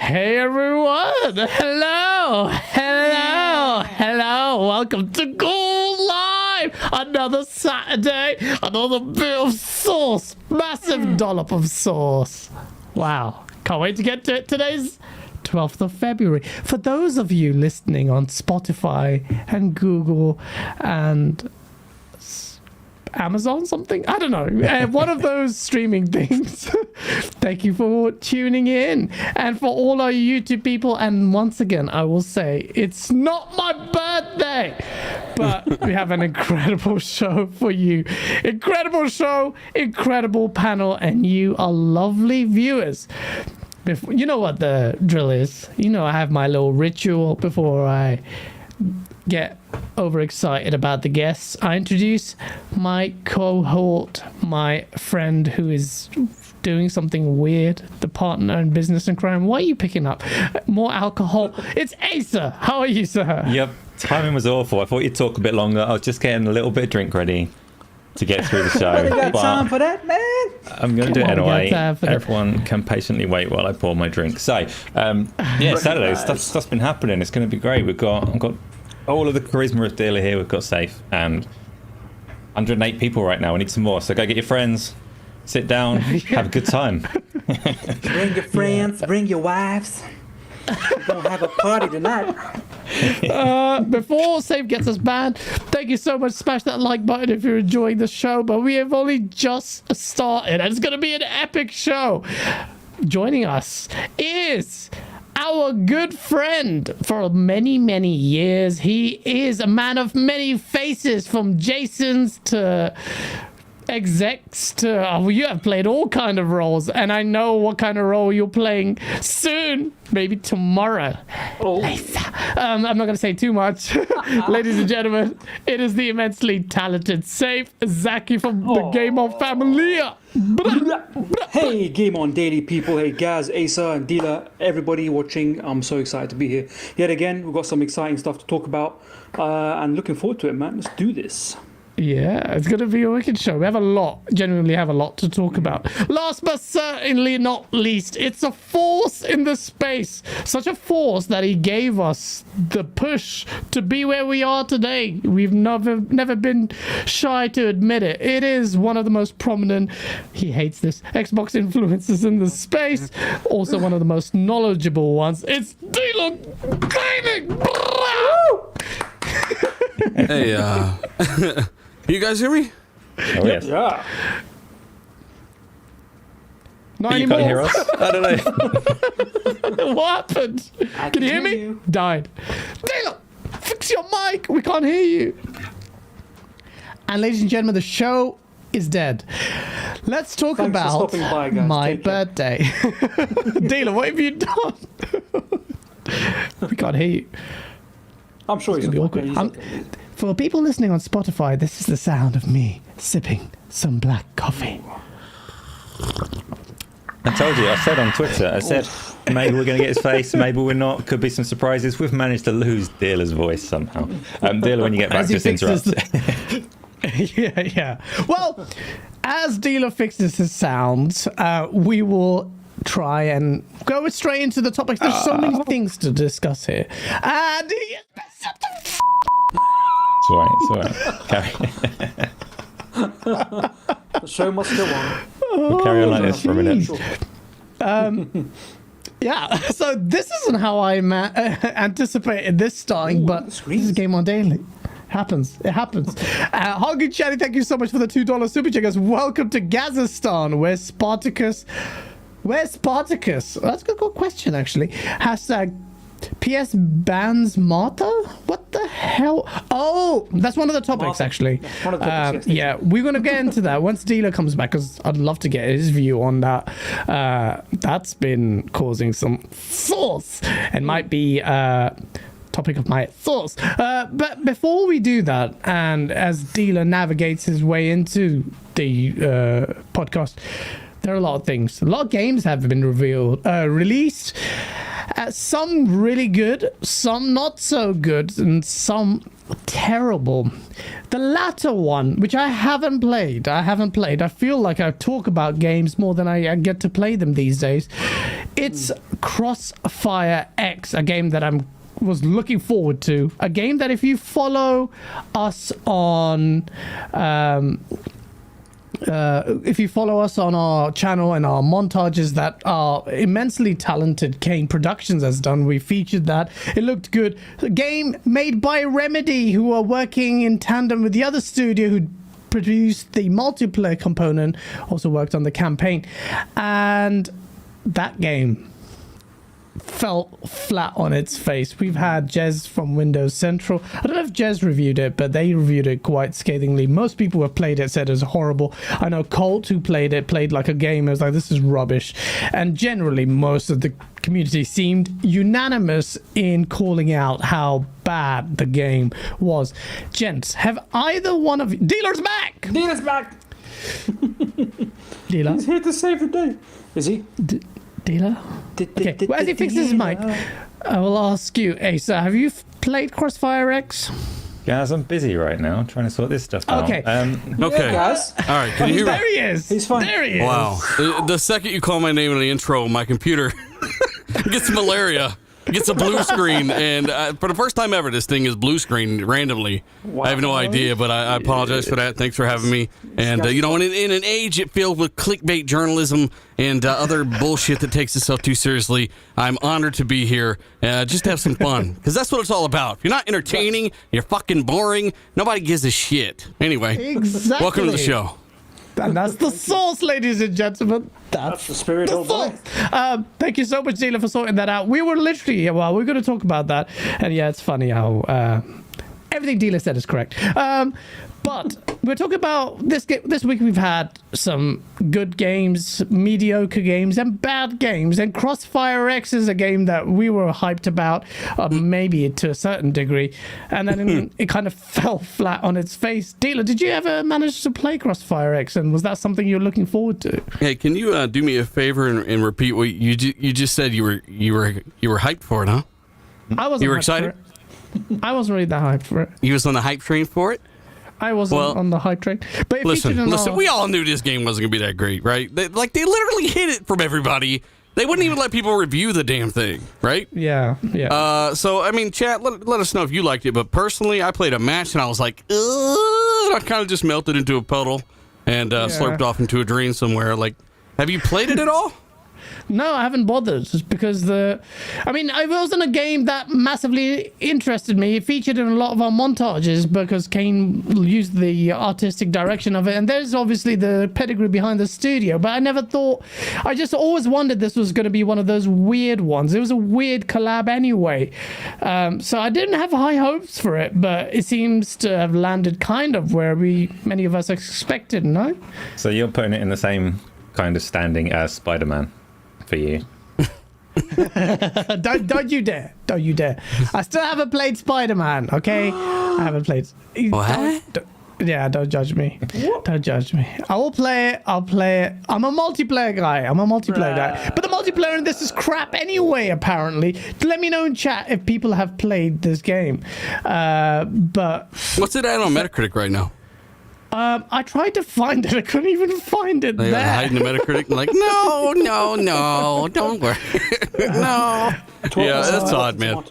Hey everyone! Hello! Welcome to Go Live! Another Saturday, another bit of sauce, massive dollop of sauce. Wow, can't wait to get to it. Today's 12th of February. For those of you listening on Spotify and Google and Amazon something, I don't know, one of those streaming things, thank you for tuning in. And for all our YouTube people, and once again I will say it's not my birthday, but we have an incredible show for you. Incredible show, incredible panel, and you are lovely viewers. You know what the drill is. You know I have my little ritual before I get overexcited about the guests. I introduce my cohort, my friend who is doing something weird, the partner in business and crime. What are you picking up? More alcohol. It's Asa. How are you, sir? Yep, timing was awful. I thought you'd talk a bit longer. I was just getting a little bit of drink ready to get through the show. I got time for that, man. I'm going to do it anyway. Everyone can patiently wait while I pour my drink. So, Saturday, stuff's been happening. It's going to be great. I've got all of the charisma of dealer here. We've got Safe and 108 people right now. We need some more. So go get your friends, sit down, have a good time. Bring your friends, bring your wives. We're going to have a party tonight. Before Safe gets us banned, thank you so much. Smash that like button if you're enjoying the show. But we have only just started, and it's going to be an epic show. Joining us is our good friend for many, many years. He is a man of many faces, from Jason's to execs to you have played all kind of roles, and I know what kind of role you're playing soon, maybe tomorrow. I'm not going to say too much. Ladies and gentlemen, it is the immensely talented Safe Zaki from the Game On family. Hey, GameOnDaily people. Hey, Gaz, Asa, and Dila, everybody watching. I'm so excited to be here. Yet again, we've got some exciting stuff to talk about, and looking forward to it, man. Let's do this. Yeah, it's going to be a wicked show. We have genuinely have a lot to talk about. Last but certainly not least, it's a force in the space. Such a force that he gave us the push to be where we are today. We've never been shy to admit it. It is one of the most prominent, he hates this, Xbox influencers in the space. Also one of the most knowledgeable ones. It's Dealer Gaming! Hey, you guys hear me? Oh, yes. Yeah. Not You anymore. can't hear us? I don't know. What happened? Can you hear me? you. Died. Taylor, fix your mic. We can't hear you. And ladies and gentlemen, the show is dead. Let's talk Thanks for about stopping by, guys. my Take care. birthday. Taylor, what have you done? We can't hear you. I'm sure It's he's gonna be okay. awkward. For people listening on Spotify, this is the sound of me sipping some black coffee. I told you, I said on Twitter, maybe we're going to get his face, maybe we're not, could be some surprises. We've managed to lose Dealer's voice somehow. Dealer, when you get back, As he just interrupt. Yeah. Well, as Dealer fixes his sounds, we will try and go straight into the topics. There's so many things to discuss here. And It's all right. The show must go on. We'll carry on like this for a minute. Sure. yeah, so this isn't how I anticipated this starting, but this is GameOnDaily. It happens. Hargu Chatty, thank you so much for the $2 super chat, guys. Welcome to Gazistan, where Spartacus? That's a good question, actually. Hashtag PS bans Marta? What the hell? Oh, that's one of the topics, Marta. actually. That's one of the topics, yes. Yeah, we're going to get into that once Dealer comes back, because I'd love to get his view on that. That's been causing some thoughts and might be topic of my thoughts. But before we do that, and as Dealer navigates his way into the podcast, there are a lot of things. A lot of games have been released. Some really good, some not so good, and some terrible. The latter one, which I haven't played. I feel like I talk about games more than I get to play them these days. It's Crossfire X, a game that was looking forward to. A game that if you follow us on our channel and our montages that our immensely talented Kane Productions has done, we featured that. It looked good. A game made by Remedy, who are working in tandem with the other studio who produced the multiplayer component, also worked on the campaign. And that game fell flat on its face. We've had Jez from Windows Central. I don't know if Jez reviewed it, but they reviewed it quite scathingly. Most people who have played it said it was horrible. I know Colt, who played like a gamer, was like, this is rubbish. And generally, most of the community seemed unanimous in calling out how bad the game was. Gents, have either one of you... Dealer's back! Dealer's back! Dealer? He's here to save the day. Is he? Dealer? Okay, well, as he fixes his mic, I will ask you, Asa, have you played Crossfire X? Guys, I'm busy right now trying to sort this stuff out. Okay. Okay. Guys. All right. Can you hear me? There he is. He's fine. There he is. Wow. The second you call my name in the intro, my computer gets malaria. Gets a blue screen, and for the first time ever, this thing is blue screen randomly. Wow. I have no idea, but I apologize for that. Thanks for having me. And, in an age filled with clickbait journalism and other bullshit that takes itself too seriously, I'm honored to be here. Just to have some fun, because that's what it's all about. If you're not entertaining, you're fucking boring, nobody gives a shit. Anyway, exactly. Welcome to the show. And that's the sauce, ladies and gentlemen. That's the spirit of sauce. Thank you so much, Dealer, for sorting that out. We were literally, we're going to talk about that. And yeah, it's funny how everything Dealer said is correct. But we're talking about this week. We've had some good games, mediocre games, and bad games. And Crossfire X is a game that we were hyped about, maybe to a certain degree. And then it kind of fell flat on its face. Dealer, did you ever manage to play Crossfire X? And was that something you're looking forward to? Hey, can you do me a favor and repeat what you just said? You were hyped for it, huh? I wasn't. You were excited? I wasn't really that hyped for it. You was on the hype train for it? I wasn't on the hype train. But listen, we all knew this game wasn't going to be that great, right? They literally hid it from everybody. They wouldn't even let people review the damn thing, right? Yeah. So, I mean, chat, let us know if you liked it. But personally, I played a match, and I was like, ugh, and I kind of just melted into a puddle and slurped off into a drain somewhere. Like, have you played it at all? No, I haven't bothered. Just because it wasn't a game that massively interested me. It featured in a lot of our montages because Kane used the artistic direction of it. And there's obviously the pedigree behind the studio. But I just always wondered this was going to be one of those weird ones. It was a weird collab anyway. So I didn't have high hopes for it, but it seems to have landed kind of where many of us expected, no? So you're putting it in the same kind of standing as Spider-Man for you. Don't you dare. I still haven't played Spider-Man, okay? I haven't played. What? Don't judge me. Don't judge me. I'll play it. I'm a multiplayer guy. But the multiplayer in this is crap anyway, apparently. Let me know in chat if people have played this game. But what's it at on Metacritic right now? I tried to find it. I couldn't even find it there. Hiding the Metacritic. Like, no, don't worry. No. Yeah, that's odd, man.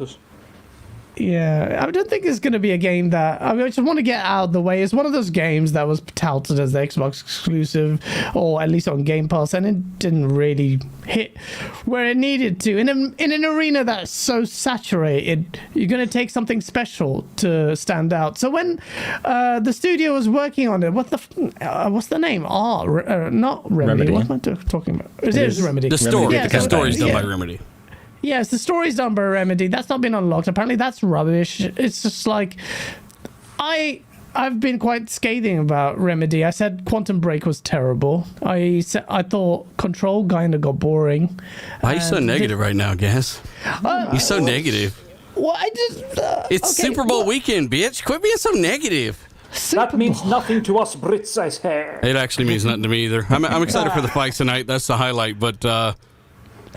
Yeah, I don't think it's going to be a game that... I just want to get out of the way. It's one of those games that was touted as the Xbox exclusive, or at least on Game Pass, and it didn't really hit where it needed to. In an arena that's so saturated, you're going to take something special to stand out. So when the studio was working on it, what's the name? Not Remedy. What am I talking about? It is Remedy. The story. Yeah, the story's done by Remedy. Yes, the story's done by Remedy. That's not been unlocked. Apparently, that's rubbish. It's just like... I've been quite scathing about Remedy. I said Quantum Break was terrible. I thought Control kind of got boring. Why are you so negative right now, Gas? You're so negative. Well, I just... it's okay, Super Bowl weekend, bitch. Quit being so negative. That means nothing to us Brits, I say. It actually means nothing to me either. I'm excited for the fights tonight. That's the highlight, but...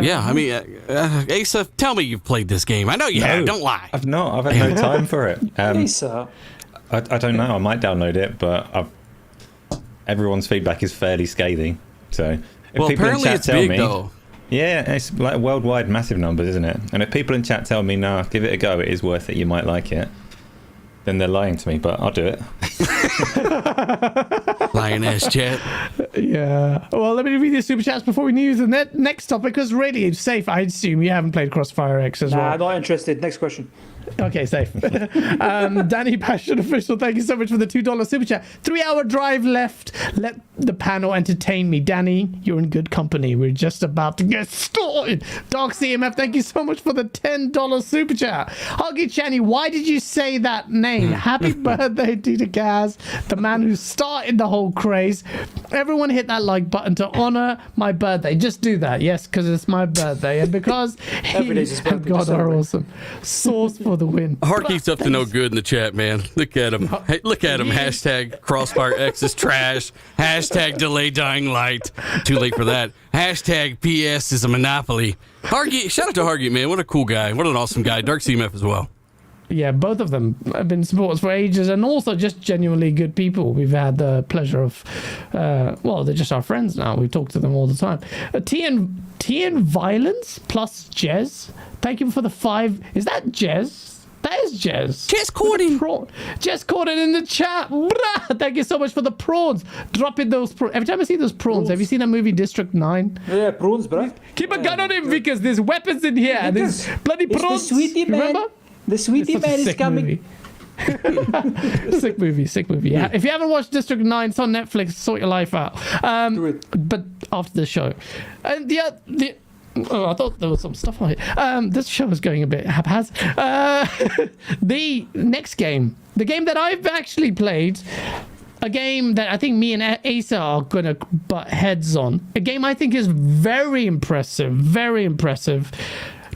Yeah, I mean, Asa, tell me you've played this game. I know you have. Don't lie. I've not. I've had no time for it. Asa. I don't know. I might download it, but everyone's feedback is fairly scathing. So, if people in chat tell me, though. Yeah, it's like worldwide massive numbers, isn't it? And if people in chat tell me, "Nah, give it a go. It is worth it. You might like it," then they're lying to me. But I'll do it. Lying ass chat. Yeah. Well, let me read these super chats before we move to the next topic, because really, it's safe. I assume you haven't played Crossfire X as well. Nah, not interested. Next question. Okay, safe. Danny Passion Official, thank you so much for the $2 super chat. 3-hour drive left. Let the panel entertain me. Danny, you're in good company. We're just about to get started. Dark CMF, thank you so much for the $10 super chat. Huggy Channy, why did you say that name? Happy birthday, Tita Gaz, the man who started the whole craze. Everyone hit that like button to honor my birthday. Just do that, yes, because it's my birthday. And because Every day's his birthday, God are awesome. Source for the win. Harky's up to no good in the chat, man. Look at him. Hey, look at him. Hashtag Crossfire X is trash. Hashtag delay dying light. Too late for that. Hashtag PS is a monopoly. Harky, shout out to Harky, man. What a cool guy. What an awesome guy. Dark CMF as well. Yeah, both of them have been supporters for ages, and also just genuinely good people. We've had the pleasure of, well, they're just our friends now. We talk to them all the time. TN Violence plus Jez. Thank you for the 5. Is that Jez? That is Jez. Jez Corden. Jez Corden in the chat. Thank you so much for the prawns. Drop in those prawns. Every time I see those prawns, have you seen that movie District 9? Yeah, prawns, bro. Keep a gun on him, Vickers. There's weapons in here. And there's bloody prawns. The sweetie man. Remember? The sweetie man is coming. Sick movie. Yeah. If you haven't watched District 9, it's on Netflix. Sort your life out. But after the show. And I thought there was some stuff on it. This show is going a bit haphazard. The next game, the game that I've actually played, a game that I think me and Asa are going to butt heads on. A game I think is very impressive,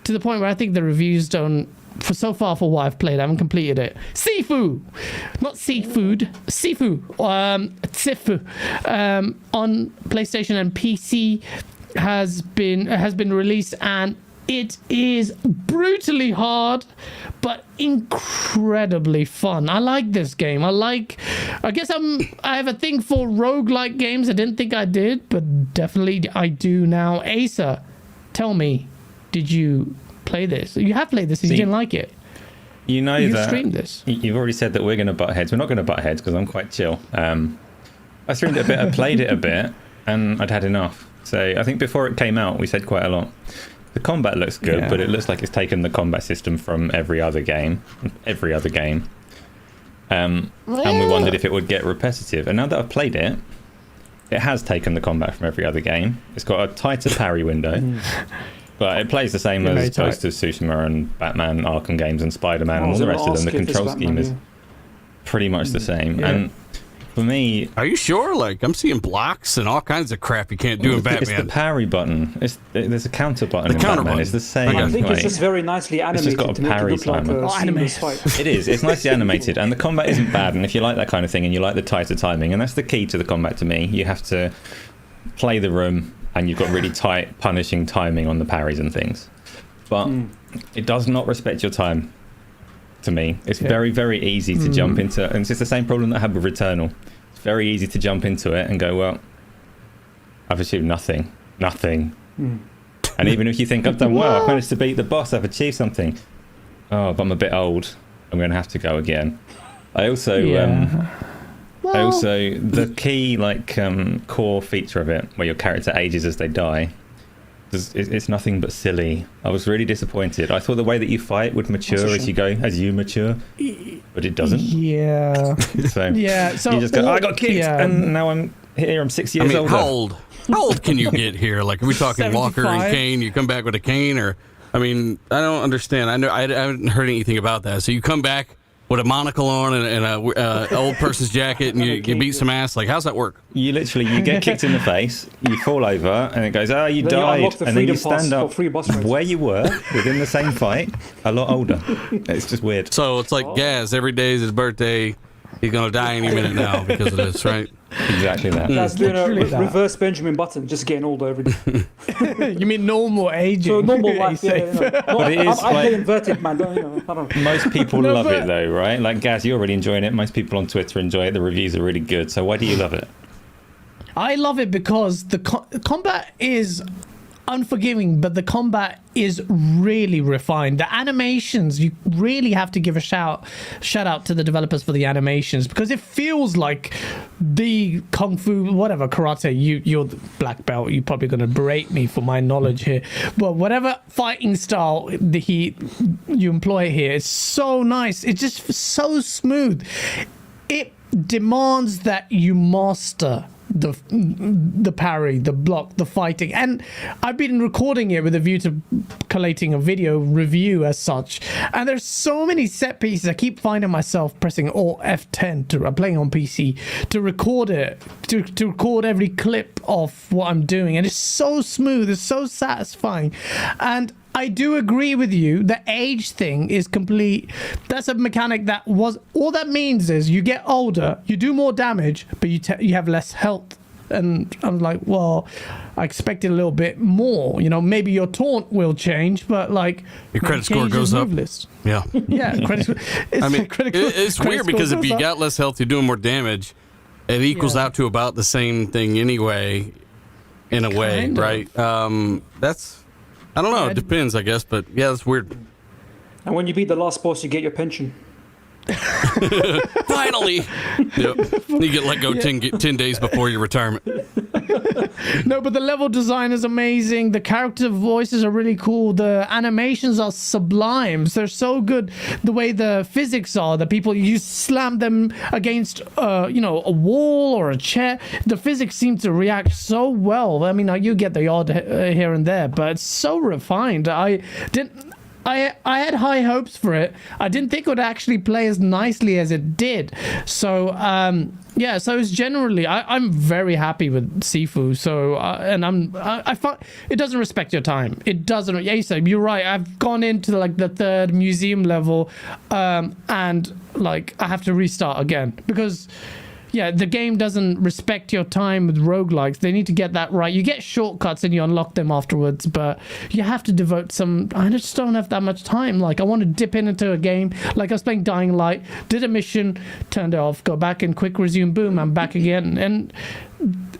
to the point where I think the reviews don't, for so far for what I've played, I haven't completed it. Sifu, not seafood, Sifu, on PlayStation and PC has been released, and it is brutally hard but incredibly fun. I like this game. I have a thing for roguelike games. I didn't think I did, but definitely I do now. Asa, tell me, did you play this? You have played this and you didn't like it. You know you that streamed this. You've already said that we're going to butt heads. We're not going to butt heads because I'm quite chill. I streamed it a bit, I played it a bit, and I'd had enough. So I think before it came out, we said quite a lot. The combat looks good, but it looks like it's taken the combat system from every other game. And we wondered if it would get repetitive. And now that I've played it, it has taken the combat from every other game. It's got a tighter parry window. But it plays the same as Ghost of Tsushima and Batman Arkham games and Spider-Man and all the rest of them. The control scheme is pretty much the same. Yeah. And for me... Are you sure? Like, I'm seeing blocks and all kinds of crap you can't do in Batman. It's the parry button. There's a counter button in Batman. It's the same. I think it's just very nicely animated. It's just got a parry timer. It is. It's nicely animated. And the combat isn't bad. And if you like that kind of thing and you like the tighter timing, and that's the key to the combat to me, you have to play the room and you've got really tight, punishing timing on the parries and things. But it does not respect your time, to me. It's very, very easy to jump into, and it's just the same problem that I had with Returnal. It's very easy to jump into it and go, well, I've achieved nothing. And even if you think, I've done well, I've managed to beat the boss, I've achieved something. Oh, but I'm a bit old. I'm going to have to go again. I also... the key core feature of it, where your character ages as they die, it's nothing but silly. I was really disappointed. I thought the way that you fight would mature as you mature, but it doesn't. Yeah. So you just go, I got kicked, and now I'm here. I'm 6 years older. How old can you get here? Like, are we talking 75? Walker and cane? You come back with a cane, or I don't understand. I haven't heard anything about that. So you come back with a monocle on and a old person's jacket, and you beat some ass. Like, how's that work? You get kicked in the face, you fall over, and it goes, you died, and then you stand up where you were within the same fight, a lot older. It's just weird. So it's like Gaz, every day is his birthday. He's going to die any minute now because of this, right? Exactly that. That's doing a Literally that. reverse Benjamin Button, just getting older every day. You mean normal aging? So normal life, yeah. But it is I play like- inverted, man. I don't know. Most people No, love but- it though, right? Like Gaz, you're already enjoying it. Most people on Twitter enjoy it. The reviews are really good. So why do you love it? I love it because the combat is unforgiving, but the combat is really refined. The animations, you really have to give a shout out to the developers for the animations, because it feels like the kung fu, whatever, karate. You're the black belt. You're probably going to berate me for my knowledge here, but whatever fighting style you employ here, it's so nice. It's just so smooth. It demands that you master the parry, the block, the fighting, and I've been recording it with a view to collating a video review as such, and there's so many set pieces. I keep finding myself pressing Alt F10 I'm playing on PC to record it, to record every clip of what I'm doing, and it's so smooth, it's so satisfying. And I do agree with you. The age thing is complete. That's a mechanic that was. All that means is you get older, you do more damage, but you have less health. And I'm like, well, I expected a little bit more. You know, maybe your taunt will change, but like Your credit score goes up. List. Yeah. Yeah, credit score. I mean, it's weird because if you got less health, you're doing more damage. It equals out to about the same thing anyway, in a way, Kind of. right? That's, I don't know. It depends, I guess, but yeah, that's weird. And when you beat the last boss, you get your pension. Finally, yep. You get let go 10 days before your retirement. No, but the level design is amazing. The character voices are really cool. The animations are sublime. They're so good. The way the physics are, the people, you slam them against, a wall or a chair. The physics seem to react so well. I mean, you get the odd here and there, but it's so refined. I had high hopes for it. I didn't think it would actually play as nicely as it did. So, so it's generally, I'm very happy with Sifu. So, I find it doesn't respect your time. It doesn't. Yeah, so you're right. I've gone into like the third museum level, and like I have to restart again because. Yeah, the game doesn't respect your time with roguelikes. They need to get that right. You get shortcuts and you unlock them afterwards, but you have to devote some... I just don't have that much time. Like, I want to dip into a game. Like, I was playing Dying Light, did a mission, turned it off, go back and quick resume, boom, I'm back again. And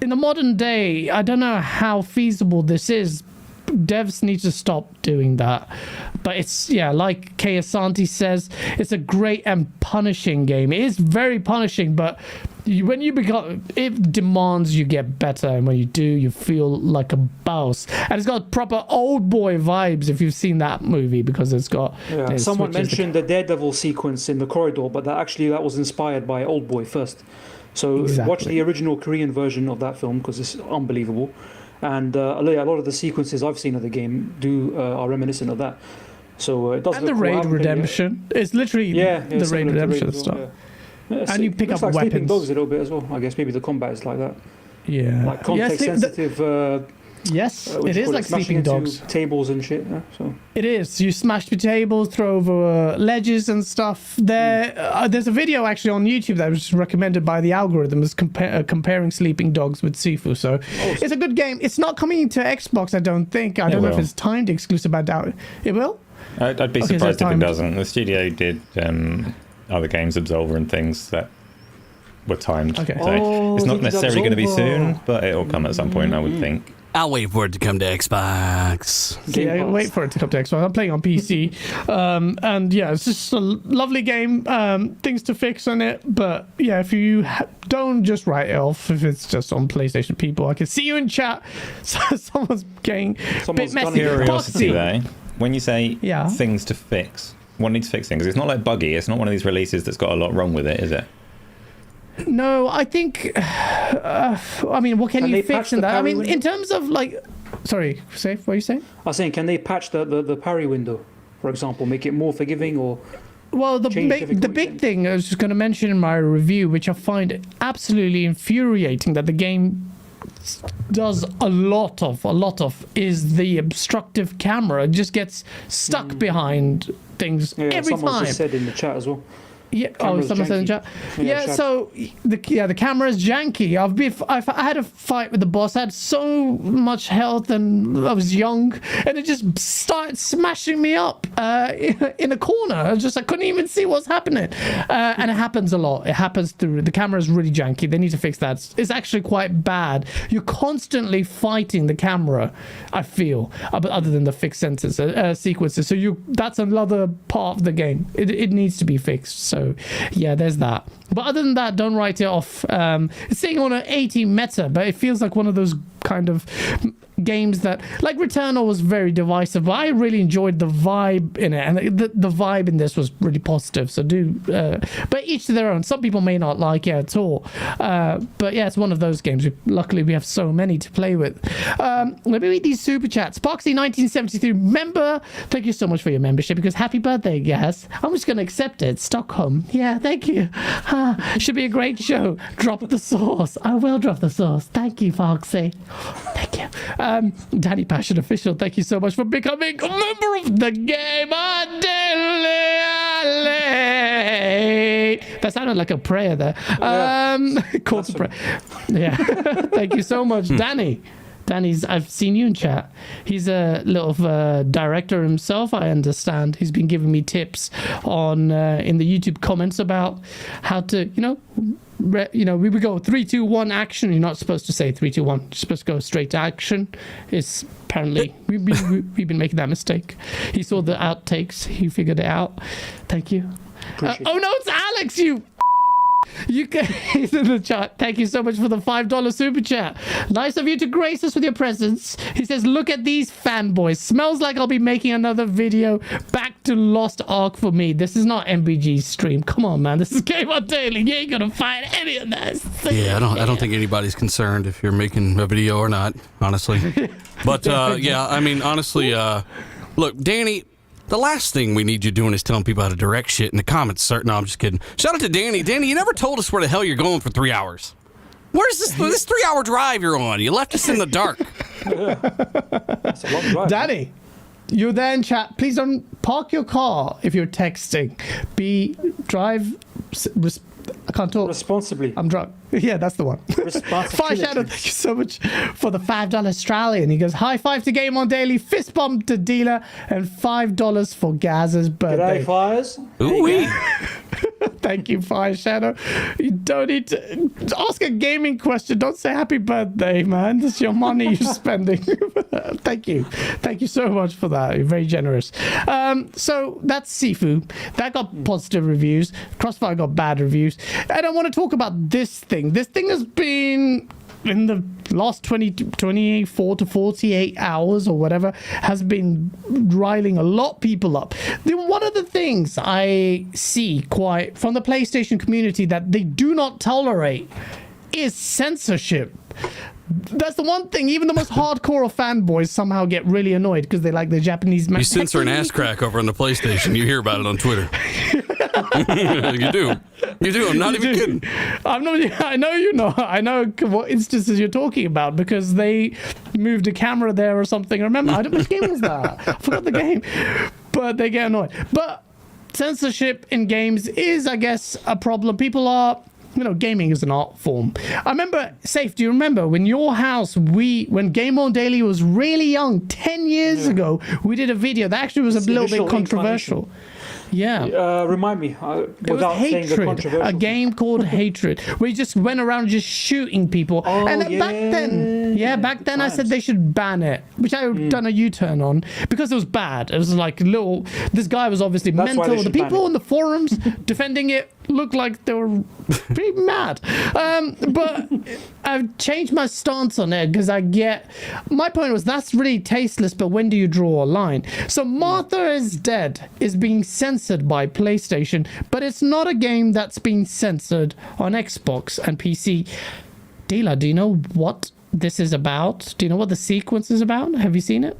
in the modern day, I don't know how feasible this is. Devs need to stop doing that. But it's, like Kay Asante says, it's a great and punishing game. It is very punishing, but when you become, it demands you get better, and when you do, you feel like a boss. And it's got proper old boy vibes if you've seen that movie, because it's got... Yeah. Someone mentioned the Daredevil sequence in the corridor, but that was inspired by Old Boy first. So watch the original Korean version of that film, because it's unbelievable. And a lot of the sequences I've seen of the game are reminiscent of that. So it does. And the Raid Redemption. It's literally the Raid Redemption stuff. Yeah, and you pick up like weapons. Sleeping Dogs a little bit as well. I guess maybe the combat is like that. Yeah. Like context sensitive. Yes, it is like Sleeping Dogs. Tables and shit. Yeah, so it is. You smash the tables, throw over ledges and stuff. There's a video actually on YouTube that was recommended by the algorithm as comparing Sleeping Dogs with Sifu. So it's a good game. It's not coming to Xbox, I don't think. I don't know if it's timed exclusive. I doubt it will. I'd be surprised if it doesn't. The studio did other games, Absolver and things that were timed. Okay. So it's not necessarily going to be soon, but it'll come at some point, I would think. I'll wait for it to come to Xbox. Yeah, wait for it to come to Xbox. I'm playing on PC. And it's just a lovely game. Things to fix on it. But yeah, if you don't just write it off if it's just on PlayStation people. I can see you in chat. Someone's getting a bit messy. Curiosity though. When you say things to fix, what needs fixing? Because it's not like buggy. It's not one of these releases that's got a lot wrong with it, is it? No, I think. What can you fix in that? I mean, in terms of like. Sorry, Saif, what are you saying? I was saying, can they patch the parry window, for example, make it more forgiving or? Well, the big thing I was just going to mention in my review, which I find absolutely infuriating that the game does a lot of, is the obstructive camera. It just gets stuck behind things every someone time. just said in the chat as well. Yeah. Camera's Someone said in chat. Yeah. Shad. So the camera's janky. I had a fight with the boss. I had so much health, and I was young, and it just started smashing me up in a corner. I couldn't even see what's happening. And it happens a lot. It happens through the camera's really janky. They need to fix that. It's actually quite bad. You're constantly fighting the camera, I feel, other than the fixed sequences. So that's another part of the game. It needs to be fixed. So yeah, there's that. But other than that, don't write it off. It's saying on an 80 meta, but it feels like one of those kind of games that, like Returnal, was very divisive, but I really enjoyed the vibe in it, and the vibe in this was really positive. So but each to their own. Some people may not like it at all, but yeah, it's one of those games. Luckily we have so many to play with. Let me read these super chats. Poxy 1973 member, thank you so much for your membership, because happy birthday, guys. I'm just gonna accept it. Stockholm, yeah, thank you. Should be a great show. Drop the sauce. I will drop the sauce. Thank you, Foxy. Thank you. Danny Passion Official, thank you so much for becoming a member of the GameOnDaily. That sounded like a prayer there. Call to prayer. Yeah. Thank you so much, Danny. I've seen you in chat. He's a little director himself, I understand. He's been giving me tips on in the YouTube comments about how to, we would go 3, 2, 1 action. You're not supposed to say 3, 2, 1. You're supposed to go straight to action. It's apparently we've been making that mistake. He saw the outtakes. He figured it out. Thank you. Oh no, it's Alex. He's in the chat. Thank you so much for the $5 super chat. Nice of you to grace us with your presence. He says, look at these fanboys. Smells like I'll be making another video. Back to Lost Ark for me. This is not MBG's stream. Come on, man. This is GameOnDaily. You ain't gonna find any of this. Yeah, I don't think anybody's concerned if you're making a video or not, honestly. But yeah, I mean, honestly, look, Danny, the last thing we need you doing is telling people how to direct shit in the comments. No, I'm just kidding. Shout out to Danny. Danny, you never told us where the hell you're going for 3 hours. Where's this 3-hour drive you're on? You left us in the dark. That's a long drive. Danny, you're there in chat. Please don't park your car if you're texting. I can't talk. Responsibly. I'm drunk. Yeah, that's the one. Fire Shadow, thank you so much for the $5 Australian. He goes, high five to GameOnDaily, fist bump to Dealer, and $5 for Gaz's birthday. G'day, Fires. Ooh-wee. Thank you, Fire Shadow. You don't need to ask a gaming question. Don't say happy birthday, man. That's your money you're spending. Thank you. Thank you so much for that. You're very generous. So that's Sifu. That got positive reviews. Crossfire got bad reviews. And I want to talk about this thing. This thing has been, in the last 24 to 48 hours or whatever, has been riling a lot of people up. One of the things I see quite from the PlayStation community that they do not tolerate is censorship. That's the one thing. Even the most hardcore of fanboys somehow get really annoyed because they like the Japanese. You censor an ass crack over on the PlayStation. You hear about it on Twitter. You do. I'm not even kidding. I know you know. I know what instances you're talking about because they moved a camera there or something. Remember, I don't know which game was that. I forgot the game. But they get annoyed. But censorship in games is, I guess, a problem. People are. Gaming is an art form. I remember, Safe, do you remember when your house, when GameOnDaily was really young, 10 years ago, we did a video that actually was a little bit controversial. Yeah. Remind me. It was Hatred, a game called Hatred, where you just went around just shooting people. Oh, and back then I said they should ban it, which I've done a U-turn on because it was bad. It was like this guy was obviously mental. The people in the forums defending it looked like they were pretty mad. But I've changed my stance on it because my point was that's really tasteless, but when do you draw a line? So Martha is Dead is being censored by PlayStation, but it's not a game that's being censored on Xbox and PC. Dila, do you know what this is about? Do you know what the sequence is about? Have you seen it?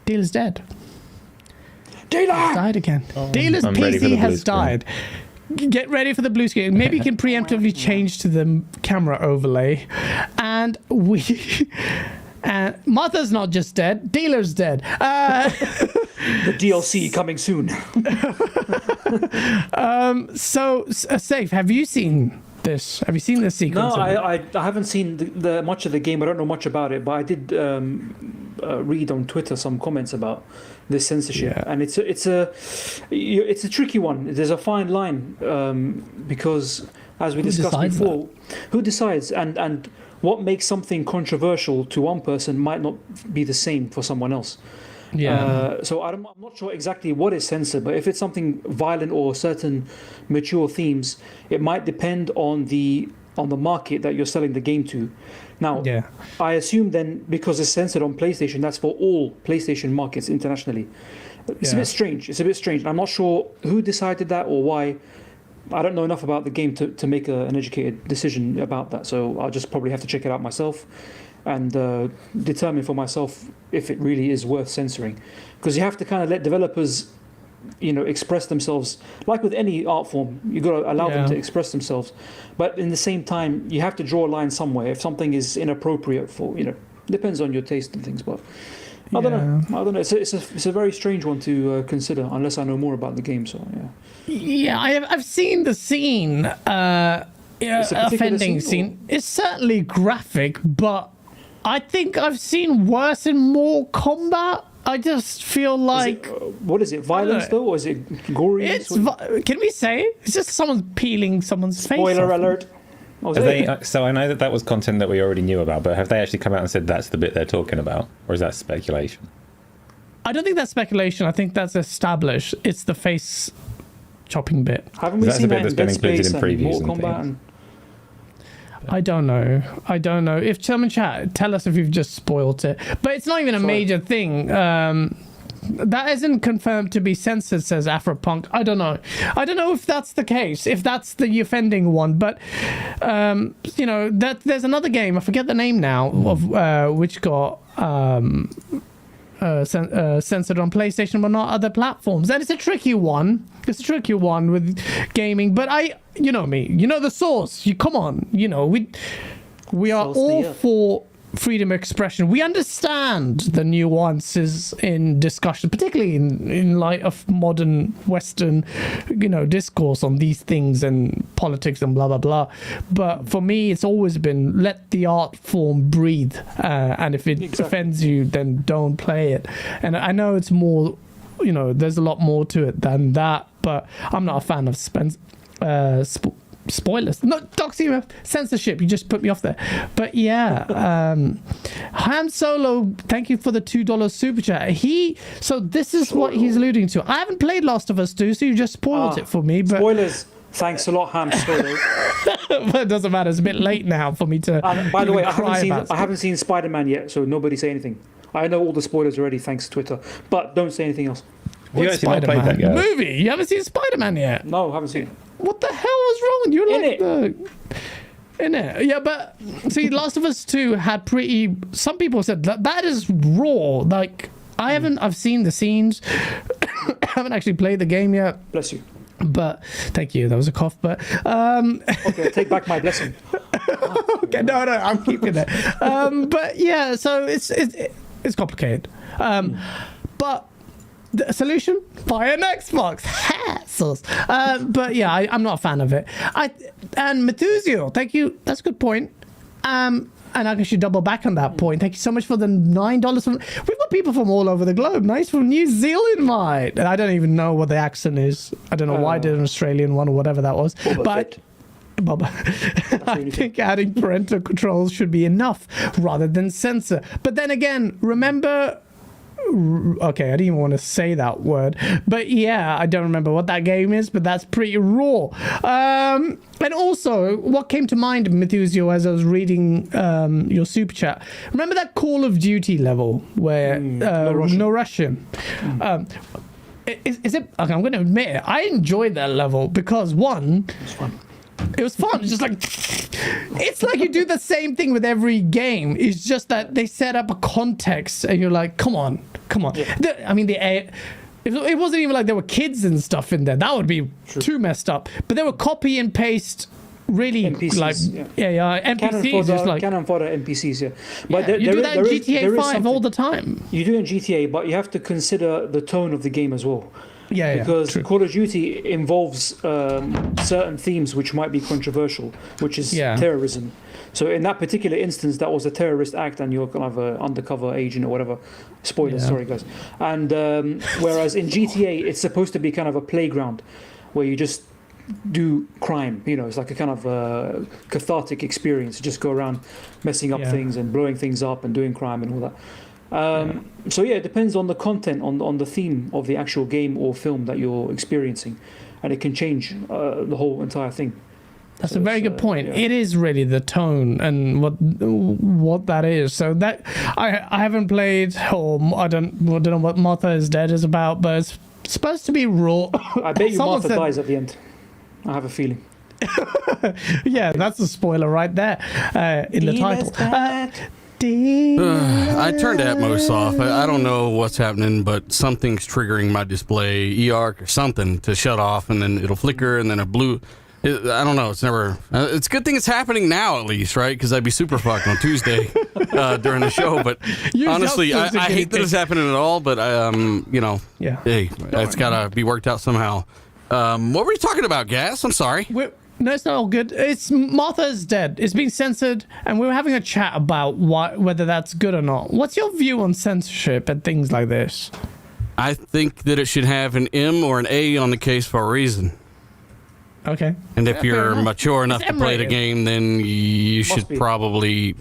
Dila's dead. Dila! Died again. Dila's PC has died. Get ready for the blue screen. Maybe you can preemptively change to the camera overlay. And Martha's not just dead, Dealer's dead. The DLC coming soon. Safe, have you seen this? Have you seen this sequence? No, I haven't seen the much of the game. I don't know much about it, but I did read on Twitter some comments about this censorship, and it's a tricky one. There's a fine line because, as we discussed before, who decides and what makes something controversial to one person might not be the same for someone else. So I'm not sure exactly what is censored, but if it's something violent or certain mature themes, it might depend on the market that you're selling the game to. Now, I assume then, because it's censored on PlayStation, that's for all PlayStation markets internationally. It's a bit strange. I'm not sure who decided that or why. I don't know enough about the game to make an educated decision about that, so I'll just probably have to check it out myself and determine for myself if it really is worth censoring. Because you have to kind of let developers, express themselves. Like with any art form, you've got to allow them to express themselves. But in the same time, you have to draw a line somewhere. If something is inappropriate for, depends on your taste and things, but I don't know. It's a very strange one to consider, unless I know more about the game. So I've seen the scene. Offending scene. It's certainly graphic, but I think I've seen worse and more combat. I just feel like what is it? Violence though, or is it gory? Can we say it's just someone's peeling someone's face? Spoiler alert. So I know that was content that we already knew about, but have they actually come out and said that's the bit they're talking about, or is that speculation? I don't think that's speculation. I think that's established. It's the face chopping bit. Haven't we seen that in Dead Space and previews Mortal Kombat? I don't know. If someone chat, tell us if you've just spoiled it. But it's not even a major thing. That isn't confirmed to be censored, says Afropunk. I don't know if that's the case, if that's the offending one. But that there's another game, I forget the name now, of which got censored on PlayStation but not other platforms, and it's a tricky one with gaming. But you know me, the source, come on, we are all for freedom of expression. We understand the nuances in discussion, particularly in light of modern Western, discourse on these things and politics and blah blah blah. But for me, it's always been let the art form breathe, and if it offends you, then don't play it. And I know it's more, there's a lot more to it than that. But I'm not a fan of spoilers. No, Doxy, censorship. You just put me off there. But Han Solo, thank you for the $2 super chat. So this is what he's alluding to. I haven't played Last of Us 2, so you just spoiled it for me. But spoilers. Thanks a lot, Han Solo. But it doesn't matter. It's a bit late now for me to. By the way, I haven't seen Spider-Man yet, so nobody say anything. I know all the spoilers already, thanks to Twitter. But don't say anything else. You actually not played that yet? Movie? You haven't seen Spider-Man yet? No, haven't seen it. What the hell was wrong with you? In it. Yeah, but see, Last of Us 2 had some people said that is raw. Like, I've seen the scenes. I haven't actually played the game yet. Bless you. But thank you. That was a cough. But okay, take back my blessing. Okay, no, I'm keeping it. But yeah, so it's complicated. But the solution? Buy an Xbox. But yeah, I'm not a fan of it. And Methuselah, thank you. That's a good point. And I should double back on that point. Thank you so much for the $9. We've got people from all over the globe. Nice, from New Zealand, mate. And I don't even know what the accent is. I don't know why I did an Australian one or whatever that was. But I think adding parental controls should be enough rather than censor. But then again, remember... Okay, I didn't even want to say that word, but yeah, I don't remember what that game is, but that's pretty raw. And also, what came to mind, Methuselah, as I was reading your super chat, remember that Call of Duty level where no Russian? Is it? Okay, I'm going to admit it. I enjoyed that level because it's fun. It was fun. It's just like, it's like you do the same thing with every game. It's just that they set up a context and you're like, come on. Yeah. It wasn't even like there were kids and stuff in there. That would be too messed up. But they were copy and paste really NPCs, NPCs. Cannon fodder NPCs, yeah. But you do that in GTA 5 all the time. You do in GTA, but you have to consider the tone of the game as well. Because true. Call of Duty involves certain themes which might be controversial, which is terrorism. So in that particular instance, that was a terrorist act, and you're kind of an undercover agent or whatever. Spoilers, sorry guys. And whereas in GTA, it's supposed to be kind of a playground where you just do crime. It's like a kind of cathartic experience. You just go around messing up things and blowing things up and doing crime and all that. So it depends on the content, on the theme of the actual game or film that you're experiencing, and it can change the whole entire thing. That's a very good point. It is really the tone and what that is. So that I haven't played, or I don't know what Martha is Dead is about, but it's supposed to be raw. I bet you Martha dies at the end. I have a feeling. Yeah, that's a spoiler right there in the title. I turned Atmos off. I don't know what's happening, but something's triggering my display, eARC or something, to shut off, and then it'll flicker, and then a blue. I don't know. It's never. It's a good thing it's happening now, at least, right? Because I'd be super fucked on Tuesday during the show. But honestly, I hate that it's happening at all. But hey, it's gotta be worked out somehow. What were you talking about, Gas? I'm sorry. No, it's not all good. It's Martha's Dead. It's been censored, and we were having a chat about whether that's good or not. What's your view on censorship and things like this? I think that it should have an M or an A on the case for a reason. Okay. And if you're mature enough to play the game, then you should probably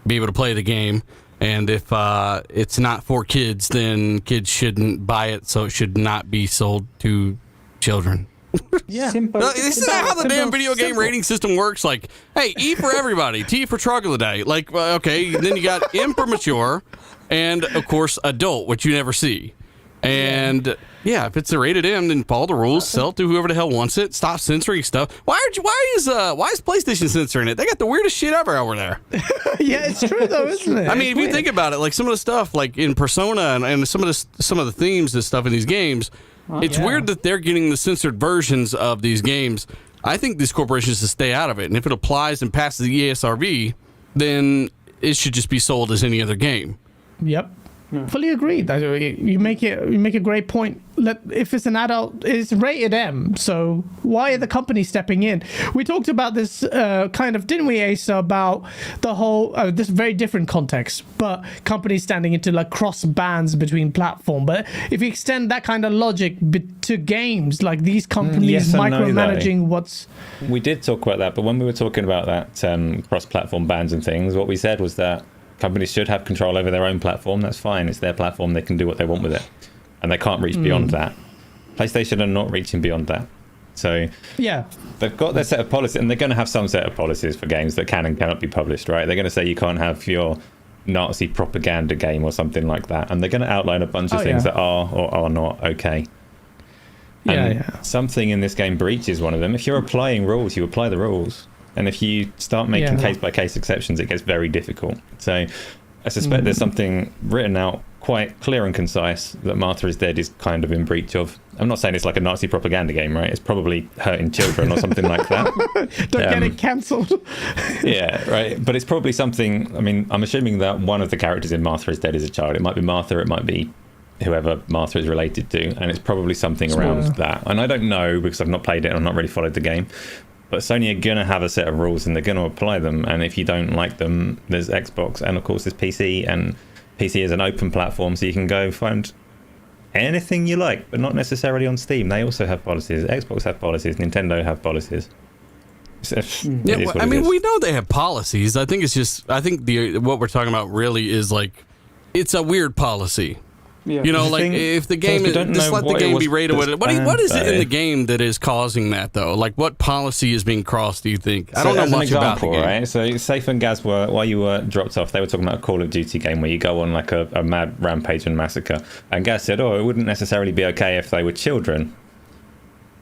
be able to play the game. And if it's not for kids, then kids shouldn't buy it, so it should not be sold to children. Yeah. Isn't that how the damn video game rating system works? Like, hey, E for everybody, T for troglodyte. Like, okay, then you got M for mature, and of course adult, which you never see. And if it's a rated M, then follow the rules, sell it to whoever the hell wants it, stop censoring stuff. Why is PlayStation censoring it? They got the weirdest shit ever over there. Yeah, it's true though, isn't it? I mean, if you think about it, like some of the stuff, like in Persona and some of the themes and stuff in these games. It's weird that they're getting the censored versions of these games. I think these corporations should stay out of it. And if it applies and passes the ESRB, then it should just be sold as any other game. Yep. Fully agreed. You make a great point. If it's an adult, it's rated M. So why are the companies stepping in? We talked about this didn't we, Asa, about the whole this very different context, but companies standing into like cross bans between platform. But if you extend that kind of logic to games, like these companies micromanaging what's. We did talk about that, but when we were talking about that cross-platform bans and things, what we said was that companies should have control over their own platform. That's fine. It's their platform. They can do what they want with it. And they can't reach beyond that. PlayStation are not reaching beyond that. So they've got their set of policies, and they're going to have some set of policies for games that can and cannot be published, right? They're going to say you can't have your Nazi propaganda game or something like that. And they're going to outline a bunch of things that are or are not okay. And something in this game breaches one of them. If you're applying rules, you apply the rules. And if you start making case-by-case exceptions, it gets very difficult. So I suspect there's something written out quite clear and concise that Martha is Dead is kind of in breach of. I'm not saying it's like a Nazi propaganda game, right? It's probably hurting children or something like that. Don't get it cancelled. Yeah, right. But it's probably something, I mean, I'm assuming that one of the characters in Martha is Dead is a child. It might be Martha, it might be whoever Martha is related to, and it's probably something around that. And I don't know because I've not played it and I've not really followed the game. But Sony are going to have a set of rules and they're going to apply them. And if you don't like them, there's Xbox and, of course, there's PC. And PC is an open platform, so you can go find anything you like, but not necessarily on Steam. They also have policies. Xbox have policies. Nintendo have policies. We know they have policies. I think it's just, what we're talking about really is like, it's a weird policy. Yeah. You know, like if the game is, just let the game be rated. What is it in the game that is causing that though? Like what policy is being crossed? Do you think? I don't know much about the game. Right? So Safe and Gaz while you were dropped off, they were talking about a Call of Duty game where you go on like a mad rampage and massacre. And Gaz said, "Oh, it wouldn't necessarily be okay if they were children."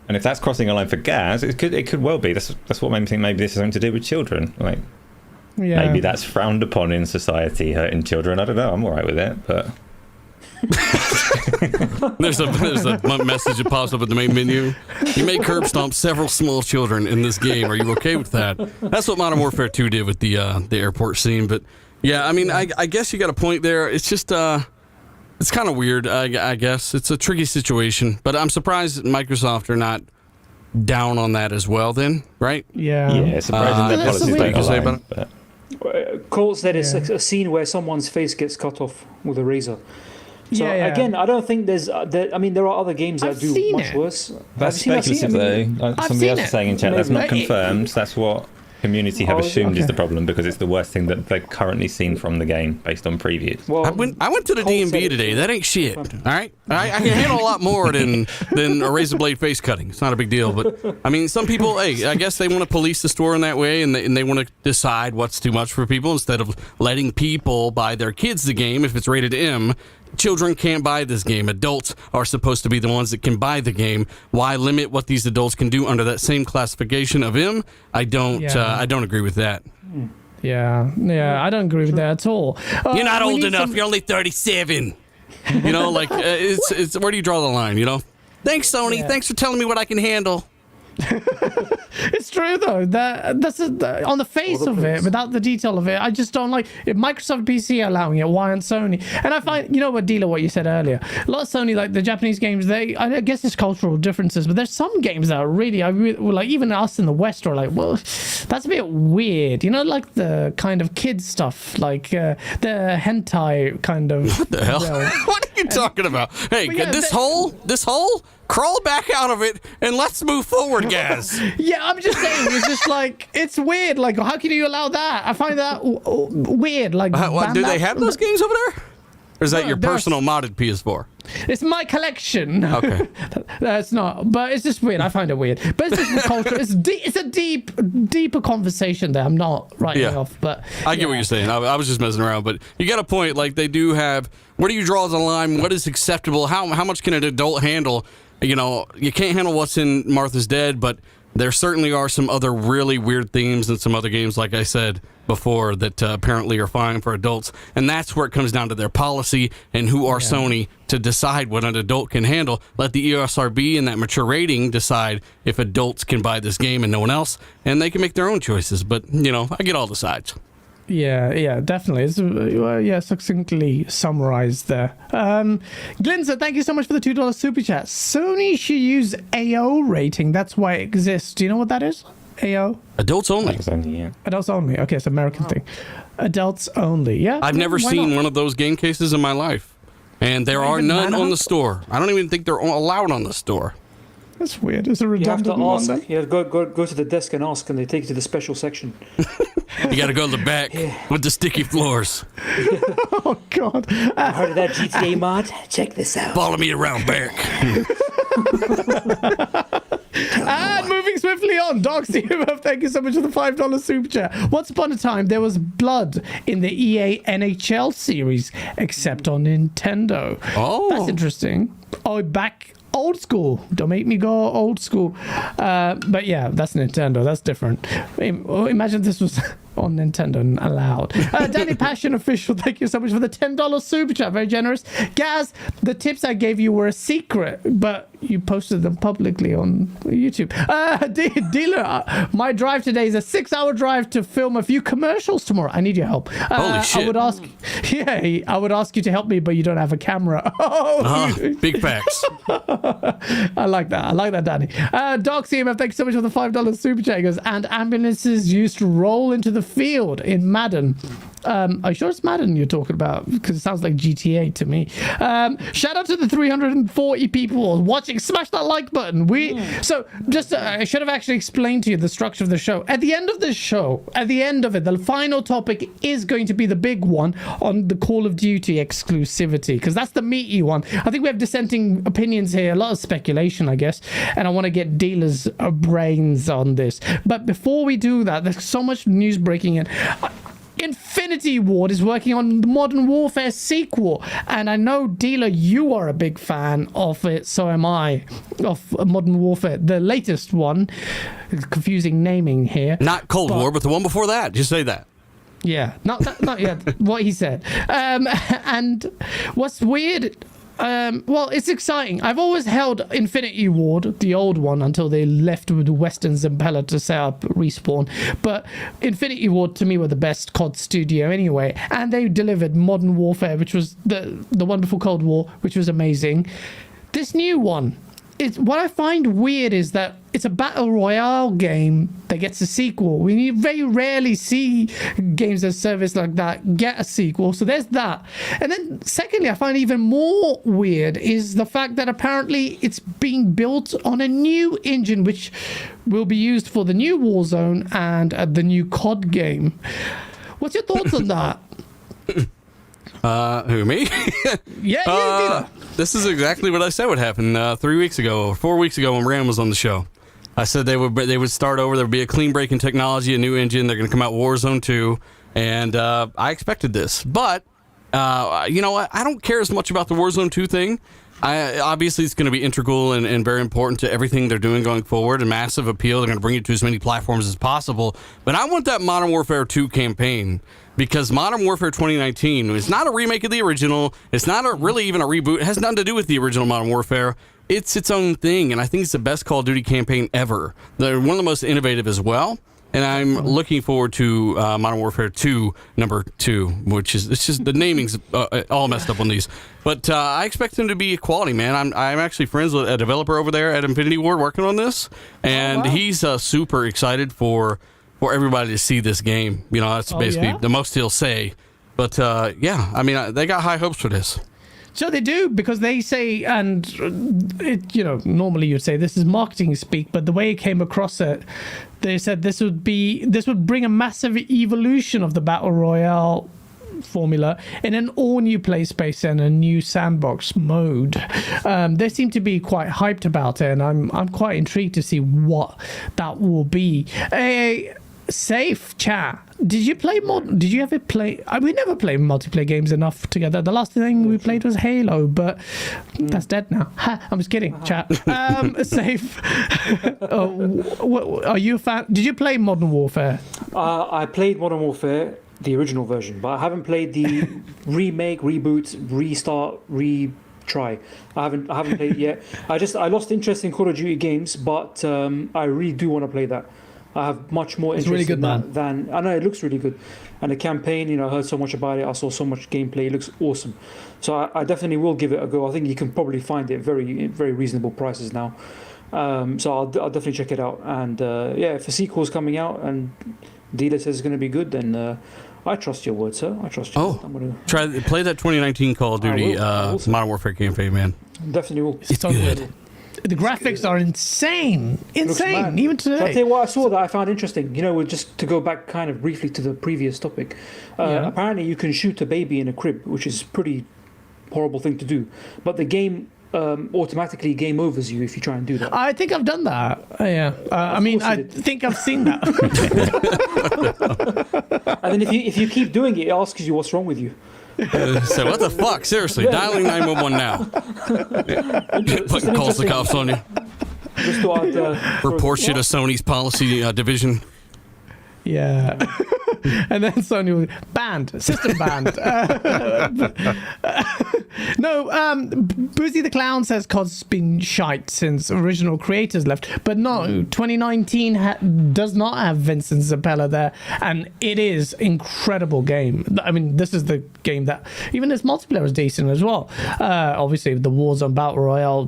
And if that's crossing a line for Gaz, it could well be. That's what made me think maybe this is something to do with children. Like maybe that's frowned upon in society, hurting children. I don't know. I'm all right with it, but. There's a message that pops up at the main menu. You may curb stomp several small children in this game. Are you okay with that? That's what Modern Warfare 2 did with the airport scene. But yeah, I mean, I guess you got a point there. It's just It's kind of weird, I guess. It's a tricky situation, but I'm surprised that Microsoft are not down on that as well then, right? Yeah, surprising their policies don't align, but... Colt said it's a scene where someone's face gets cut off with a razor. So again, I don't think there are other games that do much worse. That's speculative though. Somebody else is saying in chat that's not confirmed. That's what community have assumed is the problem, because it's the worst thing that they've currently seen from the game based on previews. Well, I went to the DMV today. That ain't shit. All right, I can handle a lot more than a razor blade face cutting. It's not a big deal. But I mean, some people, I guess they want to police the store in that way, and they want to decide what's too much for people instead of letting people buy their kids the game if it's rated M. Children can't buy this game. Adults are supposed to be the ones that can buy the game. Why limit what these adults can do under that same classification of M? I don't agree with that. Yeah, I don't agree with that at all. You're not old enough. You're only 37. You know, like it's where do you draw the line? You know. Thanks, Sony. Thanks for telling me what I can handle. It's true though. That's on the face of it, without the detail of it, I just don't like. If Microsoft PC are allowing it, why aren't Sony? And I find, you know what, Dealer, what you said earlier, a lot of Sony, like the Japanese games, I guess it's cultural differences, but there's some games that are really, like even us in the West are like, well, that's a bit weird, you know, like the kind of kids stuff, like the hentai kind of. What the hell? What are you talking about? Hey, this hole. Crawl back out of it and let's move forward, guys. Yeah, I'm just saying, it's just like, it's weird. Like, how can you allow that? I find that weird. Like, do they have those games over there? Or is that your personal modded PS4? It's my collection. Okay. That's not, but it's just weird. I find it weird. But it's just culture. It's a deeper conversation that I'm not writing off. But I get what you're saying. I was just messing around. But you got a point. Like, they do have, where do you draw the line? What is acceptable? How much can an adult handle? You know, you can't handle what's in Martha's Dead, but there certainly are some other really weird themes and some other games, like I said before, that apparently are fine for adults. And that's where it comes down to their policy and who are Sony to decide what an adult can handle. Let the ESRB and that mature rating decide if adults can buy this game and no one else, and they can make their own choices. But, you know, I get all the sides. Yeah, definitely. It's succinctly summarized there. Glinza, thank you so much for the $2 super chat. Sony should use AO rating. That's why it exists. Do you know what that is? AO? Adults only. Adults only. Okay, it's an American thing. Adults only. Yeah. I've never seen one of those game cases in my life, and there are none on the store. I don't even think they're allowed on the store. That's weird. It's a redundant one. You have to ask. one. You have to go to the desk and ask, and they take you to the special section. You got to go to the back with the sticky floors. Oh, God. Heard of that GTA mod? Check this out. Follow me around back. And moving swiftly on, Doxy, thank you so much for the $5 super chat. Once upon a time, there was blood in the EA NHL series, except on Nintendo. Oh. That's interesting. Oh, back old school. Don't make me go old school. But yeah, that's Nintendo. That's different. Imagine this was on Nintendo and allowed. Danny Passion Official, thank you so much for the $10 super chat. Very generous. Gaz, the tips I gave you were a secret, but you posted them publicly on YouTube. Dealer, my drive today is a 6-hour drive to film a few commercials tomorrow. I need your help. Holy shit. I would ask you to help me, but you don't have a camera. Big facts. I like that, Danny. Doxy, thank you so much for the $5 super chat. He goes, and ambulances used to roll into the field in Madden. Are you sure it's Madden you're talking about? Because it sounds like GTA to me. Shout out to the 340 people watching. Smash that like button. I should have actually explained to you the structure of the show. At the end of the show, the final topic is going to be the big one on the Call of Duty exclusivity, because that's the meaty one. I think we have dissenting opinions here, a lot of speculation, I guess, and I want to get Dealer's brains on this. But before we do that, there's so much news breaking in. Infinity Ward is working on the Modern Warfare sequel, and I know, Dealer, you are a big fan of it, so am I, of Modern Warfare, the latest one. Confusing naming here. Not Cold War, but the one before that. Just say that. Yeah, not yet. What he said. And what's weird, well, it's exciting. I've always held Infinity Ward, the old one, until they left with Western Zampella to set up Respawn. But Infinity Ward, to me, were the best COD studio anyway. And they delivered Modern Warfare, which was the one before Cold War, which was amazing. This new one, what I find weird is that it's a battle royale game that gets a sequel. We very rarely see games as service like that get a sequel, so there's that. And then secondly, I find even more weird is the fact that apparently it's being built on a new engine which will be used for the new Warzone and the new COD game. What's your thoughts on that? Who, me? Yeah, this is exactly what I said would happen 3 weeks ago or 4 weeks ago when Ram was on the show. I said they would start over. There would be a clean break in technology, a new engine. They're going to come out Warzone 2, and I expected this. But you know what? I don't care as much about the Warzone 2 thing. Obviously, it's going to be integral and very important to everything they're doing going forward. A massive appeal. They're going to bring it to as many platforms as possible. But I want that Modern Warfare 2 campaign. Because Modern Warfare 2019 is not a remake of the original. It's not really even a reboot. It has nothing to do with the original Modern Warfare. It's its own thing, and I think it's the best Call of Duty campaign ever. They're one of the most innovative as well, and I'm looking forward to Modern Warfare 2, number 2, which is, it's just, the naming's all messed up on these. But I expect them to be quality, man. I'm actually friends with a developer over there at Infinity Ward working on this, and he's super excited for everybody to see this game. You know, that's basically the most he'll say. But, yeah, I mean, they got high hopes for this. So they do, because they say, and normally you'd say this is marketing speak, but the way it came across it, they said this would bring a massive evolution of the Battle Royale formula in an all-new play space and a new sandbox mode. They seem to be quite hyped about it, and I'm quite intrigued to see what that will be. Safe chat. Did you ever play? We never play multiplayer games enough together. The last thing we played was Halo, but that's dead now. I'm just kidding. Chat. Safe. Are you a fan? Did you play Modern Warfare? I played Modern Warfare, the original version, but I haven't played the remake, reboot, restart, retry. I haven't played it yet. I lost interest in Call of Duty games, but I really do want to play that. I have much more interest really good, in that than I know. It looks really good, and the campaign. I heard so much about it. I saw so much gameplay. It looks awesome. So I definitely will give it a go. I think you can probably find it very, very reasonable prices now. So I'll definitely check it out. And if a sequel's coming out and dealer says it's going to be good, then I trust your word, sir. I trust you. Play that 2019 Call of Duty Modern Warfare campaign, man. Definitely will. It's good. The graphics are insane, even today. I'll tell you what I saw that I found interesting. Just to go back kind of briefly to the previous topic. Apparently, you can shoot a baby in a crib, which is a pretty horrible thing to do. But the game automatically game overs you if you try and do that. I think I've done that. I think I've seen that. And then if you keep doing it, it asks you what's wrong with you. So what the fuck? Seriously, dialing 911 now. Fucking calls the cops on you. Just to report you to Sony's policy division. Yeah. And then Sony was banned, system banned. Boozy the Clown says COD's been shite since original creators left. But no, 2019 does not have Vincent Zampella there. And it is incredible game. I mean, this is the game that, even its multiplayer is decent as well. Obviously, the Warzone Battle Royale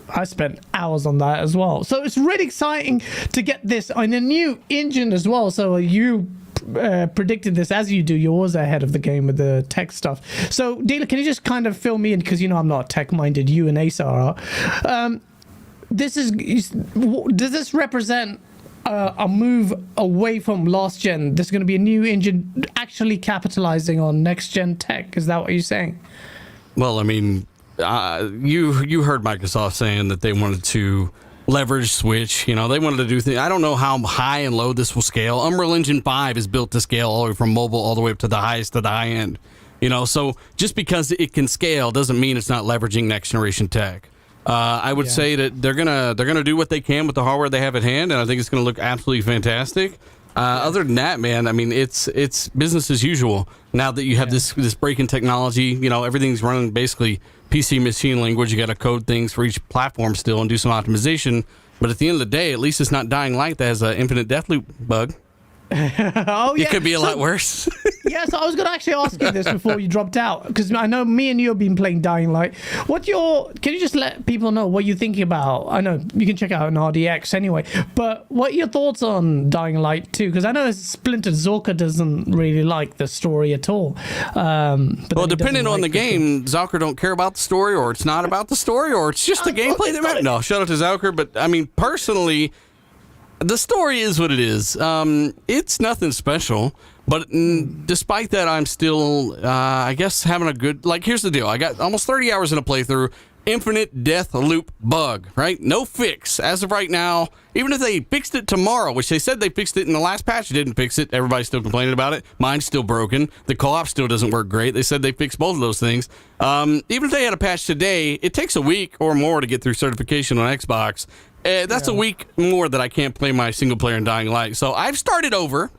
I spent hours on that as well. So it's really exciting to get this on a new engine as well. So you predicted this as you do. You're always ahead of the game with the tech stuff. So, Dealer, can you just kind of fill me in? Because I'm not tech-minded. You and Asa are. Does this represent a move away from last gen? There's going to be a new engine actually capitalizing on next-gen tech. Is that what you're saying? Well, I mean, you heard Microsoft saying that they wanted to leverage Switch. They wanted to do things. I don't know how high and low this will scale. Unreal Engine 5 is built to scale all the way from mobile all the way up to the highest of the high end. So just because it can scale doesn't mean it's not leveraging next generation tech. I would say that they're gonna do what they can with the hardware they have at hand, and I think it's gonna look absolutely fantastic. Other than that, man, I mean, it's business as usual. Now that you have this break in technology, you know, everything's running basically PC machine language. You got to code things for each platform still and do some optimization. But at the end of the day, at least it's not Dying Light that has an infinite death loop bug. Oh, yeah. It could be a lot worse. Yes, I was going to actually ask you this before you dropped out, because I know me and you have been playing Dying Light. Can you just let people know what you're thinking about? I know you can check out an RDX anyway, but what are your thoughts on Dying Light 2? Because I know Splinter Zorka doesn't really like the story at all. Well, depending on the game, Zalker don't care about the story, or it's not about the story, or it's just the gameplay that matters. No, shout out to Zalker, but I mean, personally, the story is what it is. It's nothing special, but despite that, I'm still, I guess, having a good... Like, here's the deal. I got almost 30 hours in a playthrough. Infinite death loop bug, right? No fix. As of right now, even if they fixed it tomorrow, which they said they fixed it in the last patch, didn't fix it. Everybody's still complaining about it. Mine's still broken. The co-op still doesn't work great. They said they fixed both of those things. Even if they had a patch today, it takes a week or more to get through certification on Xbox. That's a week more that I can't play my single player in Dying Light. So I've started over,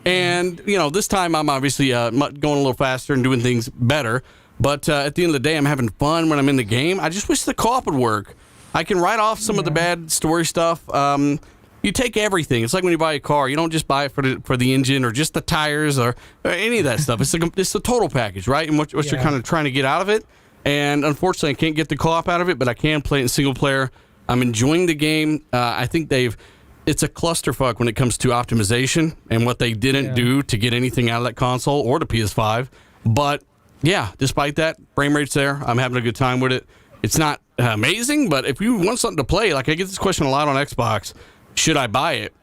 and you know, this time I'm obviously going a little faster and doing things better. But at the end of the day, I'm having fun when I'm in the game. I just wish the co-op would work. I can write off some of the bad story stuff. You take everything. It's like when you buy a car. You don't just buy it for the engine or just the tires or any of that stuff. It's the total package, right? And what you're kind of trying to get out of it. And unfortunately, I can't get the co-op out of it, but I can play it in single player. I'm enjoying the game. I think it's a clusterfuck when it comes to optimization and what they didn't do to get anything out of that console or the PS5. But yeah, despite that, frame rate's there. I'm having a good time with it. It's not amazing, but if you want something to play, like I get this question a lot on Xbox, should I buy it?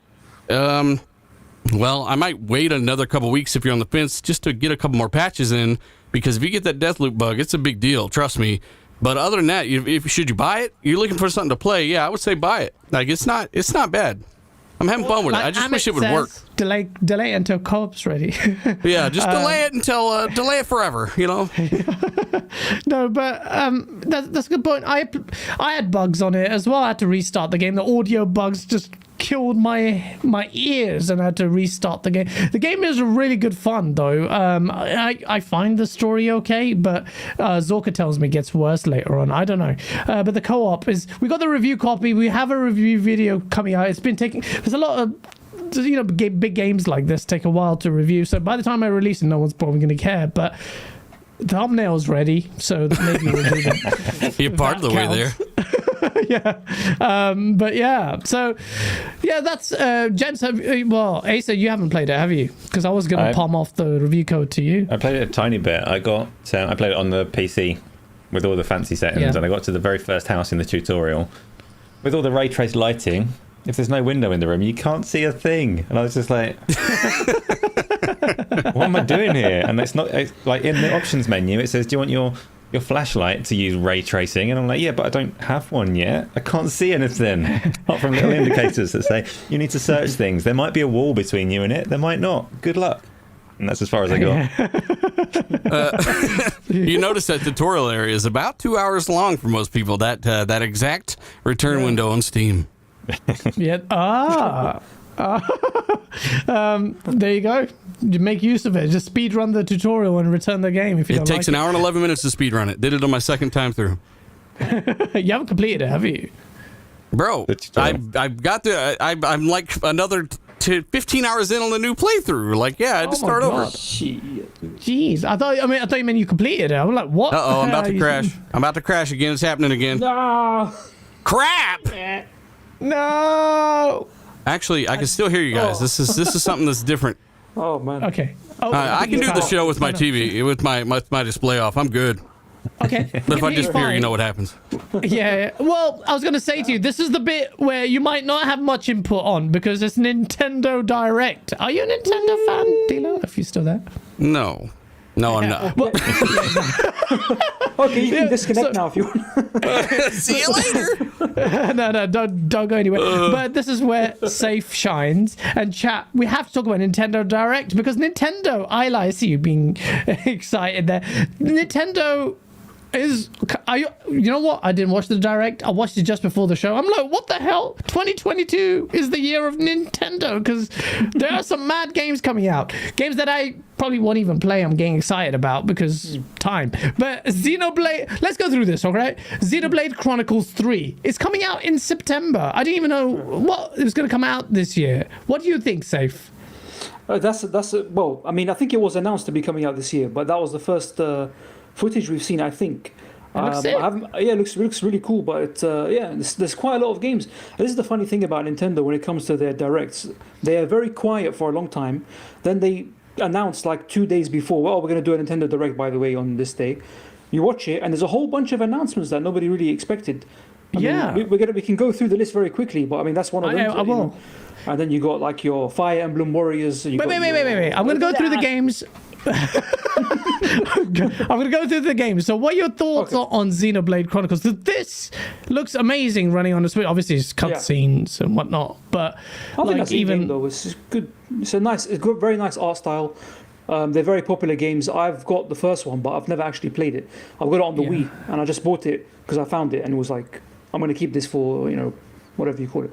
Well, I might wait another couple weeks if you're on the fence just to get a couple more patches in, because if you get that death loop bug, it's a big deal, trust me. But other than that, should you buy it? You're looking for something to play, yeah, I would say buy it. Like, it's not bad. I'm having fun with it. I just wish it would work. Delay until co-op's ready. Yeah, just delay it until delay it forever. You know. No, but that's a good point. I had bugs on it as well. I had to restart the game. The audio bugs just killed my ears, and I had to restart the game. The game is really good fun though. I find the story okay, but Zorka tells me it gets worse later on. I don't know. But the co-op is, we got the review copy. We have a review video coming out. It's been taking, there's a lot of, you know, big games like this take a while to review. So by the time I release it, no one's probably going to care. But the thumbnail's ready, so maybe we'll do that. You're part of the way there. Yeah. But yeah, so yeah, that's gents. Asa, you haven't played it, have you? Because I was going to palm off the review code to you. I played it a tiny bit. I played it on the PC with all the fancy settings, and I got to the very first house in the tutorial with all the ray traced lighting. If there's no window in the room, you can't see a thing. And I was just like, what am I doing here? And it's like in the options menu, it says, do you want your flashlight to use ray tracing? And I'm like, yeah, but I don't have one yet. I can't see anything apart from little indicators that say you need to search things. There might be a wall between you and it. There might not. Good luck. And that's as far as I got. You notice that tutorial area is about 2 hours long for most people. That exact return window on Steam. Yeah. There you go. You make use of it. Just speed run the tutorial and return the game if you don't like it. It takes an hour and 11 minutes to speed run it. Did it on my second time through. You haven't completed it, have you? Bro, I've got to. I'm like another 15 hours in on the new playthrough. Like, yeah, I had to start over. Jeez, I thought you meant you completed it. I was like, what? Uh-oh, I'm about to crash. I'm about to crash again. It's happening again. No. Crap! No. Actually, I can still hear you guys. This is something that's different. Oh man. Okay. Oh, I can do the show with my TV, with my display off. I'm good. Okay. But if I disappear, you know what happens. Yeah. Well, I was going to say to you, this is the bit where you might not have much input on because it's Nintendo Direct. Are you a Nintendo fan, Dilo? If you're still there. No, I'm not. Well, okay, you can disconnect now if you want. See you later. No, don't go anywhere. But this is where Safe shines. And chat, we have to talk about Nintendo Direct because Nintendo, I see you being excited there. Nintendo you know what? I didn't watch the Direct. I watched it just before the show. I'm like, what the hell? 2022 is the year of Nintendo, because there are some mad games coming out. Games that I probably won't even play. I'm getting excited about because time. But Xenoblade, let's go through this, okay? Xenoblade Chronicles 3 is coming out in September. I didn't even know what it was going to come out this year. What do you think, Safe? Well, I mean, I think it was announced to be coming out this year, but that was the first footage we've seen, I think. It looks really cool, but there's quite a lot of games. This is the funny thing about Nintendo when it comes to their directs. They are very quiet for a long time. Then they announce like 2 days before, well, we're going to do a Nintendo Direct, by the way, on this day. You watch it, and there's a whole bunch of announcements that nobody really expected. I mean, we can go through the list very quickly, but I mean, that's one of them. I will. And then you got like your Fire Emblem Warriors. Wait. I'm going to go through the games. I'm going to go through the games. So what are your thoughts on Xenoblade Chronicles? This looks amazing running on the Switch. Obviously, it's cutscenes and whatnot. But I think that's even though it's good. It's a good, very nice art style. They're very popular games. I've got the first one, but I've never actually played it. I've got it on the Wii, and I just bought it because I found it and it was like, I'm going to keep this for, whatever you call it,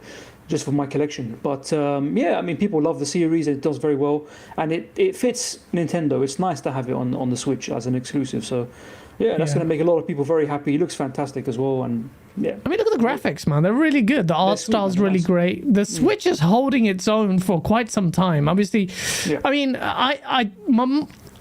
just for my collection. But I mean, people love the series. It does very well, and it fits Nintendo. It's nice to have it on the Switch as an exclusive. So that's going to make a lot of people very happy. It looks fantastic as well, and I mean, look at the graphics, man. They're really good. The art style's really great. The Switch is holding its own for quite some time. Obviously, I mean,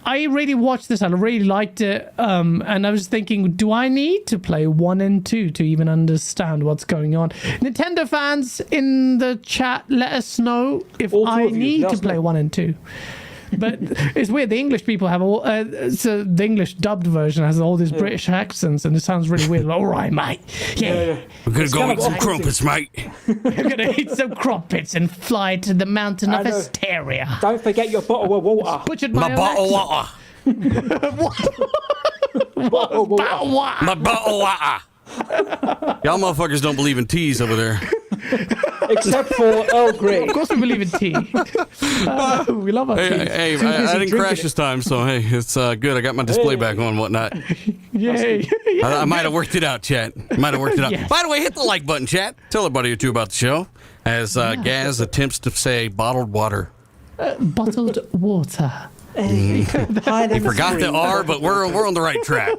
I really watched this. I really liked it, and I was thinking, do I need to play 1 and 2 to even understand what's going on? Nintendo fans in the chat, let us know if I need to play 1 and 2. But it's weird. The English people have all. So the English dubbed version has all these British accents, and it sounds really weird. All right, mate. Yeah. We're gonna go eat some crumpets, mate. We're gonna eat some crumpets and fly to the mountain of Hysteria. Don't forget your bottle of water. Butchered my bottle of water. Bottle of water. My bottle of water. Y'all motherfuckers don't believe in teas over there. Except for Earl Grey. Of course we believe in tea. We love our tea. Hey, I didn't crash this time, so hey, it's good. I got my display back on and whatnot. Yay. I might have worked it out, chat. Might have worked it out. Yes. By the way, hit the like button, chat. Tell a buddy or two about the show. As Gaz attempts to say bottled water. Bottled water. He forgot the R, but we're on the right track.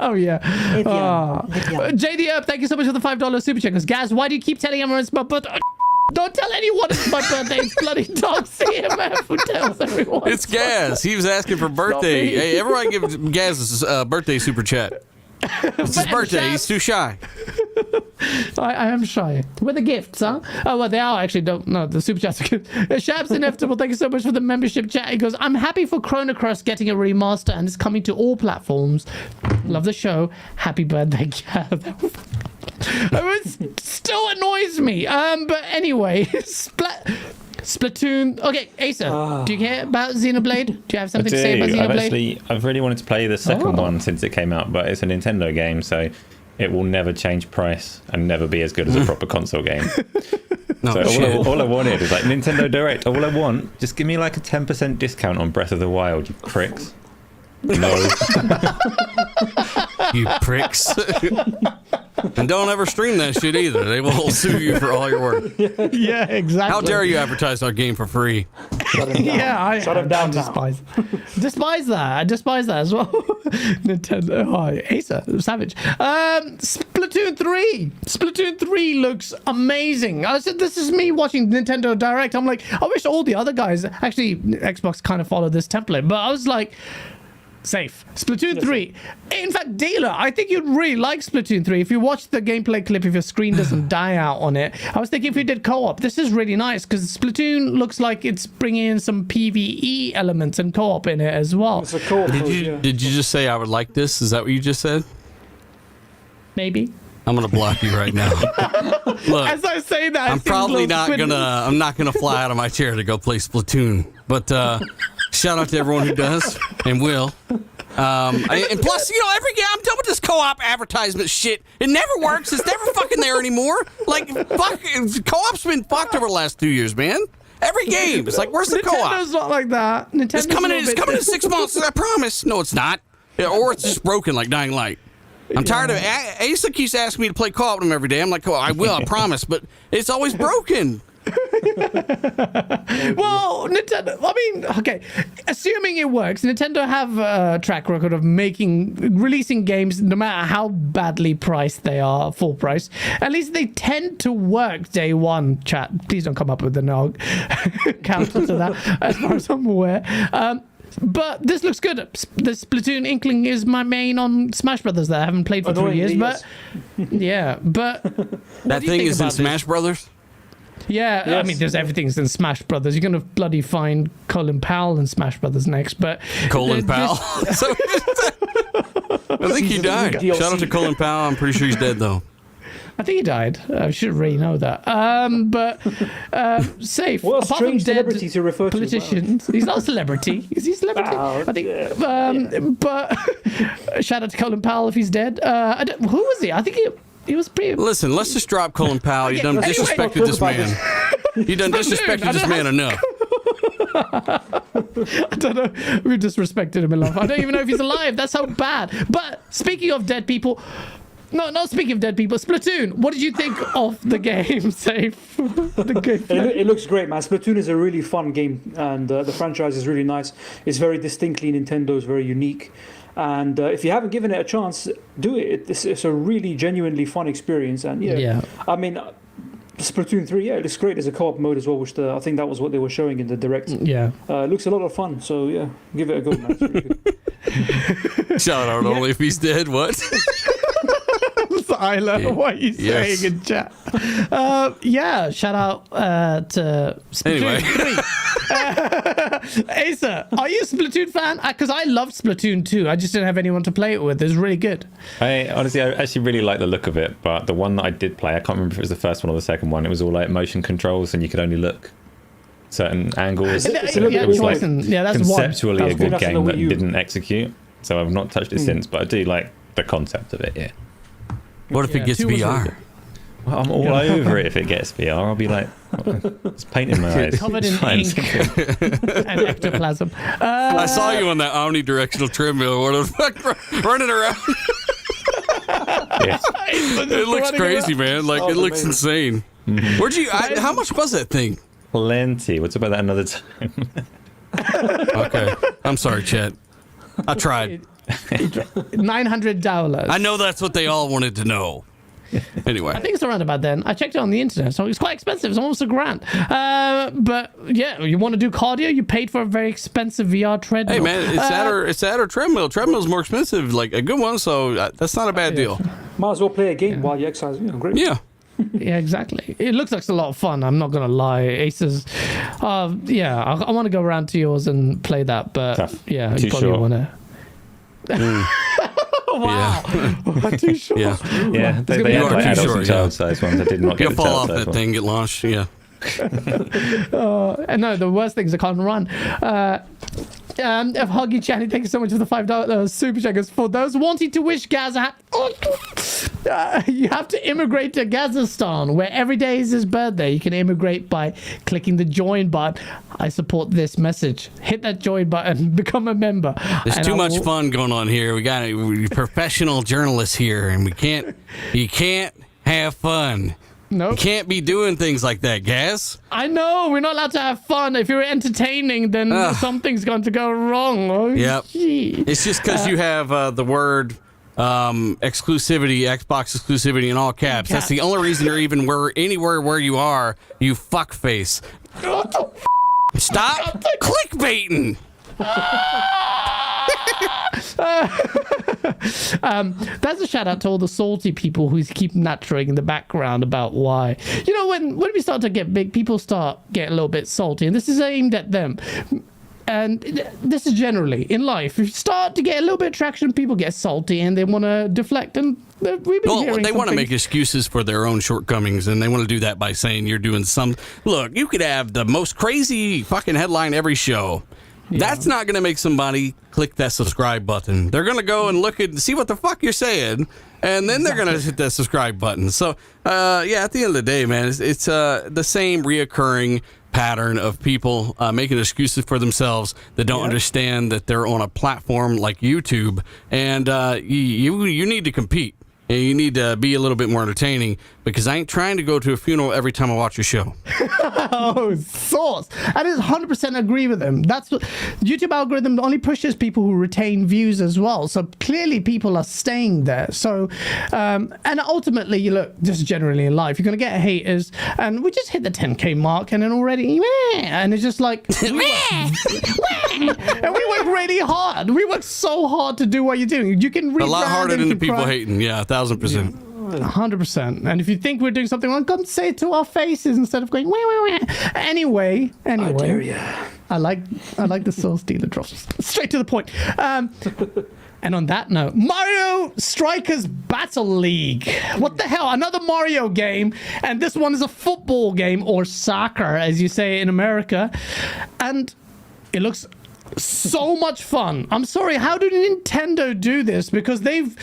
Oh yeah. JD Up, thank you so much for the $5 super check. Gaz, why do you keep telling everyone it's my birthday? Don't tell anyone it's my birthday. It's bloody Dog CMF who tells everyone. It's Gaz. He was asking for birthday. Hey, everybody give Gaz a birthday super chat. It's his birthday. He's too shy. I am shy. With the gifts, huh? Oh, well, they are actually. Don't no, the super chats are good. Shab's Inevitable, thank you so much for the membership chat. He goes, I'm happy for Chrono Cross getting a remaster and it's coming to all platforms. Love the show. Happy birthday, It still annoys me. But anyway, Splatoon. Okay, Asa, do you care about Xenoblade? Do you have something to say about Xenoblade? I've really wanted to play the second one since it came out, but it's a Nintendo game, so it will never change price and never be as good as a proper console game. All I wanted is like Nintendo Direct. All I want, just give me like a 10% discount on Breath of the Wild, you pricks. No. You pricks. And don't ever stream that shit either. They will sue you for all your work. Yeah, exactly. How dare you advertise our game for free? I despise that. I despise that as well. Nintendo. Oh, Asa, savage. Splatoon 3. Splatoon 3 looks amazing. I said, this is me watching Nintendo Direct. I'm like, I wish all the other guys, actually, Xbox kind of followed this template, but I was like, safe. Splatoon 3. In fact, Dealer, I think you'd really like Splatoon 3. If you watch the gameplay clip, if your screen doesn't die out on it, I was thinking if you did co-op, this is really nice because Splatoon looks like it's bringing in some PvE elements and co-op in it as well. It's a co-op. Did you just say I would like this? Is that what you just said? Maybe. I'm gonna block you right now. Look, as I say that, I'm probably not gonna fly out of my chair to go play Splatoon. But shout out to everyone who does and will. And plus, every game I'm done with this co-op advertisement shit. It never works. It's never fucking there anymore. Like, fuck, co-op's been fucked over the last 2 years, man. Every game. It's like, where's the co-op? Nintendo's not like that. It's coming in 6 months. I promise. No, it's not. Or it's just broken like Dying Light. I'm tired of Asa keeps asking me to play co-op with him every day. I'm like, oh, I will, I promise, but it's always broken. Well, Nintendo, I mean, okay, assuming it works, Nintendo have a track record of releasing games no matter how badly priced they are, full price. At least they tend to work day one, chat. Please don't come up with a counter to that, as far as I'm aware. But this looks good. The Splatoon Inkling is my main on Smash Brothers that I haven't played for 3 years. Yes. But yeah, but that thing is in Smash Brothers? Yeah, yes. I mean, there's everything's in Smash Brothers. You're gonna bloody find Colin Powell in Smash Brothers next, but Colin Powell. I think he died. Shout out to Colin Powell. I'm pretty sure he's dead though. I think he died. I should really know that. But safe. What a apart from strange dead celebrity to refer to. politicians, he's not a celebrity. Is he a celebrity? I think. Yeah. But shout out to Colin Powell if he's dead. Who was he? I think he was pretty. Listen, let's just drop Colin Powell. You done disrespected this man. You done disrespected this man enough. I don't know. We disrespected him enough. I don't even know if he's alive. That's how bad. But speaking of dead people. No, not speaking of dead people. Splatoon. What did you think of the game, Safe? It looks great, man. Splatoon is a really fun game, and the franchise is really nice. It's very distinctly Nintendo. It's very unique. And if you haven't given it a chance, do it. It's a really genuinely fun experience. And yeah. I mean, Splatoon 3, it looks great. There's a co-op mode as well, which I think that was what they were showing in the direct. Yeah. It looks a lot of fun. So yeah, give it a go, man. It's really good. Shout out only if he's dead. What? Isla, what are you saying in chat? Shout out to Splatoon 3. Asa, are you a Splatoon fan? Because I loved Splatoon 2. I just didn't have anyone to play it with. It's really good. I actually really like the look of it, but the one that I did play, I can't remember if it was the first one or the second one. It was all like motion controls, and you could only look certain angles. It was like conceptually a good game that didn't execute. So I've not touched it since, but I do like the concept of it. Yeah. What if it gets VR? Well, I'm all over it if it gets VR. I'll be like, it's paint in my eyes. Covered in ink and ectoplasm. I saw you on that omnidirectional treadmill. What the fuck, running around? It looks crazy, man. Like, it looks insane. Mm-hmm. Where'd you? How much was that thing? Plenty. We'll talk about that another time. Okay. I'm sorry, Chet. I tried. $900. I know that's what they all wanted to know. Anyway, I think it's around about then. I checked it on the internet, so it's quite expensive. It's almost $1,000. But yeah, you want to do cardio? You paid for a very expensive VR treadmill. Hey man, it's that or treadmill. Treadmill's more expensive, like a good one. So that's not a bad deal. Might as well play a game while you exercise. Great. Yeah. Yeah, exactly. It looks like it's a lot of fun. I'm not gonna lie. Aces. I want to go around to yours and play that, but tough. Yeah, you probably want to. Wow. Yeah. Too short. Yeah, they had like adult and child size ones. I did not get the fall off that one. Thing, get launched. Yeah. No, the worst thing is I can't run. Huggy Channy, thank you so much for the $5 super checkers. For those wanting to wish Gaza you have to immigrate to Kazakhstan, where every day is his birthday. You can immigrate by clicking the join button. I support this message. Hit that join button, become a member. There's too much fun going on here. We got professional journalists here, and you can't have fun. Nope. You can't be doing things like that, Gaz. I know. We're not allowed to have fun. If you're entertaining, then something's going to go wrong. Oh, yep. It's just because you have the word exclusivity, Xbox exclusivity in all caps. That's the only reason you're even anywhere where you are, you fuckface. Stop clickbaiting. That's a shout out to all the salty people who keep nattering in the background about why. You know, when we start to get big, people start getting a little bit salty, and this is aimed at them. And this is generally in life. If you start to get a little bit of traction, people get salty and they want to deflect. And we've been hearing they want to make excuses for their own shortcomings, and they want to do that by saying you're doing some. Look, you could have the most crazy fucking headline every show. Yeah. That's not going to make somebody click that subscribe button. They're going to go and look at see what the fuck you're saying, and then they're going to hit that subscribe button. So, at the end of the day, man, it's the same reoccurring pattern of people making excuses for themselves that don't understand that they're on a platform like YouTube, and you need to compete. And you need to be a little bit more entertaining, because I ain't trying to go to a funeral every time I watch your show. Oh, sauce. I just 100% agree with him. That's what YouTube algorithm only pushes people who retain views as well. So clearly people are staying there. So, and ultimately, you look, just generally in life, you're going to get haters. And we just hit the 10K mark, and then already, and it's just like, and we work really hard. We work so hard to do what you're doing. You can read a lot harder than the people hating. Yeah, 1,000%. 100%. And if you think we're doing something wrong, come say it to our faces instead of going wah, wah, wah. Anyway, I dare ya. I like the Soul Stealer drops. Straight to the point. And on that note, Mario Strikers Battle League. What the hell? Another Mario game, and this one is a football game, or soccer as you say in America, and it looks so much fun. I'm sorry, how did Nintendo do this? Because they've...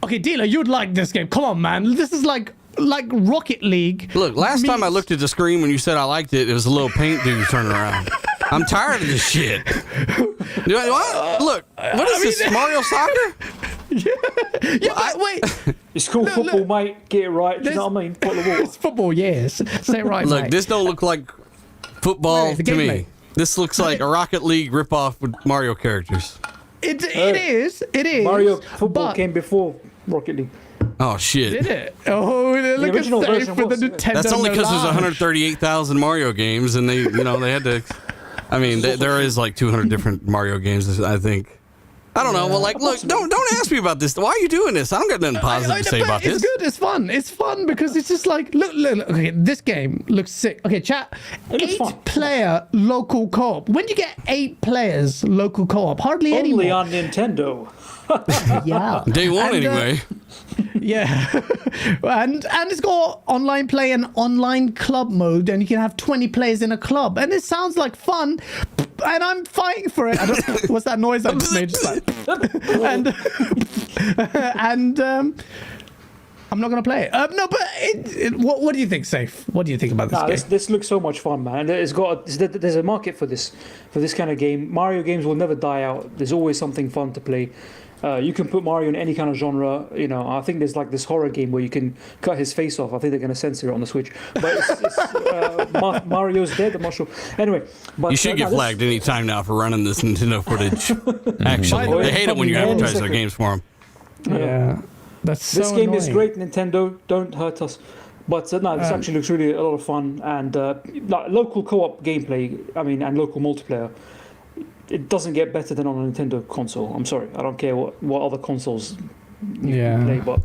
Okay, Dealer, you'd like this game. Come on, man. This is like Rocket League. Look, last time I looked at the screen when you said I liked it, it was a little paint dude turning around. I'm tired of this shit. What? Look, what is this, Mario Soccer? Yeah, wait. It's called football, mate. Get it right. Do you know what I mean? Put the water. It's football, yes. Say it right, Look, mate. this don't look like football to me. This looks like a Rocket League ripoff with Mario characters. It is. Mario football came before Rocket League. Oh, shit. Did it? Oh, look at safe for the Nintendo. That's only because there's Mirage. 138,000 Mario games, and they had to... I mean, there is like 200 different Mario games, I think. I don't know. Well, like, look, don't ask me about this. Why are you doing this? I don't got nothing positive to say about this. It's good. It's fun. It's fun because it's just like, look. Okay, this game looks sick. Okay, chat. 8-player local co-op. When do you get 8 players local co-op? Hardly Only anymore. on Nintendo. Yeah. Day one, anyway. Yeah. and it's got online play and online club mode, and you can have 20 players in a club. And it sounds like fun, and I'm fighting for it. I don't know what's that noise I just made. Just like, and I'm not gonna play it. No, but what do you think, Safe? What do you think about this game? This looks so much fun, man. There's a market for this kind of game. Mario games will never die out. There's always something fun to play. You can put Mario in any kind of genre. You know, I think there's like this horror game where you can cut his face off. I think they're going to censor it on the Switch. But Mario's dead. I'm not sure. Anyway, but you should get flagged any time now for running this Nintendo footage. Actually, they hate it when you advertise their games for them. Yeah, that's so This game annoying. is great, Nintendo. Don't hurt us. But no, this actually looks really a lot of fun, and like local co-op gameplay. I mean, and local multiplayer. It doesn't get better than on a Nintendo console. I'm sorry, I don't care what other consoles you play, but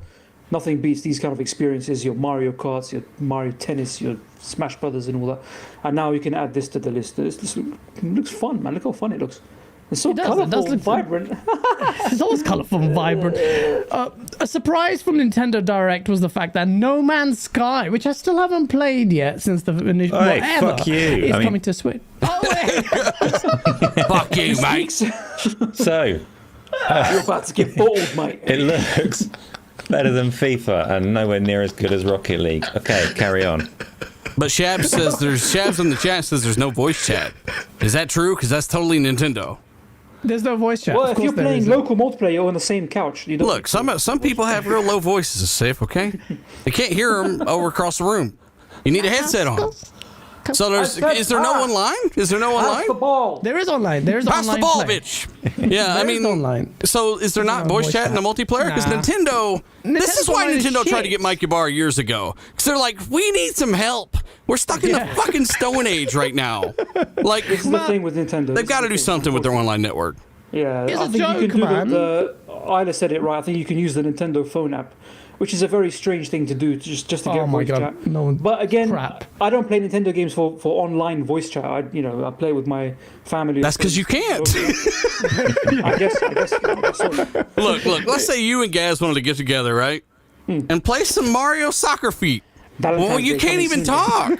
nothing beats these kind of experiences. Your Mario Karts, your Mario Tennis, your Smash Brothers, and all that. And now you can add this to the list. This looks fun, man. Look how fun it looks. It's so colourful and vibrant. It's always colourful and vibrant. A surprise from Nintendo Direct was the fact that No Man's Sky, which I still haven't played yet since the initial, fuck you. is coming to Switch. Oh, wait. Fuck you, mate. So, You're about to get bored, mate. it looks better than FIFA and nowhere near as good as Rocket League. Okay, carry on. But Shabs in the chat says there's no voice chat. Is that true? Because that's totally Nintendo. There's no voice chat. Well, of if course you're playing isn't. local multiplayer, you're on the same couch. You don't Look, some people have real low voices, Safe, okay? They can't hear them over across the room. You need a headset on. So is there no online? Is there no Pass online? the ball. There is online. There's Pass online the ball, play. bitch. Yeah, I There is mean, online. so is there not no voice voice chat in the chat. multiplayer? Because Nah. Nintendo, this is why Nintendo is Nintendo tried to shit. get Mike Ybarra years ago. Because they're like, we need some help. We're stuck in the fucking Stone Age right now. Like, This is the thing with Nintendo. they've got to do something with their online network. Yeah, It's I a think joke, you can man. do Isla said it right. I think you can use the Nintendo phone app, which is a very strange thing to do, just to get Oh my voice God, chat. no, But again, crap. I don't play Nintendo games for online voice chat. I play with my family. That's because you can't. I guess so. Look, let's say you and Gaz wanted to get together, right? And play some Mario Soccer Feet. Well, Valentine's you Day can't coming even soon. talk.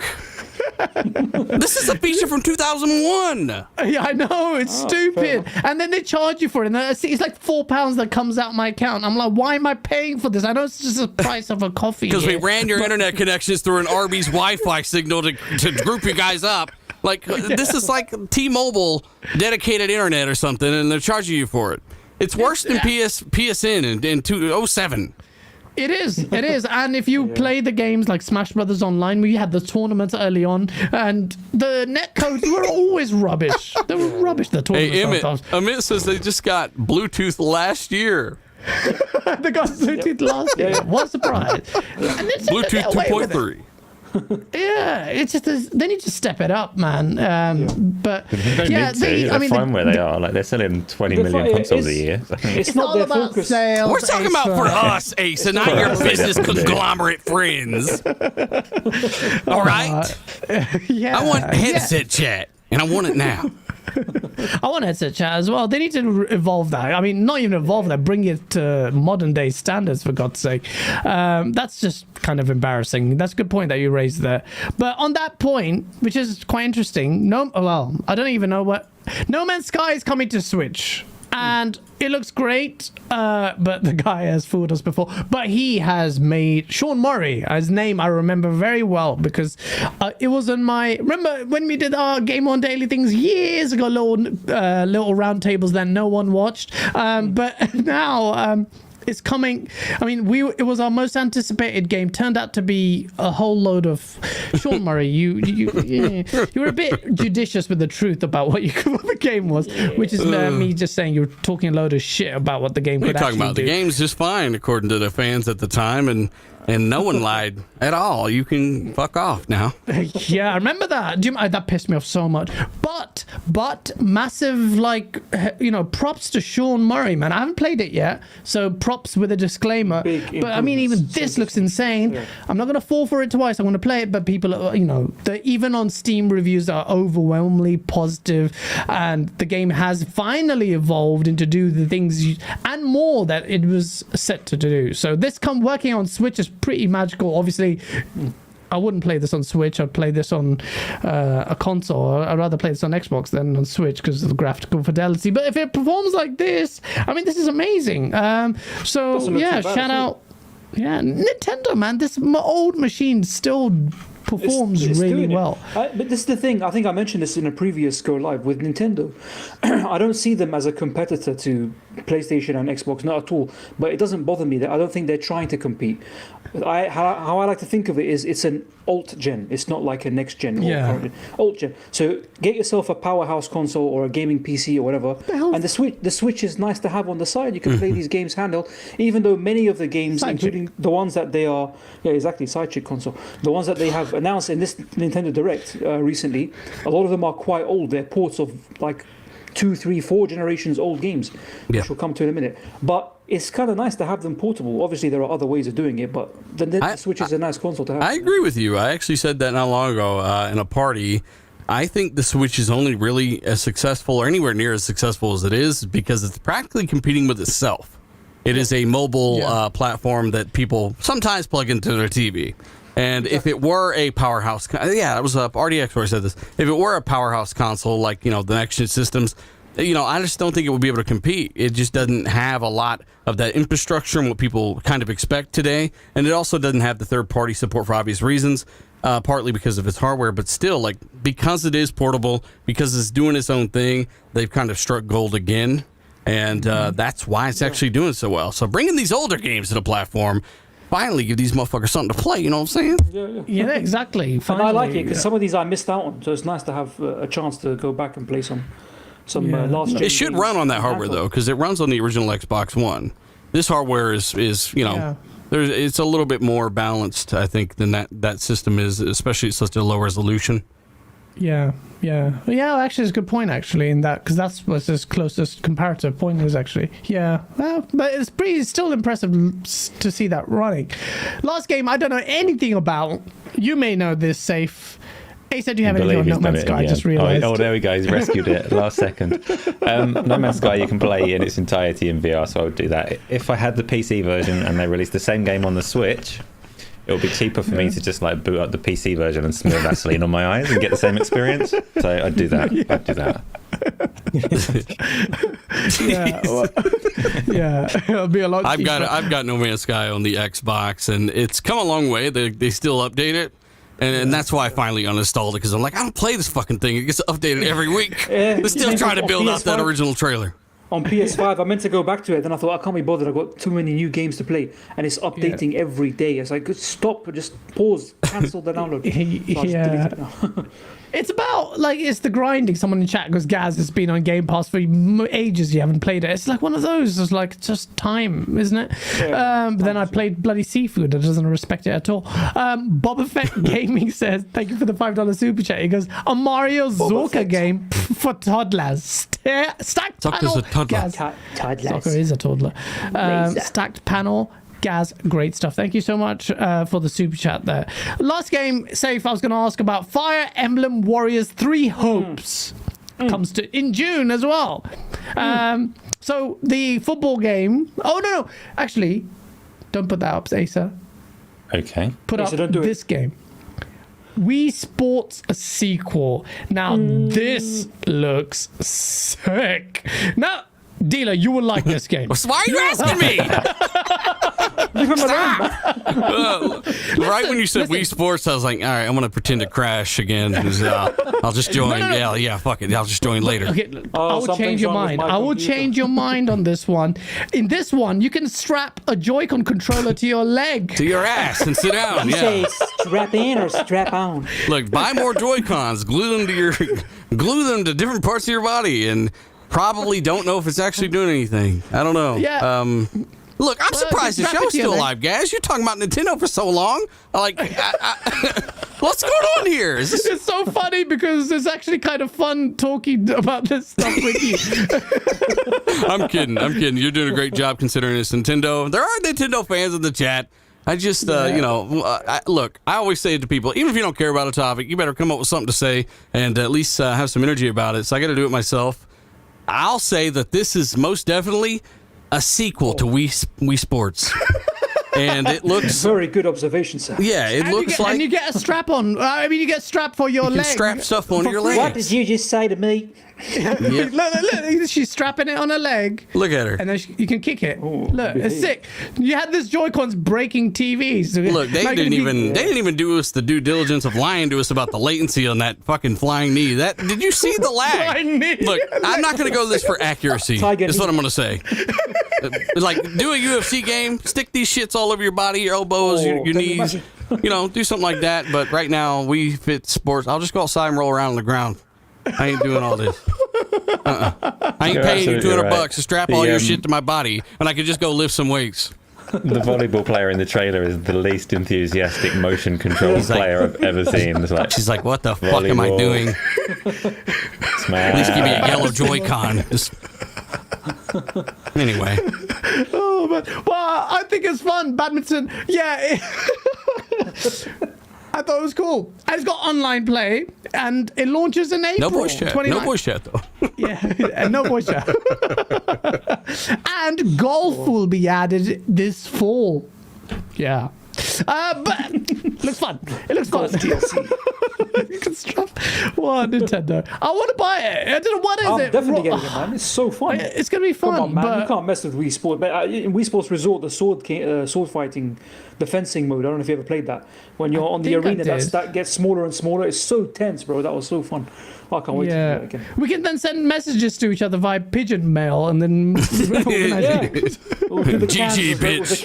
This is a feature from 2001. Yeah, I know, it's stupid. And then they charge you for it. And it's like £4 that comes out my account. I'm like, why am I paying for this? I know it's just the price of a coffee. Because we here. ran your internet connections through an Arby's Wi-Fi signal to group you guys up. Like, this is like T-Mobile dedicated internet or something, and they're charging you for it. It's worse than PSN in 2007. It is. And if you play the games like Smash Brothers Online, we had the tournaments early on, and the netcodes were always rubbish. They were rubbish, the tournaments. Hey, Emmett says they just got Bluetooth last year. They got Bluetooth last year. What a surprise. And Bluetooth 2.3. Yeah, it's just they need to step it up, man. But they're fine where they are. Like, they're selling 20 million consoles a year. It's not their about focus. sales. We're talking about for us, Ace, and not your business conglomerate friends. All right? Yeah, I want headset chat, and I want it now. I want headset chat as well. They need to evolve that. I mean, not even evolve that, bring it to modern day standards, for God's sake. That's just kind of embarrassing. That's a good point that you raised there. But on that point, which is quite interesting, I don't even know what. No Man's Sky is coming to Switch. And it looks great, but the guy has fooled us before. But he has made Sean Murray, his name I remember very well, because it was on remember when we did our GameOnDaily things years ago, little round tables that no one watched. But now it's coming. I mean, it was our most anticipated game. Turned out to be a whole load of Sean Murray. You were a bit judicious with the truth about what the game was, which is me just saying you were talking a load of shit about what the game could actually do. You're talking about the game's just fine according to the fans at the time, and no one lied at all. You can fuck off now. Yeah, I remember that. That pissed me off so much. But massive, props to Sean Murray, man. I haven't played it yet, so props with a disclaimer. But I mean, even this looks insane. Yeah. I'm not going to fall for it twice. I'm going to play it, but people, even on Steam reviews are overwhelmingly positive, and the game has finally evolved into do the things and more that it was set to do. So this working on Switch is pretty magical. Obviously, I wouldn't play this on Switch. I'd play this on a console. I'd rather play this on Xbox than on Switch because of the graphical fidelity. But if it performs like this, I mean, this is amazing. Shout out. Yeah, Nintendo, man. This old machine still performs really well. But this is the thing. I think I mentioned this in a previous Go Live with Nintendo. I don't see them as a competitor to PlayStation and Xbox, not at all. But it doesn't bother me that I don't think they're trying to compete. How I like to think of it is it's an alt gen. It's not like a next gen or alt gen. So get yourself a powerhouse console or a gaming PC or whatever. And the Switch is nice to have on the side. You can play these games handheld, even though many of the games, including the ones that they are, side chick console, the ones that they have announced in this Nintendo Direct recently, a lot of them are quite old. They're ports of like 2, 3, 4 generations old games, which we'll come to in a minute. But it's kind of nice to have them portable. Obviously, there are other ways of doing it, but the Switch is a nice console to have. I agree with you. I actually said that not long ago in a party. I think the Switch is only really as successful or anywhere near as successful as it is because it's practically competing with itself. It is a mobile platform that people sometimes plug into their TV. And if it were a powerhouse, it was RDX where I said this. If it were a powerhouse console like, the next gen systems, I just don't think it would be able to compete. It just doesn't have a lot of that infrastructure and what people kind of expect today. And it also doesn't have the third-party support for obvious reasons, partly because of its hardware. But still, because it is portable, because it's doing its own thing, they've kind of struck gold again. And that's why it's actually doing so well. So bringing these older games to the platform finally give these motherfuckers something to play, you know what I'm saying? Yeah, exactly. Finally, and I like it because some of these I missed out on, so it's nice to have a chance to go back and play some last gen. It should run on that hardware, though, because it runs on the original Xbox One. This hardware is it's a little bit more balanced, I think, than that system is, especially at such a low resolution. Yeah. Actually, it's a good point. Actually, in that because that's what's his closest comparative point is actually. Yeah, well, but it's still impressive to see that running. Last game I don't know anything about. You may know this, Safe. He said you have anything on No Man's Sky. I just realised. Oh, there we go. He's rescued it last second. No Man's Sky you can play in its entirety in VR, so I would do that. If I had the PC version and they released the same game on the Switch, it would be cheaper for me to just boot up the PC version and smear Vaseline on my eyes and get the same experience. So I'd do that. It'll be a lot cheaper. I've got No Man's Sky on the Xbox, and it's come a long way. They still update it. And that's why I finally uninstalled it, because I'm like, I don't play this fucking thing. It gets updated every week. They're still trying to build out that original trailer. On PS5, I meant to go back to it, then I thought I can't be bothered. I've got too many new games to play, and it's updating every day. It's like, stop, just pause, cancel the download. So I just deleted it now. It's about, like, it's the grinding. Someone in chat goes, Gaz, it's been on Game Pass for ages, you haven't played it. It's like one of those, it's like just time, isn't it? But then I played bloody Seafood, that doesn't respect it at all. Boba Fett Gaming says, thank you for the $5 super chat. He goes, a Mario Zorka game for toddlers. Stacked panel. A toddler. Zorka is a toddler. Stacked panel. Gaz, great stuff. Thank you so much for the super chat there. Last game, Safe, I was going to ask about Fire Emblem Warriors 3 Hopes. Comes to in June as well. So the football game. Oh, no. Actually, don't put that up, Asa. Okay. Put up this game. Wii Sports a sequel. Now, this looks sick. Now, Dealer, you will like this game. Why are you asking me? Right when you said Wii Sports, I was like, all right, I'm going to pretend to crash again. I'll just join. No. Yeah, fuck it. I'll just join later. Okay, I will change your mind. I will change your mind on this one. In this one, you can strap a Joy-Con controller to your leg. To your ass and sit down. You say strap in or strap on? Look, buy more Joy-Cons. Glue them to different parts of your body, and probably don't know if it's actually doing anything. I don't know. Yeah. Look, I'm surprised the show's still alive, guys. You're talking about Nintendo for so long. What's going on here? It's so funny because it's actually kind of fun talking about this stuff with you. I'm kidding. You're doing a great job considering it's Nintendo. There are Nintendo fans in the chat. I just, look, I always say to people, even if you don't care about a topic, you better come up with something to say and at least have some energy about it. So I got to do it myself. I'll say that this is most definitely a sequel to Wii Sports. And it looks... Very good observation, sir. Yeah, it looks like... And you get a strap on. I mean, you get a strap for your leg. You can strap stuff onto your leg. What did you just say to me? Yep. Look, she's strapping it on her leg. Look at her. And then you can kick it. Look, it's sick. You had this Joy-Cons breaking TVs. Look, they didn't even do us the due diligence of lying to us about the latency on that fucking flying knee. Did you see the lag? Look, I'm not going to go this for accuracy. Is what I'm going to say. Like, do a UFC game, stick these shits all over your body, your elbows, your knees. Do something like that. But right now, Wii Fit Sports, I'll just go outside and roll around on the ground. I ain't doing all this. I ain't paying you $200 to strap all your shit to my body when I could just go lift some weights. The volleyball player in the trailer is the least enthusiastic motion control player I've ever seen. She's like, what the fuck am I doing? At least give me a yellow Joy-Con. Anyway. Oh, man. Well, I think it's fun. Badminton. Yeah. I thought it was cool. And it's got online play, and it launches in April. No voice chat. No voice chat, though. Yeah, and no voice chat. And golf will be added this fall. Yeah. But it looks fun. It looks fun. You can strap. What, Nintendo? I want to buy it. I don't know, what is I'm it? Definitely getting it, man. It's so fun. It's going to be fun. Come on, man. But... You can't mess with Wii Sports. But in Wii Sports Resort, the sword fighting, the fencing mode, I don't know if you ever played that. When you're on the arena, that gets smaller and smaller. It's so tense, bro. That was so fun. I can't wait to do that again. We can then send messages to each other via pigeon mail and then GG, bitch.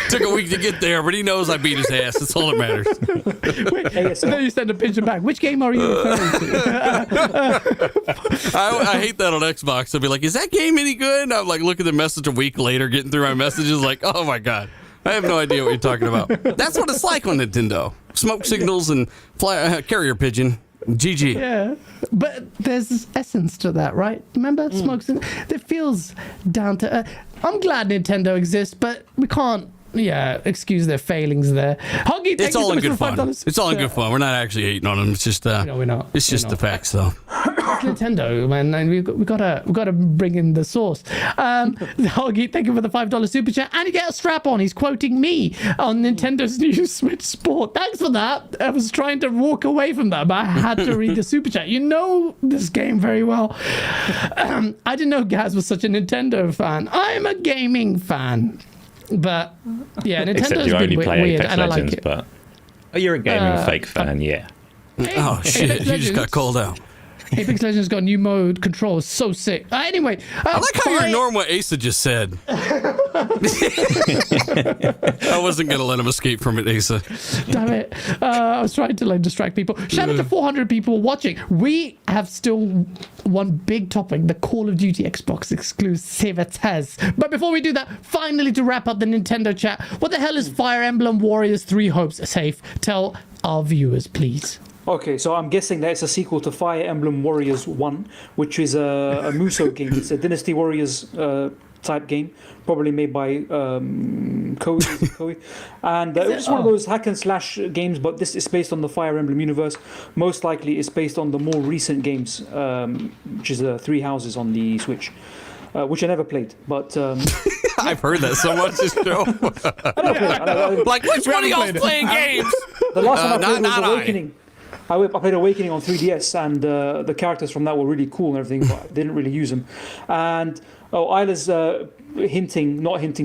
Took a week to get there, but he knows I beat his ass. That's all that matters. Then you send a pigeon back. Which game are you referring to? I hate that on Xbox. I'll be like, is that game any good? And I'm like, look at the message a week later, getting through my messages like, oh my God. I have no idea what you're talking about. That's what it's like on Nintendo. Smoke signals and carrier pigeon. GG. Yeah, but there's this essence to that, right? Remember, smoke signals? It feels down to... I'm glad Nintendo exists, but we can't... excuse their failings there. Huggy, it's all in good fun. It's all in good fun. We're not actually hating on them. It's just no, we're not. It's just the facts, though. It's Nintendo, man, and we gotta bring in the sauce. Huggy, thank you for the $5 super chat, and you get a strap on. He's quoting me on Nintendo's new Switch Sport. Thanks for that. I was trying to walk away from that, but I had to read the super chat. You know this game very well. I didn't know Gaz was such a Nintendo fan. I'm a gaming fan. But yeah, Except Nintendo's you been only play weird, Apex and I Legends, like it. but you're a gaming fake fan, yeah. Oh shit! You just got called out. Apex Legends got new mode control. So sick. Anyway, I like how you're ignoring what Asa just said. I wasn't gonna let him escape from it, Asa. Damn it! I was trying to like distract people. Shout out to 400 people watching. We have still one big topic: the Call of Duty Xbox exclusivities. But before we do that, finally to wrap up the Nintendo chat, what the hell is Fire Emblem Warriors 3 Hopes? Safe. Tell our viewers, please. Okay, so I'm guessing that it's a sequel to Fire Emblem Warriors 1, which is a Musou game. It's a Dynasty Warriors type game, probably made by Koei. And it was one of those hack and slash games, but this is based on the Fire Emblem universe. Most likely it's based on the more recent games, which is Three Houses on the Switch. Which I never played, but I've heard that so much this show. Like, which one of y'all playing games? The last one I played was not Awakening. I played Awakening on 3DS, and the characters from that were really cool and everything, but I didn't really use them. And Isla's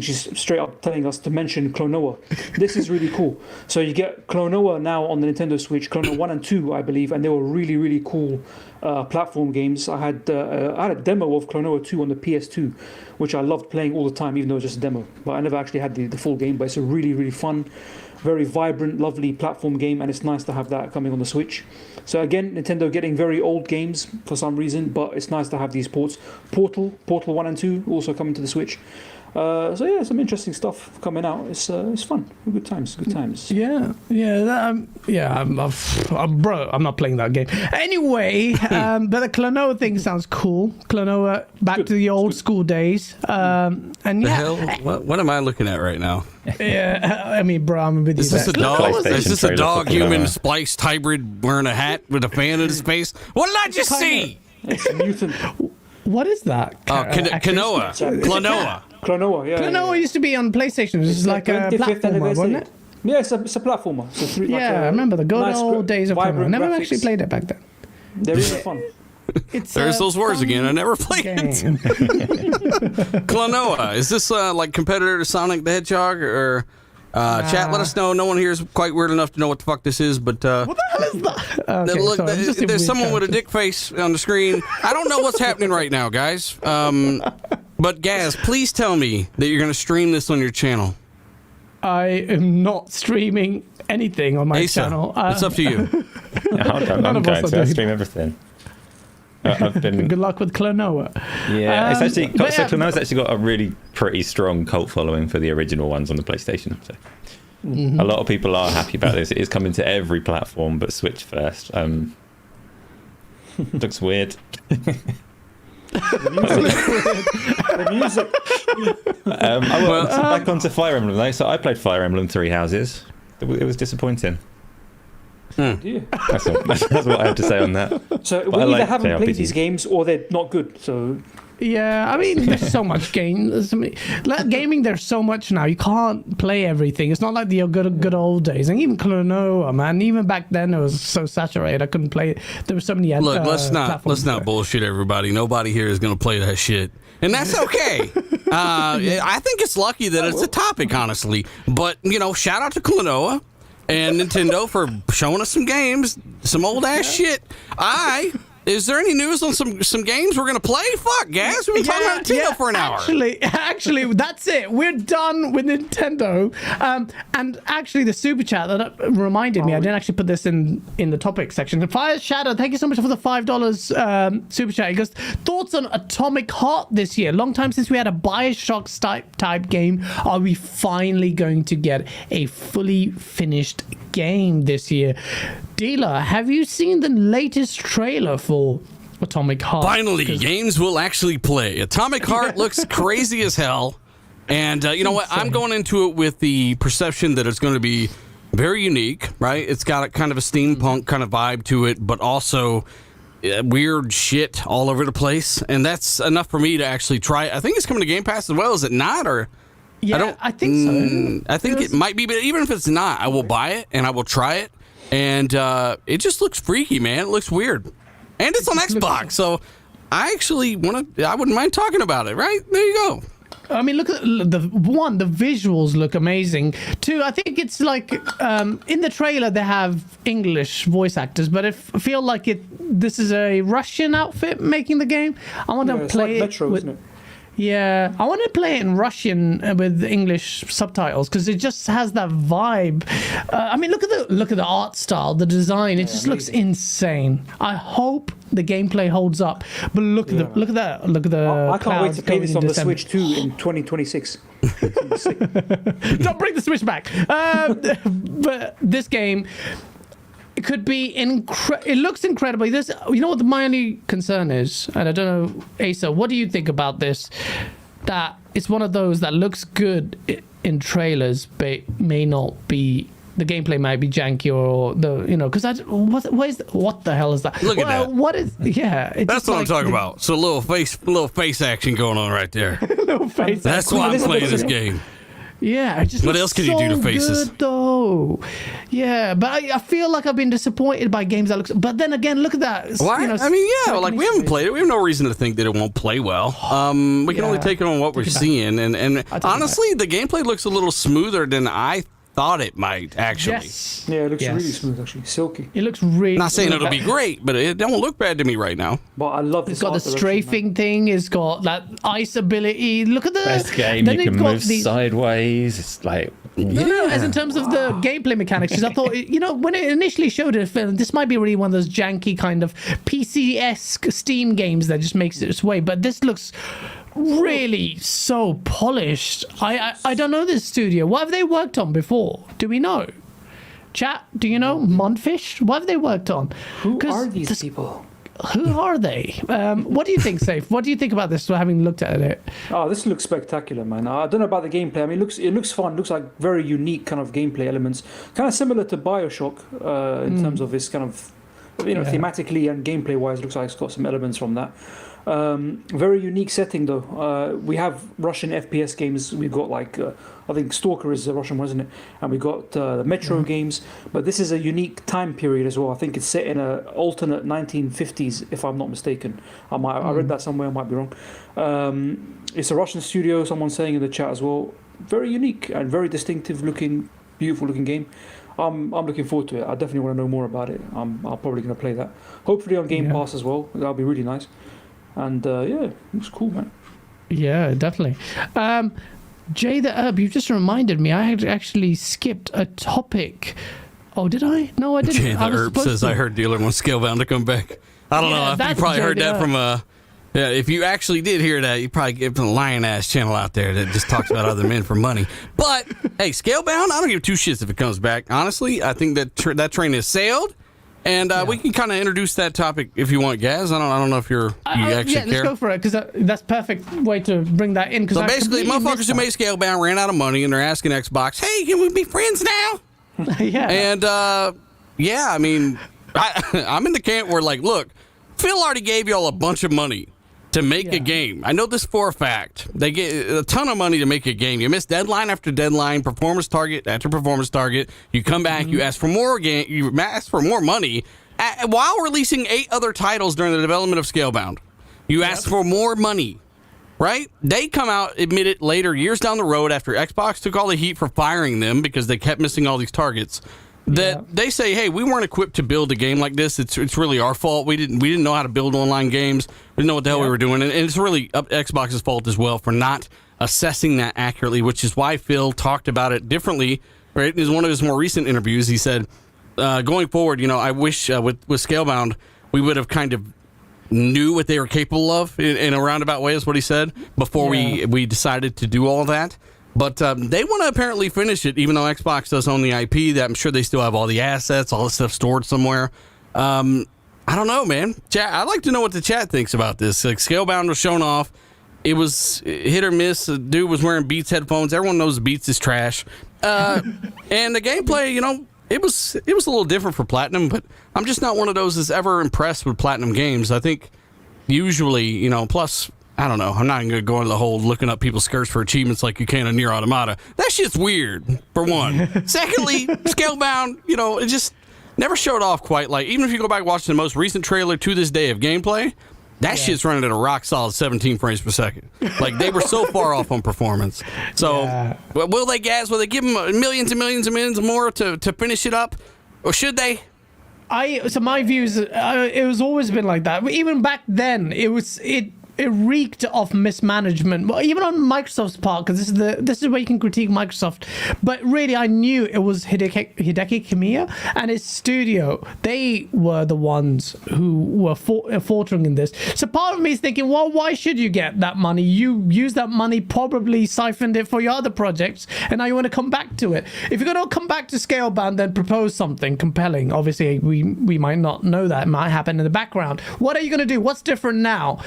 she's straight up telling us to mention Klonoa. This is really cool. So you get Klonoa now on the Nintendo Switch, Klonoa 1 and 2, I believe, and they were really, really cool platform games. I had a demo of Klonoa 2 on the PS2, which I loved playing all the time, even though it was just a demo. But I never actually had the full game, but it's a really, really fun, very vibrant, lovely platform game, and it's nice to have that coming on the Switch. So again, Nintendo getting very old games for some reason, but it's nice to have these ports. Portal 1 and 2 also coming to the Switch. So yeah, some interesting stuff coming out. It's fun. Good times. Yeah. Bro, I'm not playing that game anyway. But the Klonoa thing sounds cool. Klonoa back to the old school days. And the hell? What am I looking at right now? Yeah, I mean, bro, I'm with you. Is this a dog? Is this a dog-human spliced hybrid wearing a hat with a fan in his face? What did I just see? It's a mutant. What is that? Klonoa. Klonoa, yeah. Klonoa used to be on PlayStation. It was like a platformer, wasn't it? Yeah, it's a platformer. So I remember the good old days of Klonoa. I never actually played it back then. They're really fun. There's those words again. I never played it. Klonoa. Is this like competitor to Sonic the Hedgehog? Or chat, let us know. No one here is quite weird enough to know what the fuck this is, but what the hell is that? Okay, look, there's someone with a dick face on the screen. I don't know what's happening right now, guys. But Gaz, please tell me that you're going to stream this on your channel. I am not streaming anything on my channel. It's up to you. I'm going to stream everything. I've been... Good luck with Klonoa. Yeah, it's actually Klonoa's actually got a really pretty strong cult following for the original ones on the PlayStation. So a lot of people are happy about this. It is coming to every platform, but Switch first. Looks weird. The music. Back onto Fire Emblem though. So I played Fire Emblem Three Houses. It was disappointing. That's what I have to say on that. So we either haven't played these games or they're not good. So yeah, I mean, there's so much game. Gaming, there's so much now. You can't play everything. It's not like the good old days. And even Klonoa, man. Even back then, it was so saturated. I couldn't play it. There were so many. Look, let's not bullshit everybody. Nobody here is gonna play that shit, and that's okay. I think it's lucky that it's a topic, honestly. But shout out to Klonoa and Nintendo for showing us some games, some old ass shit. Is there any news on some games we're gonna play? Fuck, guys, we've been talking about Nintendo for an hour. Actually, that's it. We're done with Nintendo. And actually, the super chat that reminded me, I didn't actually put this in the topic section. Fire Shadow, thank you so much for the $5 super chat. He goes, thoughts on Atomic Heart this year? Long time since we had a Bioshock type game. Are we finally going to get a fully finished game this year? Dealer, have you seen the latest trailer for Atomic Heart? Finally, games will actually play. Atomic Heart looks crazy as hell. And you know what? I'm going into it with the perception that it's going to be very unique, right? It's got a kind of a steampunk kind of vibe to it, but also weird shit all over the place. And that's enough for me to actually try it. I think it's coming to Game Pass as well. Is it not? Or yeah, I think so. I think it might be, but even if it's not, I will buy it and I will try it. And it just looks freaky, man. It looks weird. And it's on Xbox, so I actually I wouldn't mind talking about it, right? There you go. I mean, look at the visuals look amazing. Two, I think it's like in the trailer they have English voice actors, but I feel like this is a Russian outfit making the game. I want to play it's like Metro, isn't it? Yeah, I want to play it in Russian with English subtitles because it just has that vibe. I mean, look at the art style, the design. It just looks insane. I hope the gameplay holds up. But look at the. I can't wait to play this on December. the Switch 2 in 2026. Don't bring the Switch back. But this game. It could be it looks incredible. You know what my only concern is, and I don't know, Asa, what do you think about this? That it's one of those that looks good in trailers, but may not be. The gameplay might be janky or because what the hell is that? Look at that. What is? Yeah, that's what I'm talking about. So a little face action going on right there. Little face. That's why I'm playing this game. Yeah, it just what looks else can you do to faces? Good, though. Yeah, but I feel like I've been disappointed by games that look. But then again, look at that. Why? I mean, yeah, like we haven't played it. We have no reason to think that it won't play well. We can only take it on what we're seeing, and honestly, the gameplay looks a little smoother than I thought it might actually. Yes. Yeah, it looks really smooth, actually, silky. It looks really. Not saying it'll be great, but it don't look bad to me right now. But I love this. It's got the strafing thing. It's got that ice ability. Look at the best game. You can move sideways. It's like no, as in terms of the gameplay mechanics. Because I thought, when it initially showed it, this might be really one of those janky kind of PC-esque Steam games that just makes it its way. But this looks really so polished. I don't know this studio. What have they worked on before? Do we know? Chat, do you know? Mundfish? What have they worked on? Who are these people? Who are they? What do you think, Safe? What do you think about this, having looked at it? Oh, this looks spectacular, man. I don't know about the gameplay. I mean, it looks fun. It looks like very unique kind of gameplay elements. Kind of similar to Bioshock in terms of this kind of, thematically and gameplay-wise, looks like it's got some elements from that. Very unique setting, though. We have Russian FPS games. We've got I think Stalker is a Russian one, isn't it? And we got the Metro games. But this is a unique time period as well. I think it's set in an alternate 1950s, if I'm not mistaken. I read that somewhere. I might be wrong. It's a Russian studio. Someone's saying in the chat as well. Very unique and very distinctive looking, beautiful looking game. I'm looking forward to it. I definitely want to know more about it. I'm probably going to play that. Hopefully on Game Pass as well. That'll be really nice. And looks cool, man. Yeah, definitely. Jay the Herb, you just reminded me. I had actually skipped a topic. Oh, did I? No, I didn't. Jay the Herb says, I heard Dealer wants Scalebound to come back. I don't know. You probably heard that from yeah, if you actually did hear that, you probably get from the Lion-ass channel out there that just talks about other men for money. But, hey, Scalebound, I don't give two shits if it comes back. Honestly, I think that that train has sailed. And we can kind of introduce that topic if you want, Gaz. I don't know if you actually care. Let's go for it, because that's perfect way to bring that in. So basically, motherfuckers who made Scalebound ran out of money, and they're asking Xbox, hey, can we be friends now? Yeah. And, I mean, I'm in the camp where, look, Phil already gave y'all a bunch of money to make a game. I know this for a fact. They get a ton of money to make a game. You miss deadline after deadline, performance target after performance target. You come back, you ask for more game, you ask for more money while releasing 8 other titles during the development of Scalebound. You ask for more money, right? They come out, admit it later, years down the road after Xbox took all the heat for firing them because they kept missing all these targets. That they say, hey, we weren't equipped to build a game like this. It's really our fault. We didn't know how to build online games. We didn't know what the hell we were doing, and it's really Xbox's fault as well for not assessing that accurately. Which is why Phil talked about it differently. Right, in one of his more recent interviews, he said, going forward, I wish with Scalebound we would have kind of knew what they were capable of in a roundabout way. Is what he said before we decided to do all that. But they want to apparently finish it, even though Xbox does own the IP. That I'm sure they still have all the assets, all the stuff stored somewhere. I don't know, man. Chat, I'd like to know what the chat thinks about this. Scalebound was shown off. It was hit or miss. The dude was wearing Beats headphones. Everyone knows Beats is trash. And the gameplay, it was a little different for Platinum. But I'm just not one of those that's ever impressed with Platinum games. I think usually, plus. I don't know. I'm not even going to go into the whole looking up people's skirts for achievements like you can in Nier Automata. That shit's weird, for one. Secondly, Scalebound, it just never showed off quite even if you go back and watch the most recent trailer to this day of gameplay, That shit's running at a rock solid 17 frames per second. Like, they were so far off on performance. So, will they give them millions and millions and millions more to finish it up? Or should they? So my views, it was always been like that. Even back then, it reeked of mismanagement, even on Microsoft's part, because this is where you can critique Microsoft. But really, I knew it was Hideki Kamiya and his studio. They were the ones who were faltering in this. So part of me is thinking, well, why should you get that money? You use that money, probably siphoned it for your other projects, and now you want to come back to it. If you're going to come back to Scalebound, then propose something compelling. Obviously, we might not know that. It might happen in the background. What are you going to do? What's different now?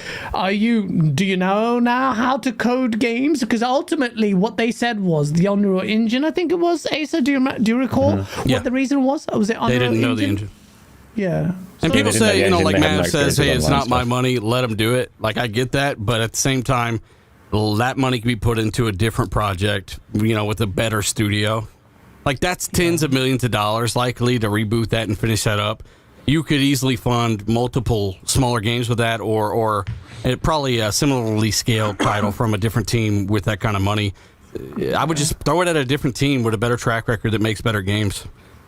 Do you know now how to code games? Because ultimately what they said was the Unreal Engine, I think it was. Asa, do you recall what the reason was? Was it Unreal Engine? They didn't know the engine. Yeah. And people say, like Matt says, hey, it's not my money, let them do it. Like, I get that, but at the same time, that money can be put into a different project, with a better studio. Like, that's tens of millions of dollars likely to reboot that and finish that up. You could easily fund multiple smaller games with that, or probably a similarly scaled title from a different team with that kind of money. I would just throw it at a different team with a better track record that makes better games.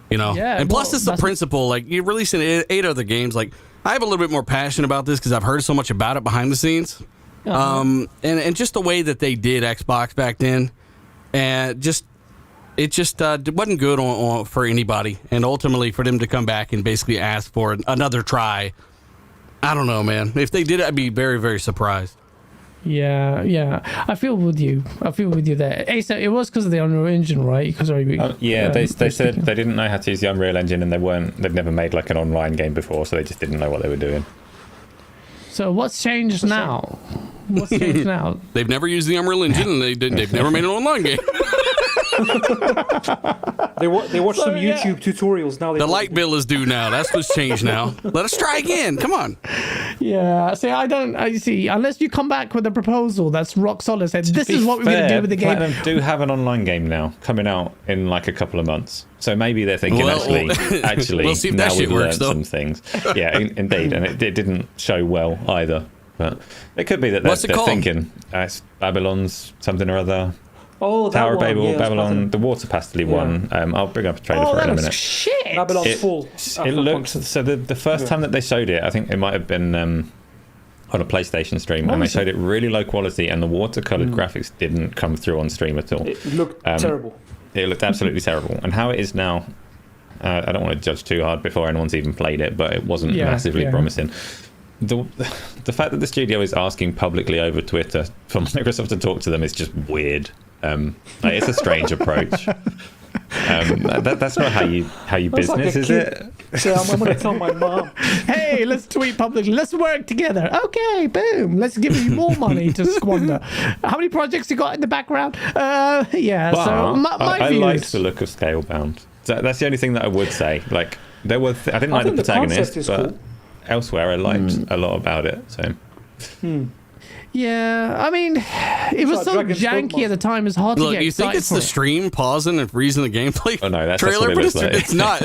And plus, it's the principle. Like, you're releasing 8 other games. Like, I have a little bit more passion about this because I've heard so much about it behind the scenes. And just the way that they did Xbox back then, and it just wasn't good for anybody. And ultimately, for them to come back and basically ask for another try, I don't know, man. If they did it, I'd be very, very surprised. Yeah. I feel with you there. Asa, it was because of the Unreal Engine, right? They said they didn't know how to use the Unreal Engine, and they'd never made like an online game before, so they just didn't know what they were doing. So what's changed now? They've never used the Unreal Engine, and they've never made an online game. They watch some YouTube tutorials now. The light bill is due now. That's what's changed now. Let us try again. Come on. Yeah. See, I see. Unless you come back with a proposal that's rock solid, said this is what we're going to do with the game. Platinum do have an online game now coming out in like a couple of months. So maybe they're thinking actually we'll see if now that shit we've works, learned some things. Yeah, indeed, and it didn't show well either. But it could be that they're thinking it's Babylon's something or other. Oh, that Tower one. Babel, Yeah, Babylon, the Water Pastily one. I'll bring up a trailer for it in a minute. Shit. Babylon's full. It looked so. The first time that they showed it, I think it might have been on a PlayStation stream, and they showed it really low quality, and the watercolored graphics didn't come through on stream at all. It looked terrible. It looked absolutely terrible. And how it is now, I don't want to judge too hard before anyone's even played it, but it wasn't massively promising. The fact that the studio is asking publicly over Twitter for Microsoft to talk to them is just weird. It's a strange approach. That's not how you business, like is it? So I'm going to tell my mom. Hey, let's tweet publicly. Let's work together. Okay, boom. Let's give you more money to squander. How many projects you got in the background? But So my I views. liked the look of Scalebound. So that's the only thing that I would say. Like there were, I didn't like the protagonist, but cool. Elsewhere I liked a lot about it. So. Yeah, I mean, it was so janky at the time. It's hard to get you think it's the stream pausing and freezing the gameplay trailer, but like. it's not.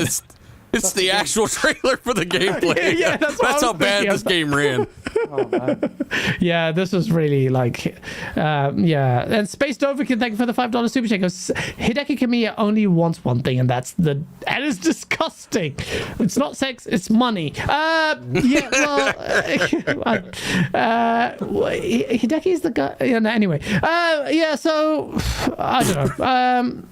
It's the actual trailer for the gameplay. Yeah, that's how bad this game ran. Oh, man. Yeah, this was really like, And Space Doverkin, thank you for the $5 super check. Hideki Kamiya only wants one thing, and it's disgusting. It's not sex, it's money. Hideki is the guy. Anyway, so I don't know.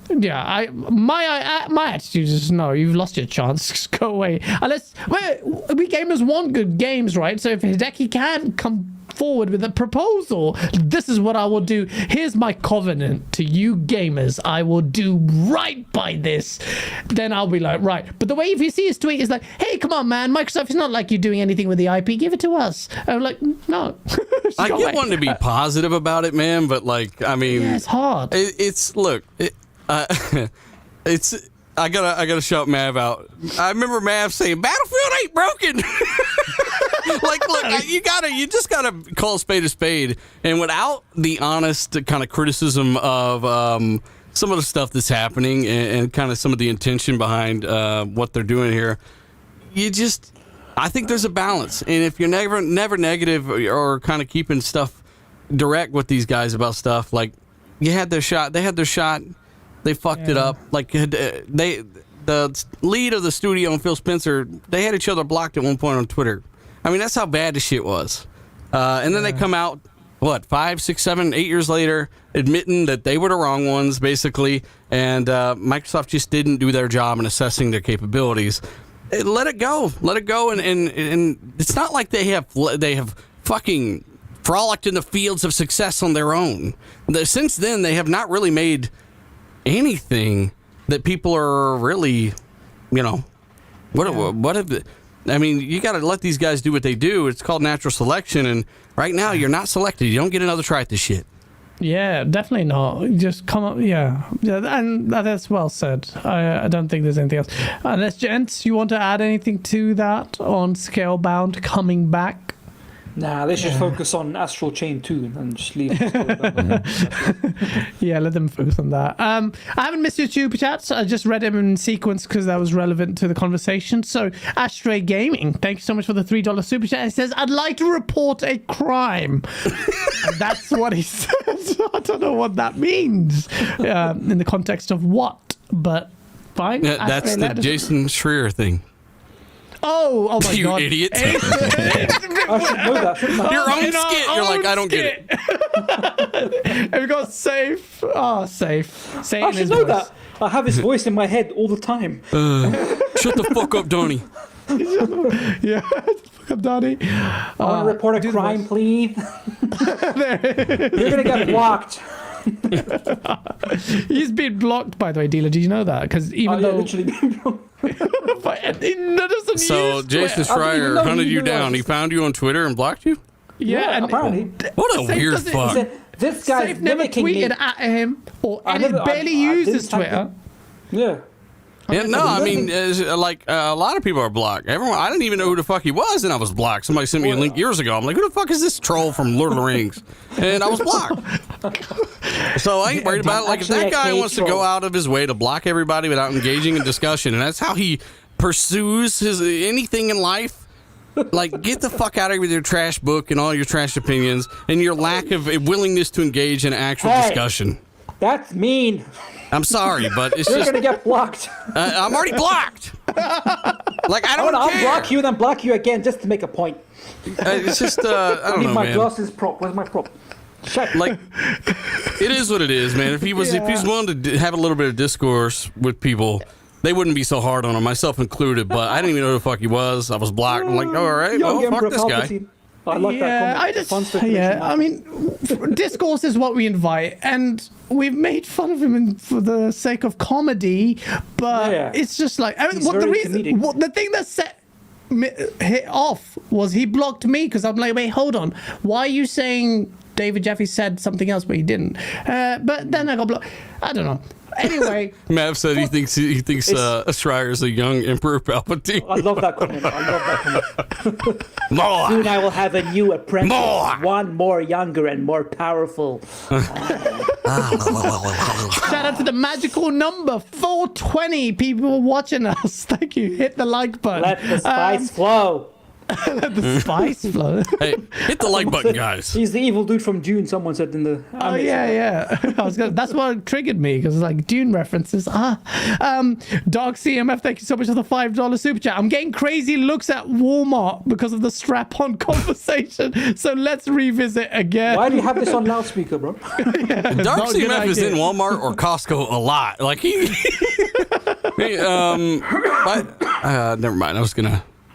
My attitude is no. You've lost your chance. Just go away. Unless we gamers want good games, right? So if Hideki can come forward with a proposal, this is what I will do. Here's my covenant to you gamers. I will do right by this. Then I'll be like, right. But the way if you see his tweet is like, hey, come on, man. Microsoft, it's not like you're doing anything with the IP. Give it to us. I'm like, no. I get wanting to be positive about it, man. But like, I mean, it's hard. I gotta shout Mav out. I remember Mav saying, "Battlefield ain't broken." Like, look, you just gotta call a spade, and without the honest kind of criticism of some of the stuff that's happening and kind of some of the intention behind what they're doing here, I think there's a balance, and if you're never negative or kind of keeping stuff direct with these guys about stuff, like they had their shot, they fucked it up. Like the lead of the studio and Phil Spencer, they had each other blocked at one point on Twitter. I mean, that's how bad the shit was. And then they come out, 5, 6, 7, 8 years later, admitting that they were the wrong ones, basically, and Microsoft just didn't do their job in assessing their capabilities. Let it go, and it's not like they have fucking frolicked in the fields of success on their own. Since then, they have not really made anything that people are really, what have. I mean, you got to let these guys do what they do. It's called natural selection, and right now you're not selected. You don't get another try at this shit. Yeah, definitely not. Just come up, yeah, and that's well said. I don't think there's anything else. Unless, gents, you want to add anything to that on Scalebound coming back? Nah, they should focus on Astral Chain 2 and just leave it. Yeah, let them focus on that. I haven't missed your super chats. I just read them in sequence because that was relevant to the conversation. So, Ashtray Gaming, thank you so much for the $3 super chat. It says, I'd like to report a crime. And that's what he says. I don't know what that means in the context of what, but fine. Yeah, that's the Jason Schreier thing. Oh my you God. You idiot. I should know that, shouldn't I? Your own skit. You're like, I don't get it. And we got Safe. Oh, Safe. I should know that. I have his voice in my head all the time. Shut the fuck up, Donnie. Yeah, fuck up, Donnie. I want to report a crime, please. You're going to get blocked. He's been blocked, by the way, Dealer. Did you know that? Because even though literally been blocked. So Jason Schreier hunted you down. He found you on Twitter and blocked you? Yeah, and apparently. What a weird fuck. This guy's Safe never tweeted at him or barely uses Twitter. Yeah. Yeah, no, I mean, a lot of people are blocked. I didn't even know who the fuck he was, and I was blocked. Somebody sent me a link years ago. I'm like, who the fuck is this troll from Lord of the Rings? And I was blocked. So I ain't worried about it. Like, if that guy wants to go out of his way to block everybody without engaging in discussion, and that's how he pursues anything in life, like, get the fuck out of here with your trash book and all your trash opinions and your lack of willingness to engage in actual discussion. That's mean. I'm sorry, but it's You're just... going to get blocked. I'm already blocked. Like, I don't care. I'll block you, then block you again just to make a point. It's just, I don't know, my man. glasses prop. Where's my prop? Check. Like, it is what it is, man. If he was willing to have a little bit of discourse with people, they wouldn't be so hard on him, myself included, but I didn't even know who the fuck he was. I was blocked. I'm like, all right, well, fuck this guy. I like that comment. I mean, discourse is what we invite, and we've made fun of him for the sake of comedy, but it's just like, I mean, the thing that set hit off was he blocked me because I'm like, wait, hold on, why are you saying David Jeffy said something else but he didn't? But then I got blocked. I don't know. Anyway, Mav said he thinks Schreier is a young Emperor Palpatine. I love that comment. More. Soon I will have a new apprentice. One more younger and more powerful. Shout out to the magical number 420 people watching us. Thank you. Hit the like button. Let the spice flow. The spice flow. Hey, hit the like button, guys. He's the evil dude from Dune. Someone said in the. Oh yeah. That's what triggered me because it's like Dune references. Dark CMF, thank you so much for the $5 super chat. I'm getting crazy looks at Walmart because of the strap-on conversation. So let's revisit again. Why do you have this on loudspeaker, bro? Dark CMF is in Walmart or Costco a lot. Like never mind.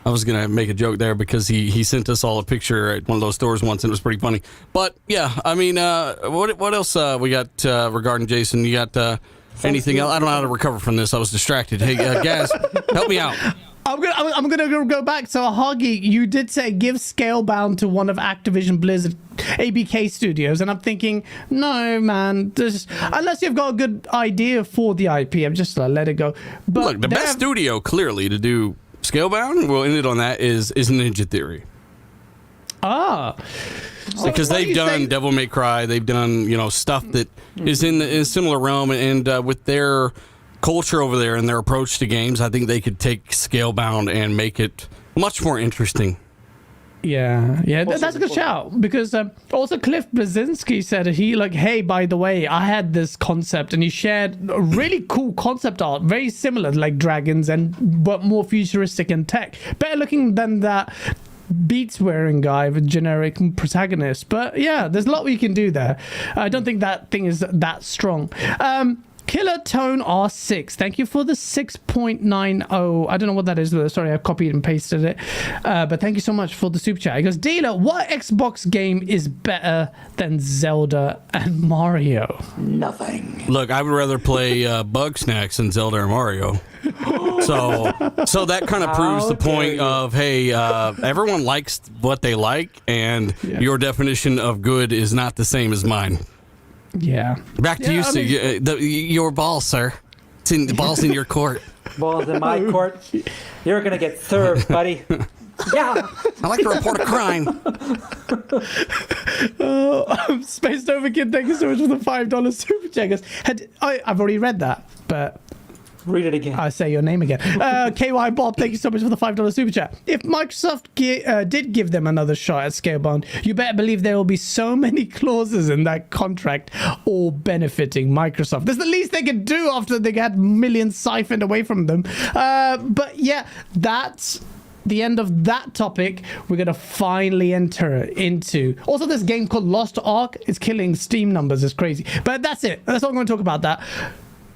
I was gonna make a joke there because he sent us all a picture at one of those stores once and it was pretty funny. But yeah, I mean, what else we got regarding Jason? You got anything else? I don't know how to recover from this. I was distracted. Hey, Gaz, help me out. I'm gonna go back. So Hoggy, you did say give Scalebound to one of Activision Blizzard ABK studios, and I'm thinking, no man, unless you've got a good idea for the IP, I'm just gonna let it go. But look, the best studio clearly to do Scalebound, we'll end it on that, is Ninja Theory. Because they've done Devil May Cry, they've done stuff that is in a similar realm, and with their culture over there and their approach to games, I think they could take Scalebound and make it much more interesting. Yeah, that's a good shout, because also Cliff Blazinski said hey, by the way, I had this concept, and he shared a really cool concept art, very similar like dragons but more futuristic in tech, better looking than that beats wearing guy with generic protagonist. But yeah, there's a lot we can do there. I don't think that thing is that strong. Killer Tone R6, thank you for the 6.90. I don't know what that is. Sorry, I copied and pasted it. But thank you so much for the super chat. He goes, Dealer, what Xbox game is better than Zelda and Mario? Nothing. Look, I would rather play Bug Snacks than Zelda or Mario. So that kind of proves the point of, hey, everyone likes what they like, and your definition of good is not the same as mine. Yeah. Back to you, your ball, sir. The ball's in your court. Ball's in my court. You're gonna get served, buddy. Yeah. I like to report a crime. Space Nova Kid, thank you so much for the $5 super chat. I've already read that, but read it again. I say your name again. KY Bob, thank you so much for the $5 super chat. If Microsoft did give them another shot at Scalebound, you better believe there will be so many clauses in that contract all benefiting Microsoft. That's the least they can do after they had millions siphoned away from them. But yeah, that's the end of that topic. We're gonna finally enter into also this game called Lost Ark. It's killing Steam numbers. It's crazy, but that's it. That's all I'm going to talk about. That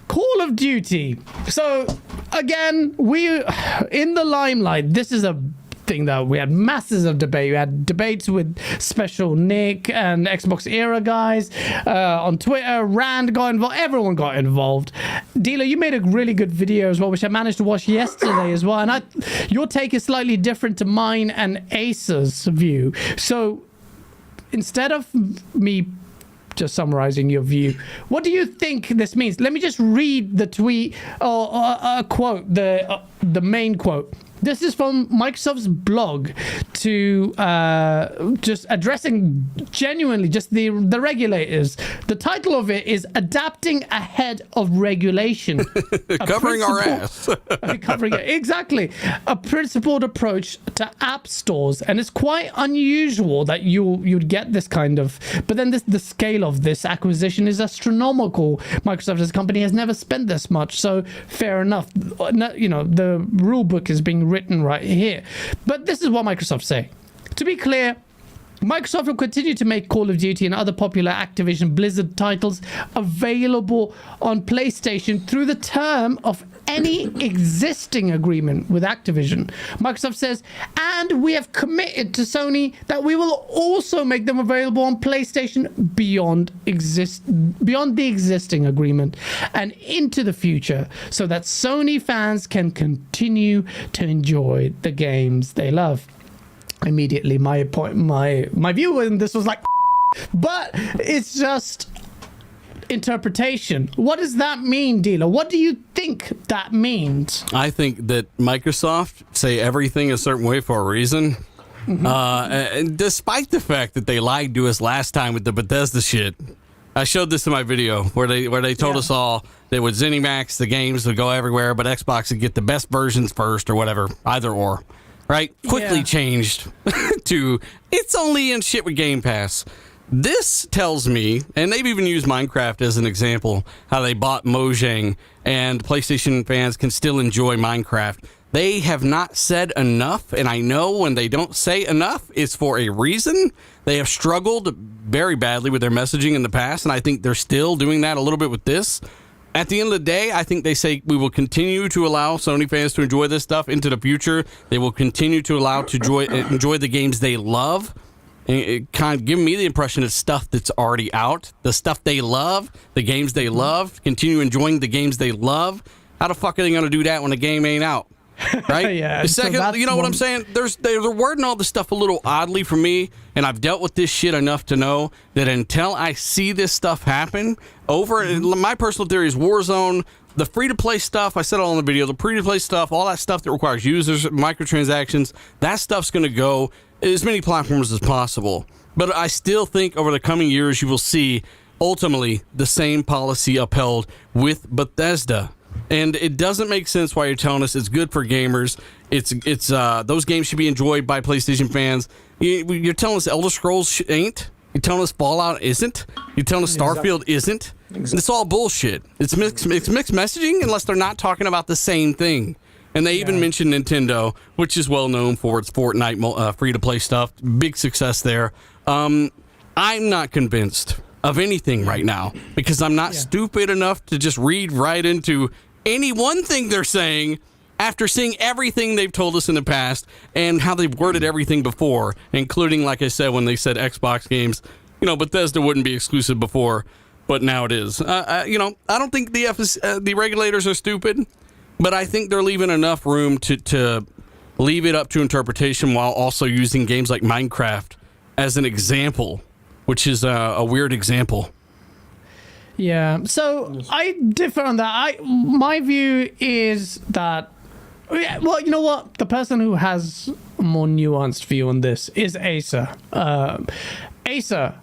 Call of Duty. So again, we in the limelight. This is a thing that we had masses of debate. We had debates with Special Nick and Xbox Era guys on Twitter. Rand got involved. Everyone got involved. Dealer, you made a really good video as well, which I managed to watch yesterday as well. And your take is slightly different to mine and Asa's view. So instead of me just summarizing your view, what do you think this means? Let me just read the tweet or a quote, the main quote. This is from Microsoft's blog to just addressing genuinely just the regulators. The title of it is Adapting Ahead of Regulation. Covering our ass. Covering it. Exactly. A principled approach to app stores. And it's quite unusual that you'd get this kind of... But then the scale of this acquisition is astronomical. Microsoft as a company has never spent this much. So fair enough. You know, the rule book is being written right here. But this is what Microsoft say. To be clear, Microsoft will continue to make Call of Duty and other popular Activision Blizzard titles available on PlayStation through the term of any existing agreement with Activision. Microsoft says, and we have committed to Sony that we will also make them available on PlayStation beyond the existing agreement and into the future, so that Sony fans can continue to enjoy the games they love. Immediately, my view in this was like, but it's just interpretation. What does that mean, Dealer? What do you think that means? I think that Microsoft say everything a certain way for a reason. Mm-hmm. And despite the fact that they lied to us last time with the Bethesda shit. I showed this in my video where they told us all that with ZeniMax the games would go everywhere, but Xbox would get the best versions first or whatever, either or. Right? Quickly changed to it's only in shit with Game Pass. This tells me, and they've even used Minecraft as an example, how they bought Mojang and PlayStation fans can still enjoy Minecraft. They have not said enough, and I know when they don't say enough, it's for a reason. They have struggled very badly with their messaging in the past, and I think they're still doing that a little bit with this. At the end of the day, I think they say we will continue to allow Sony fans to enjoy this stuff into the future. They will continue to allow to enjoy the games they love. And it kind of giving me the impression of stuff that's already out. The stuff they love, the games they love, continue enjoying the games they love. How the fuck are they going to do that when the game ain't out? Right? Yeah. The second, so you know what I'm saying? They're wording all this stuff a little oddly for me, and I've dealt with this shit enough to know that until I see this stuff happen, my personal theory is Warzone, the free-to-play stuff, I said it all in the video, the free-to-play stuff, all that stuff that requires users, microtransactions, that stuff's going to go as many platforms as possible. But I still think over the coming years you will see, ultimately, the same policy upheld with Bethesda. And it doesn't make sense why you're telling us it's good for gamers. It's those games should be enjoyed by PlayStation fans. You're telling us Elder Scrolls ain't? You're telling us Fallout isn't? You're telling us Starfield isn't? Exactly. It's all bullshit. It's mixed messaging unless they're not talking about the same thing. And they even mentioned Nintendo, which is well known for its Fortnite free-to-play stuff. Big success there. I'm not convinced of anything right now because I'm not stupid enough to just read right into any one thing they're saying after seeing everything they've told us in the past and how they've worded everything before, including, like I said, when they said Xbox games, Bethesda wouldn't be exclusive before, but now it is. I don't think the regulators are stupid, but I think they're leaving enough room to leave it up to interpretation while also using games like Minecraft as an example, which is a weird example. Yeah, so I differ on that. My view is that, well, you know what? The person who has a more nuanced view on this is Acer. Acer,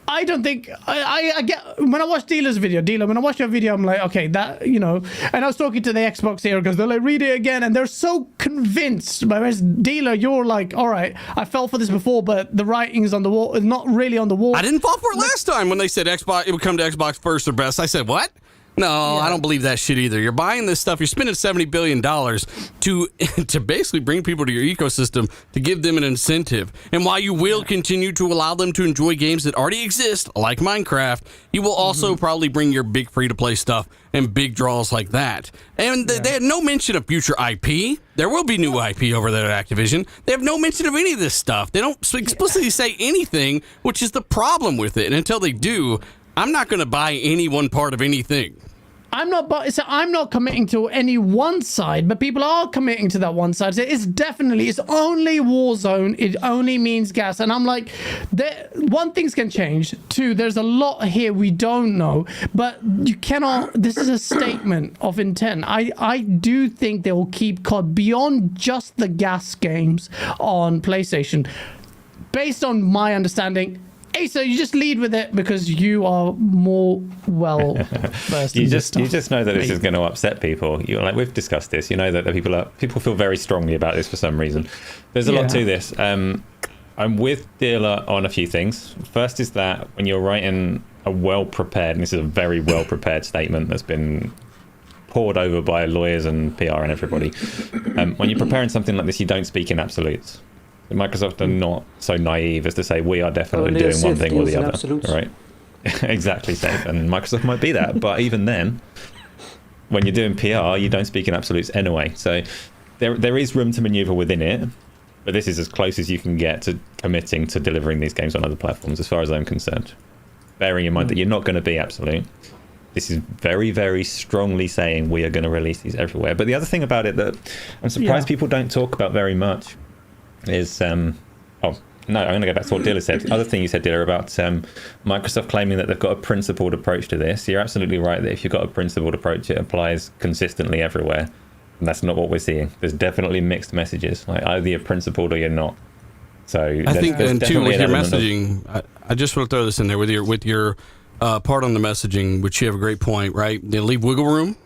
I don't think I get when I watch Dealer's video. Dealer, when I watch your video, I'm like, okay, that and I was talking to the Xbox here because they're like, read it again, and they're so convinced. Whereas Dealer, you're like, all right, I fell for this before, but the writing is on the wall. It's not really on the wall. I didn't fall for it last time when they said Xbox. It would come to Xbox first or best. I said, what? No, I don't believe that shit either. You're buying this stuff. You're spending $70 billion to basically bring people to your ecosystem to give them an incentive. And while you will continue to allow them to enjoy games that already exist, like Minecraft, you will also probably bring your big free-to-play stuff and big draws like that. And they had no mention of future IP. There will be new IP over there at Activision. They have no mention of any of this stuff. They don't explicitly say anything, which is the problem with it. And until they do, I'm not going to buy any one part of anything. I'm not committing to any one side, but people are committing to that one side. It's only Warzone. It only means gas. And I'm like, one, things can change. Two, there's a lot here we don't know, but you cannot, this is a statement of intent. I do think they will keep COD beyond just the gas games on PlayStation. Based on my understanding, Acer, you just lead with it because you are more versed. You just know that this is going to upset people. We've discussed this. You know that people feel very strongly about this for some reason. There's a lot to this. I'm with Dealer on a few things. First is that when you're writing a well-prepared, and this is a very well-prepared statement that's been poured over by lawyers and PR and everybody, when you're preparing something like this, you don't speak in absolutes. Microsoft are not so naive as to say we are definitely doing one thing or the other, right? Exactly, Dave. And Microsoft might be that, but even then, when you're doing PR, you don't speak in absolutes anyway. So there is room to maneuver within it, but this is as close as you can get to committing to delivering these games on other platforms, as far as I'm concerned. Bearing in mind that you're not going to be absolute. This is very, very strongly saying we are going to release these everywhere. But the other thing about it that I'm surprised people don't talk about very much is I'm going to go back to what Dealer said. The other thing you said, Dealer, about Microsoft claiming that they've got a principled approach to this. You're absolutely right that if you've got a principled approach, it applies consistently everywhere. And that's not what we're seeing. There's definitely mixed messages. Like either you're principled or you're not. So I think, and too, with your messaging, I just want to throw this in there with your part on the messaging, which you have a great point, right? They leave wiggle room.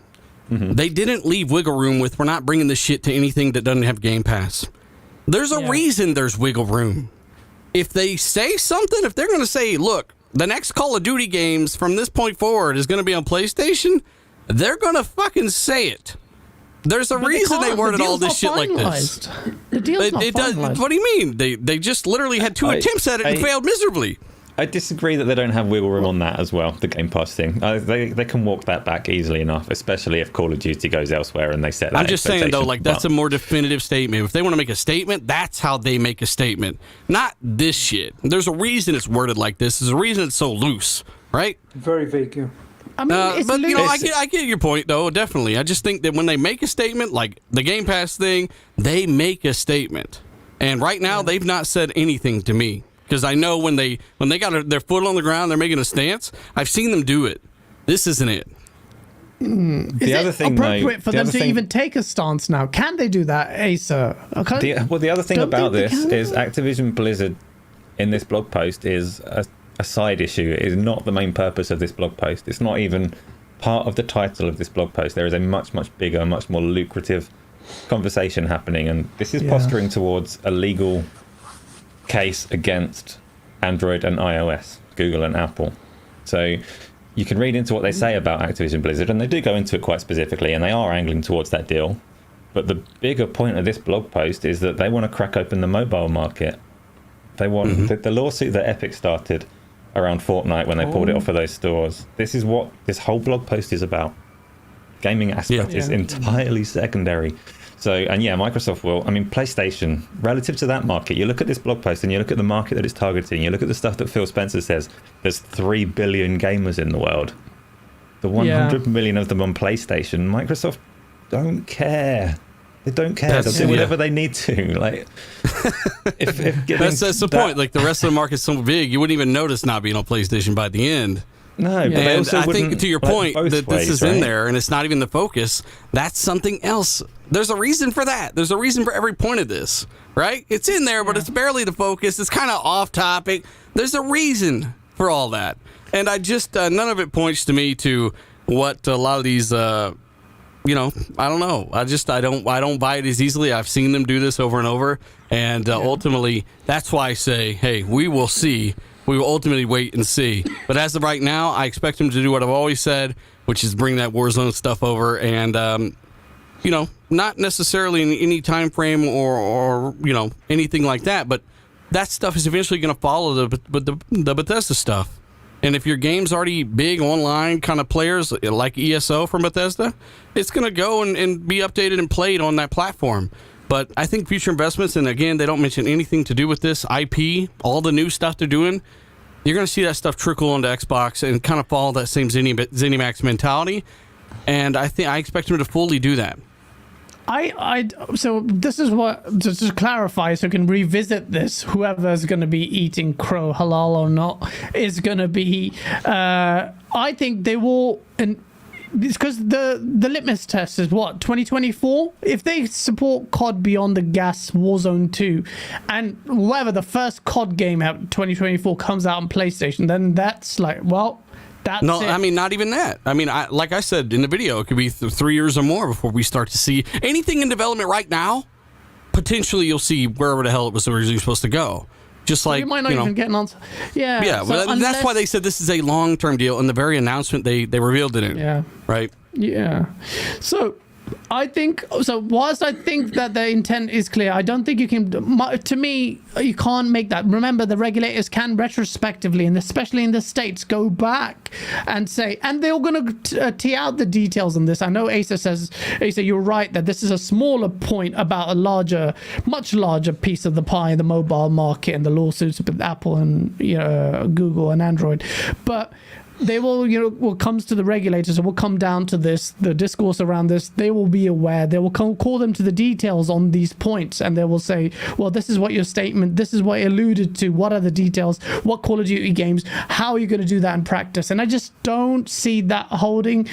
Mm-hmm. They didn't leave wiggle room with, we're not bringing this shit to anything that doesn't have Game Pass. There's a reason there's wiggle room. If they say something, if they're going to say, look, the next Call of Duty games from this point forward is going to be on PlayStation, they're going to fucking say it. There's a reason they worded all this shit like this. The deal's not finalized. What do you mean? They just literally had two attempts at it and failed miserably. I disagree that they don't have wiggle room on that as well, the Game Pass thing. They can walk that back easily enough, especially if Call of Duty goes elsewhere and they set that. I'm just saying, though, that's a more definitive statement. If they want to make a statement, that's how they make a statement. Not this shit. There's a reason it's worded like this. There's a reason it's so loose, right? Very vague, yeah. I mean, I get your point, though, definitely. I just think that when they make a statement, like the Game Pass thing, they make a statement. And right now, they've not said anything to me. Because I know when they got their foot on the ground, they're making a stance. I've seen them do it. This isn't it. The other thing, appropriate for them to even take a stance now? Can they do that, Acer? Okay. The other thing about this is Activision Blizzard in this blog post is a side issue. It is not the main purpose of this blog post. It's not even part of the title of this blog post. There is a much, much bigger, much more lucrative conversation happening, and this is posturing towards a legal case against Android and iOS, Google and Apple. So you can read into what they say about Activision Blizzard, and they do go into it quite specifically, and they are angling towards that deal. But the bigger point of this blog post is that they want to crack open the mobile market. They want the lawsuit that Epic started around Fortnite when they pulled it off of those stores. This is what this whole blog post is about. Gaming aspect is entirely secondary. So, and Microsoft will, I mean, PlayStation, relative to that market, you look at this blog post and you look at the market that it's targeting, you look at the stuff that Phil Spencer says, there's 3 billion gamers in the world. The 100 million of them on PlayStation, Microsoft don't care. They don't care. They'll do whatever they need to. Like, that's the point. Like, the rest of the market's so big, you wouldn't even notice not being on PlayStation by the end. No, but and I think to your point that this is in there and it's not even the focus, that's something else. There's a reason for that. There's a reason for every point of this, right? It's in there, but it's barely the focus. It's kind of off topic. There's a reason for all that. And I just, none of it points to me to what a lot of these, I don't know. I don't buy it as easily. I've seen them do this over and over. And ultimately, that's why I say, hey, we will see. We will ultimately wait and see. But as of right now, I expect them to do what I've always said, which is bring that Warzone stuff over and, not necessarily in any time frame or anything like that. But that stuff is eventually going to follow the Bethesda stuff. And if your game's already big online kind of players like ESO from Bethesda, it's going to go and be updated and played on that platform. But I think future investments, and again, they don't mention anything to do with this IP, all the new stuff they're doing, you're going to see that stuff trickle onto Xbox and kind of follow that same ZeniMax mentality. And I expect them to fully do that. So this is what, just to clarify, so I can revisit this, whoever's going to be eating crow, halal or not, is going to be, I think they will, and because the litmus test is what, 2024? If they support COD Beyond the Gas Warzone 2 and whatever the first COD game out 2024 comes out on PlayStation, then that's like, well, that's it. I mean, not even that. I mean, like I said in the video, it could be 3 years or more before we start to see anything in development right now. Potentially, you'll see wherever the hell it was originally supposed to go. Just like, you might not even get an answer. Yeah. So that's why they said this is a long-term deal. In the very announcement, they revealed it in. Yeah. Right? Yeah. So I think, whilst I think that the intent is clear, I don't think you can, to me, you can't make that. Remember, the regulators can retrospectively, and especially in the States, go back and say, and they're going to tee out the details on this. I know Asa, you're right that this is a smaller point about a much larger piece of the pie, the mobile market and the lawsuits with Apple and Google and Android. But they will, what comes to the regulators, and will come down to this, the discourse around this, they will be aware. They will call them to the details on these points, and they will say, well, this is what your statement, this is what it alluded to, what are the details, what Call of Duty games, how are you going to do that in practice? And I just don't see that holding.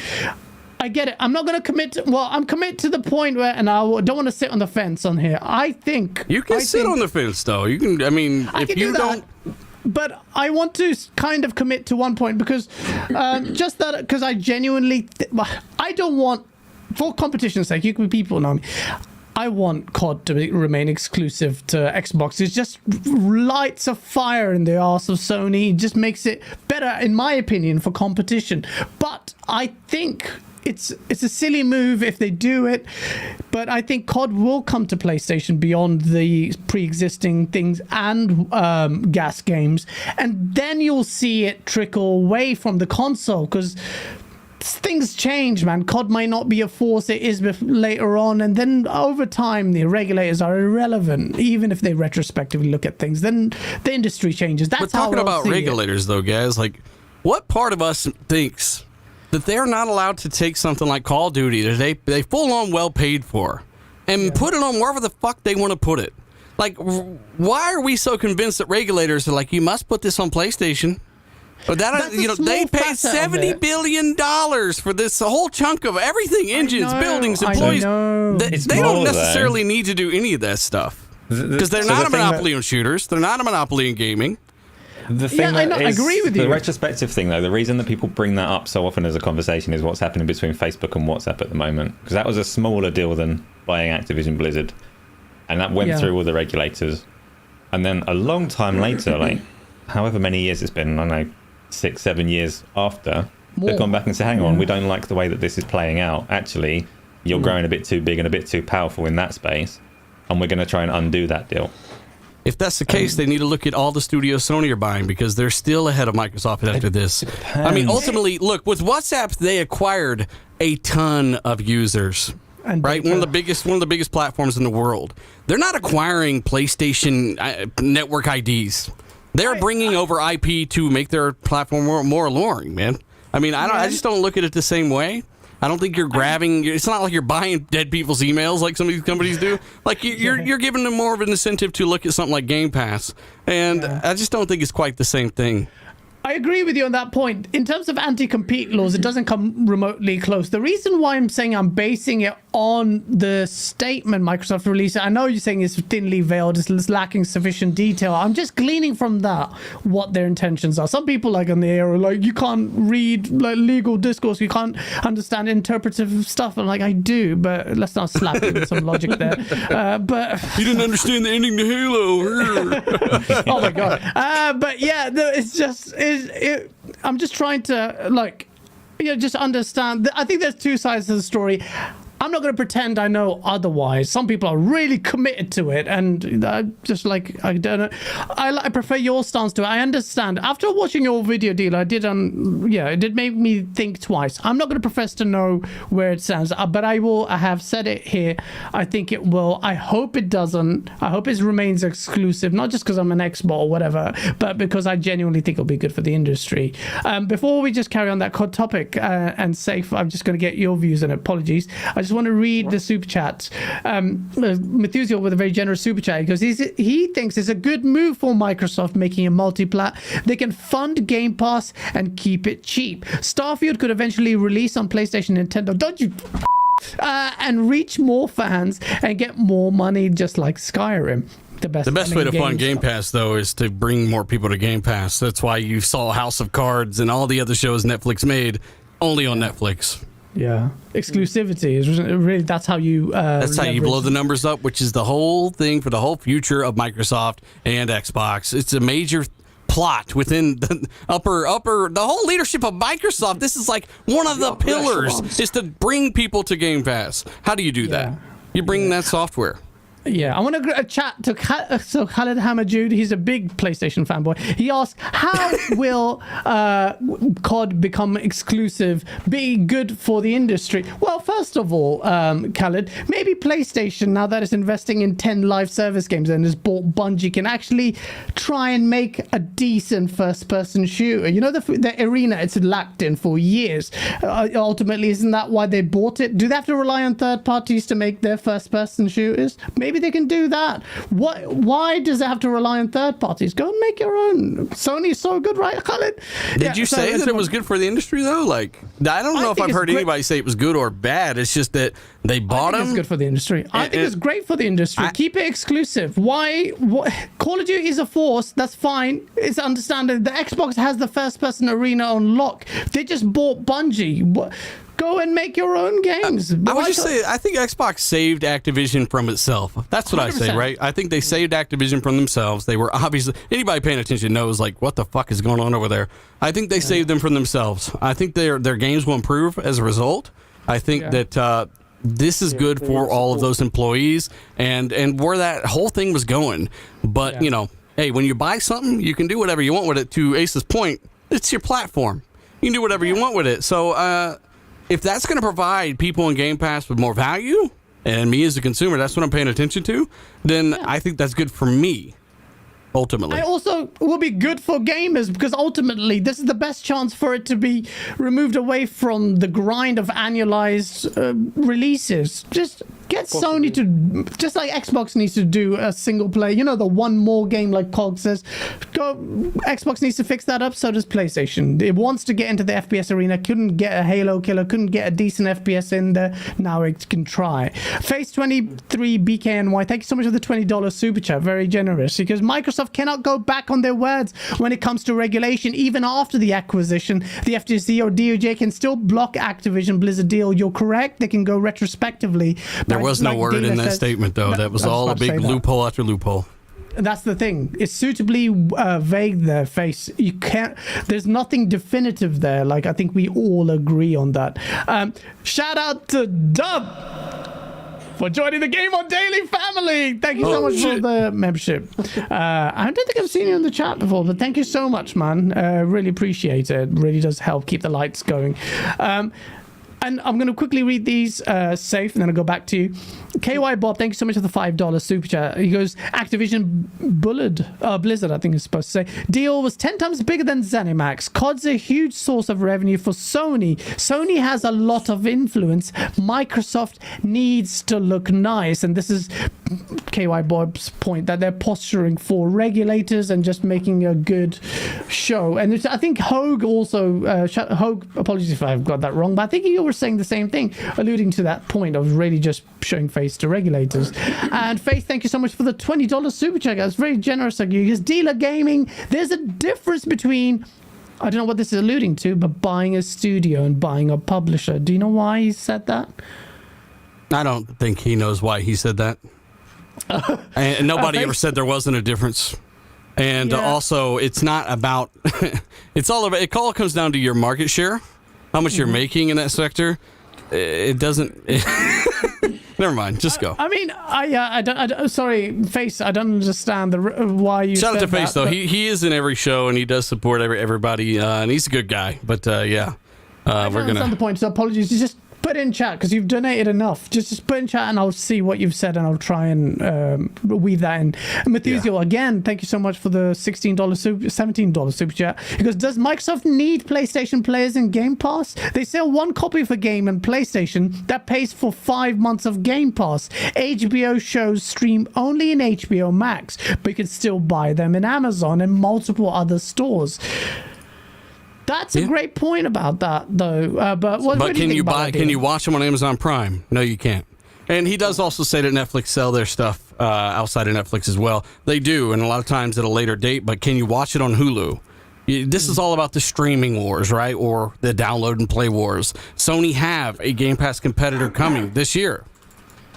I get it. I'm not going to commit. I'm committed to the point where, and I don't want to sit on the fence on here. I think you can sit on the fence, though. You can. I mean, if you don't. But I want to kind of commit to one point because just that, because I genuinely, I don't want, for competition's sake, you can be people know me, I want COD to remain exclusive to Xbox. It just lights a fire in the arse of Sony. It just makes it better, in my opinion, for competition. But I think it's a silly move if they do it, but I think COD will come to PlayStation beyond the pre-existing things and gas games, and then you'll see it trickle away from the console because things change, man. COD might not be a force it is later on, and then over time the regulators are irrelevant. Even if they retrospectively look at things, then the industry changes. That's how talking about regulators, though, guys. Like, what part of us thinks that they're not allowed to take something like Call of Duty that they full on well paid for and put it on wherever the fuck they want to put it? Like, why are we so convinced that regulators are like, you must put this on PlayStation? But that, they paid $70 billion for this whole chunk of everything, engines, buildings, employees. They don't necessarily need to do any of that stuff because they're not a monopoly on shooters. They're not a monopoly in gaming. The thing I agree with you. The retrospective thing, though, the reason that people bring that up so often as a conversation is what's happening between Facebook and WhatsApp at the moment, because that was a smaller deal than buying Activision Blizzard, and that went through all the regulators. And then a long time later, like however many years it's been, I don't know, 6-7 years after, they've gone back and said, hang on, we don't like the way that this is playing out. Actually, you're growing a bit too big and a bit too powerful in that space, and we're going to try and undo that deal. If that's the case, they need to look at all the studios Sony are buying, because they're still ahead of Microsoft after this. I mean, ultimately, look, with WhatsApp, they acquired a ton of users. Right, one of the biggest platforms in the world. They're not acquiring PlayStation network IDs. They're bringing over IP to make their platform more alluring, man. I mean, I just don't look at it the same way. I don't think you're grabbing. It's not like you're buying dead people's emails like some of these companies do. Like you're giving them more of an incentive to look at something like Game Pass, and I just don't think it's quite the same thing. I agree with you on that point. In terms of anti-compete laws, it doesn't come remotely close. The reason why I'm saying I'm basing it on the statement Microsoft released, I know you're saying it's thinly veiled, it's lacking sufficient detail. I'm just gleaning from that what their intentions are. Some people like on the air are like, you can't read like legal discourse, you can't understand interpretive stuff. I'm like, I do, but let's not slap you with some logic there. But you didn't understand the ending to Halo. Oh my god. But yeah, it's just I'm just trying to just understand. I think there's two sides to the story. I'm not going to pretend I know otherwise. Some people are really committed to it, and I don't know. I prefer your stance to it. I understand. After watching your video, deal, it did make me think twice. I'm not going to profess to know where it stands, but I will. I have said it here. I think it will. I hope it doesn't. I hope it remains exclusive, not just because I'm an Xbox or whatever, but because I genuinely think it'll be good for the industry. Before we just carry on that topic and safe, I'm just going to get your views on it. Apologies. I just want to read the super chats. Methuselah with a very generous super chat. He goes, he thinks it's a good move for Microsoft making a multiplat. They can fund Game Pass and keep it cheap. Starfield could eventually release on PlayStation, Nintendo. Don't you and reach more fans and get more money, just like Skyrim. The best way to fund Game Pass, though, is to bring more people to Game Pass. That's why you saw House of Cards and all the other shows Netflix made only on Netflix. Yeah, exclusivity is really that's how you blow the numbers up, which is the whole thing for the whole future of Microsoft and Xbox. It's a major plot within the the whole leadership of Microsoft. This is like one of the pillars is to bring people to Game Pass. How do you do that? You bring that software. Yeah, I want to chat to Khaled Hamajoud. He's a big PlayStation fanboy. He asked, how will COD become exclusive be good for the industry? Well, first of all, Khaled, maybe PlayStation, now that it's investing in 10 live service games and has bought Bungie, can actually try and make a decent first-person shooter. You know, the arena it's lacked in for years. Ultimately, isn't that why they bought it? Do they have to rely on third parties to make their first-person shooters? Maybe they can do that. Why does it have to rely on third parties? Go and make your own. Sony's so good, right, Khaled? Did you say that it was good for the industry, though? Like, I don't know if I've heard anybody say it was good or bad. It's just that they bought them. It's good for the industry. I think it's great for the industry. Keep it exclusive. Why? Call of Duty is a force. That's fine. It's understandable. The Xbox has the first-person arena on lock. They just bought Bungie. Go and make your own games. I would just say, I think Xbox saved Activision from itself. That's what 100%. I say, right? I think they saved Activision from themselves. They were obviously, anybody paying attention knows, like, what the fuck is going on over there. I think they saved them from themselves. I think their games will improve as a result. I think that this is good for all of those employees and where that whole thing was going. But, you know, hey, when you buy something, you can do whatever you want with it. To Ace's point, it's your platform. You can do whatever you want with it. So, if that's going to provide people in Game Pass with more value, and me as a consumer, that's what I'm paying attention to, then I think that's good for me, ultimately. I also will be good for gamers, because ultimately this is the best chance for it to be removed away from the grind of annualized releases. Just get Sony to, just like Xbox needs to do a single play, you know, the one more game like COG says. Xbox needs to fix that up, so does PlayStation. It wants to get into the FPS arena, couldn't get a Halo killer, couldn't get a decent FPS in there. Now it can try. Face23 BKNY, thank you so much for the $20 super chat, very generous, because Microsoft cannot go back on their words when it comes to regulation. Even after the acquisition, the FTC or DOJ can still block Activision Blizzard deal. You're correct, they can go retrospectively, but There was no word in that statement, though. That was all a big loophole after loophole. That's the thing. It's suitably vague there, Face. You can't. There's nothing definitive there. Like I think we all agree on that. Shout out to Dub for joining the GameOnDaily family. Thank you so much for the membership. I don't think I've seen you in the chat before, but thank you so much, man. Really appreciate it. Really does help keep the lights going. And I'm going to quickly read these safe, and then I'll go back to you. KY Bob, thank you so much for the $5 super chat. He goes, Activision Blizzard, I think it's supposed to say. Deal was 10 times bigger than ZeniMax. COD's a huge source of revenue for Sony. Sony has a lot of influence. Microsoft needs to look nice. And this is KY Bob's point, that they're posturing for regulators and just making a good show. And I think Hogue also, Hogue, apologies if I've got that wrong, but I think you were saying the same thing, alluding to that point of really just showing face to regulators. And Faith, thank you so much for the $20 super chat. That's very generous of you. Because Dealer Gaming, there's a difference between, I don't know what this is alluding to, but buying a studio and buying a publisher. Do you know why he said that? I don't think he knows why he said that. And nobody ever said there wasn't a difference. And also, it's not about, it all comes down to your market share, how much you're making in that sector. It doesn't, never mind, just go. I mean, I don't, sorry, Face, I don't understand why you Shout said out to Face, that, though. He is in every show, and he does support everybody, and he's a good guy. But, yeah, we're going to... understand the point, so apologies. Just put in chat, because you've donated enough. Just put in chat, and I'll see what you've said, and I'll try and weave that in. Methusiel, again, thank you so much for the $17 super chat. Because does Microsoft need PlayStation players in Game Pass? They sell one copy of a game in PlayStation that pays for 5 months of Game Pass. HBO shows stream only in HBO Max, but you can still buy them in Amazon and multiple other stores. That's a great point about that, though. But can you watch them on Amazon Prime? No, you can't. And he does also say that Netflix sell their stuff outside of Netflix as well. They do, and a lot of times at a later date. But can you watch it on Hulu? This is all about the streaming wars, right? Or the download and play wars. Sony have a Game Pass competitor coming this year.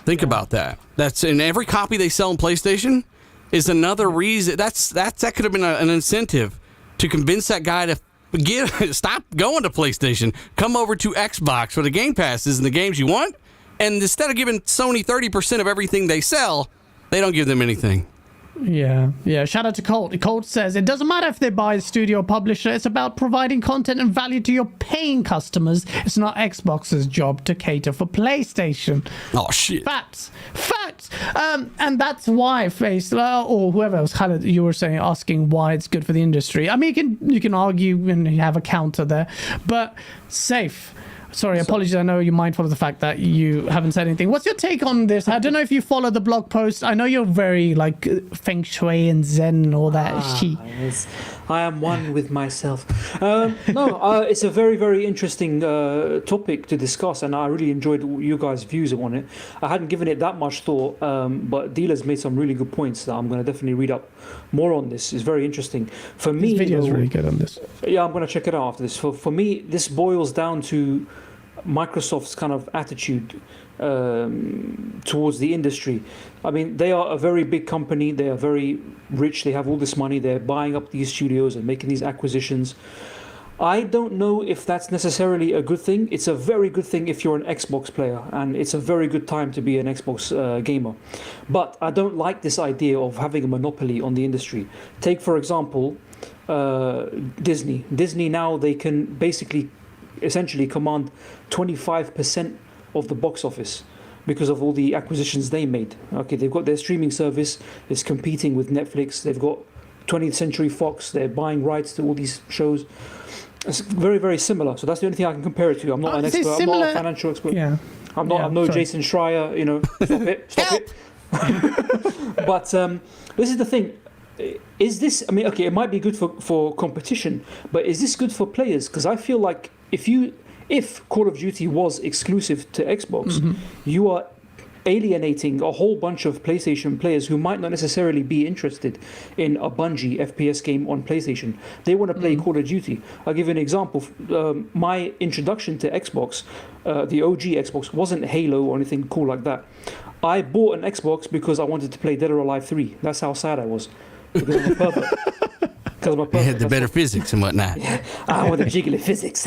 Think about that. That's in every copy they sell on PlayStation is another reason. That could have been an incentive to convince that guy to stop going to PlayStation. Come over to Xbox where the Game Pass is and the games you want. And instead of giving Sony 30% of everything they sell, they don't give them anything. Yeah. Shout out to Colt. Colt says, it doesn't matter if they buy a studio or publisher. It's about providing content and value to your paying customers. It's not Xbox's job to cater for PlayStation. Oh, shit. Facts. And that's why Face, or whoever else, Khaled, you were saying, asking why it's good for the industry. I mean, you can argue and have a counter there, but safe. Sorry, apologies. I know you're mindful of the fact that you haven't said anything. What's your take on this? I don't know if you follow the blog post. I know you're very like feng shui and zen and all that shit. Yes. I am one with myself. It's a very, very interesting topic to discuss, and I really enjoyed you guys' views on it. I hadn't given it that much thought, but Dealer's made some really good points that I'm going to definitely read up more on this. It's very interesting. For me, this video's really good on this. Yeah, I'm going to check it out after this. For me, this boils down to Microsoft's kind of attitude towards the industry. I mean, they are a very big company. They are very rich. They have all this money. They're buying up these studios and making these acquisitions. I don't know if that's necessarily a good thing. It's a very good thing if you're an Xbox player, and it's a very good time to be an Xbox gamer. But I don't like this idea of having a monopoly on the industry. Take, for example, Disney. Disney now, they can basically essentially command 25% of the box office because of all the acquisitions they made. Okay, they've got their streaming service, it's competing with Netflix. They've got 20th Century Fox, they're buying rights to all these shows. It's very, very similar. So that's the only thing I can compare it to. I'm not an expert. I'm not a financial expert. Yeah. I'm no Jason Schreier, stop it. But this is the thing. Is this, I mean, okay, it might be good for competition, but is this good for players? Because I feel like if Call of Duty was exclusive to Xbox, you are alienating a whole bunch of PlayStation players who might not necessarily be interested in a Bungie FPS game on PlayStation. They want to play Call of Duty. I'll give you an example. My introduction to Xbox, the OG Xbox, wasn't Halo or anything cool like that. I bought an Xbox because I wanted to play Dead or Alive 3. That's how sad I was. Because I'm a pervert. They had the better physics and whatnot. Yeah, I want the jiggly physics.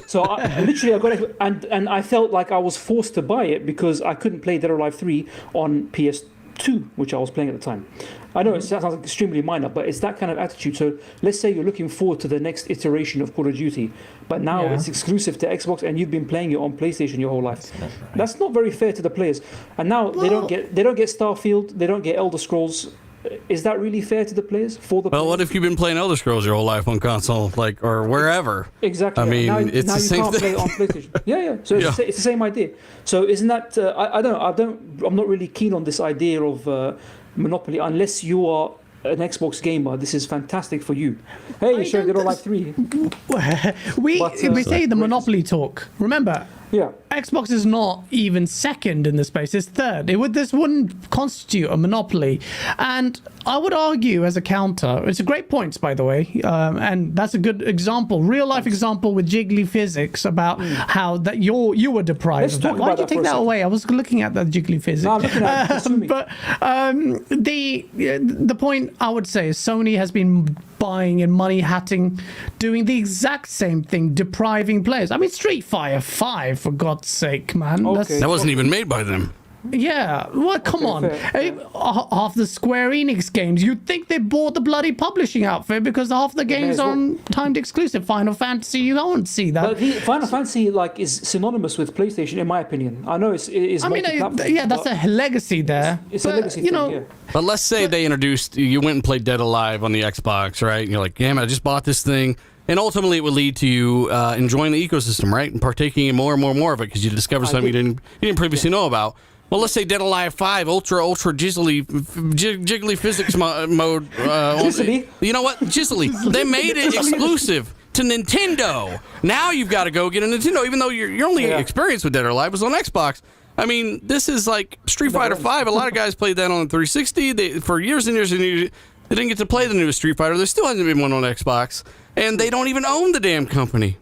So I got it, and I felt like I was forced to buy it because I couldn't play Dead or Alive 3 on PS2, which I was playing at the time. I know it sounds like extremely minor, but it's that kind of attitude. So let's say you're looking forward to the next iteration of Call of Duty, but now it's exclusive to Xbox, and you've been playing it on PlayStation your whole life. That's not very fair to the players. And now they don't get Starfield, they don't get Elder Scrolls. Is that really fair to the players? Well, what if you've been playing Elder Scrolls your whole life on console, like, or wherever? Exactly. I mean, now it's the same thing. Play it on PlayStation. Yeah. So it's the same idea. So isn't that? I'm not really keen on this idea of monopoly unless you are an Xbox gamer. This is fantastic for you. Hey, sure, Dead or Alive 3. we say the monopoly talk. Remember. Yeah. Xbox is not even second in this space, it's third. This wouldn't constitute a monopoly. And I would argue as a counter, it's a great point, by the way, and that's a good example, real life example with jiggly physics about how that you were deprived of that. Why did you take that away? I was looking at that jiggly physics. No, I'm looking at it. But the point I would say is Sony has been buying and money hatting, doing the exact same thing, depriving players. I mean, Street Fighter 5, for God's sake, man. Okay. That wasn't even made by them. Yeah, well, come on. Fair. Half the Square Enix games, you'd think they bought the bloody publishing outfit because half the games are on timed exclusive. Final Fantasy, you don't see that. But Final Fantasy is synonymous with PlayStation, in my opinion. I know it is. I mean, that's a legacy there. It's a legacy thing, yeah. But let's say they introduced, you went and played Dead Alive on the Xbox, right? And you're like, damn it, I just bought this thing. And ultimately, it would lead to you enjoying the ecosystem, right? And partaking in more and more of it because you discover something you didn't previously know about. Well, let's say Dead Alive 5, ultra jiggly physics mode. You know what? Jizzly. They made it exclusive to Nintendo. Now you've got to go get a Nintendo, even though your only experience with Dead or Alive was on Xbox. I mean, this is like Street Fighter 5. A lot of guys played that on the 360 for years and years and years. They didn't get to play the newest Street Fighter. There still hasn't been one on Xbox. And they don't even own the damn company.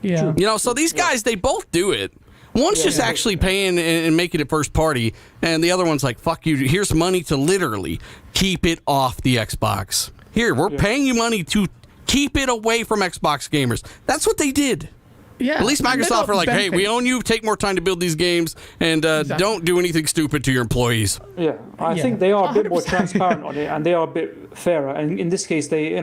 Yeah. You know, so these guys, they both do it. One's just actually paying and making it first party, and the other one's like, fuck you, here's money to literally keep it off the Xbox. Here, we're paying you money to keep it away from Xbox gamers. That's what they did. Yeah. At least Microsoft are like, hey, we own you, take more time to build these games, and don't do anything stupid to your employees. Yeah, I think they are a bit more transparent on it, and they are a bit fairer. And in this case, they,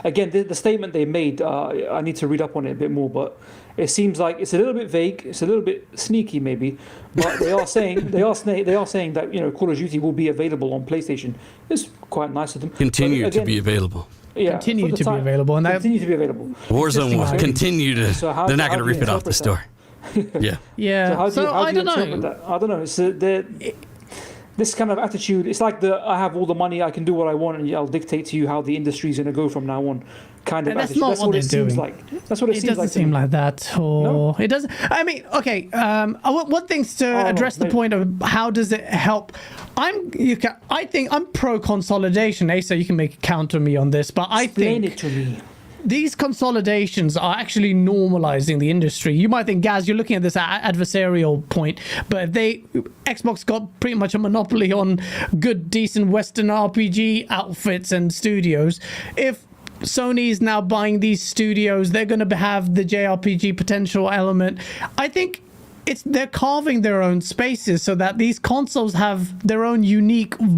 again, the statement they made, I need to read up on it a bit more, but it seems like it's a little bit vague, it's a little bit sneaky maybe, but they are saying that Call of Duty will be available on PlayStation. It's quite nice of them. Continue to be available. Yeah, continue to be available, and continue to be available. Warzone will continue to. So they're not going to rip it off the store. Yeah. Yeah. So I don't know. I don't know. It's this kind of attitude. It's like I have all the money, I can do what I want, and I'll dictate to you how the industry's going to go from now on. Kind of. That's not what they're doing. That's what it seems like. It doesn't seem like that, or it doesn't. I mean, okay. One thing's to address the point of how does it help. I think I'm pro consolidation. Asa, you can make a counter me on this, but Explain it to me. These consolidations are actually normalizing the industry. You might think, Gaz, you're looking at this adversarial point, but Xbox got pretty much a monopoly on good, decent Western RPG outfits and studios. If Sony is now buying these studios, they're going to have the JRPG potential element. I think they're carving their own spaces so that these consoles have their own unique, when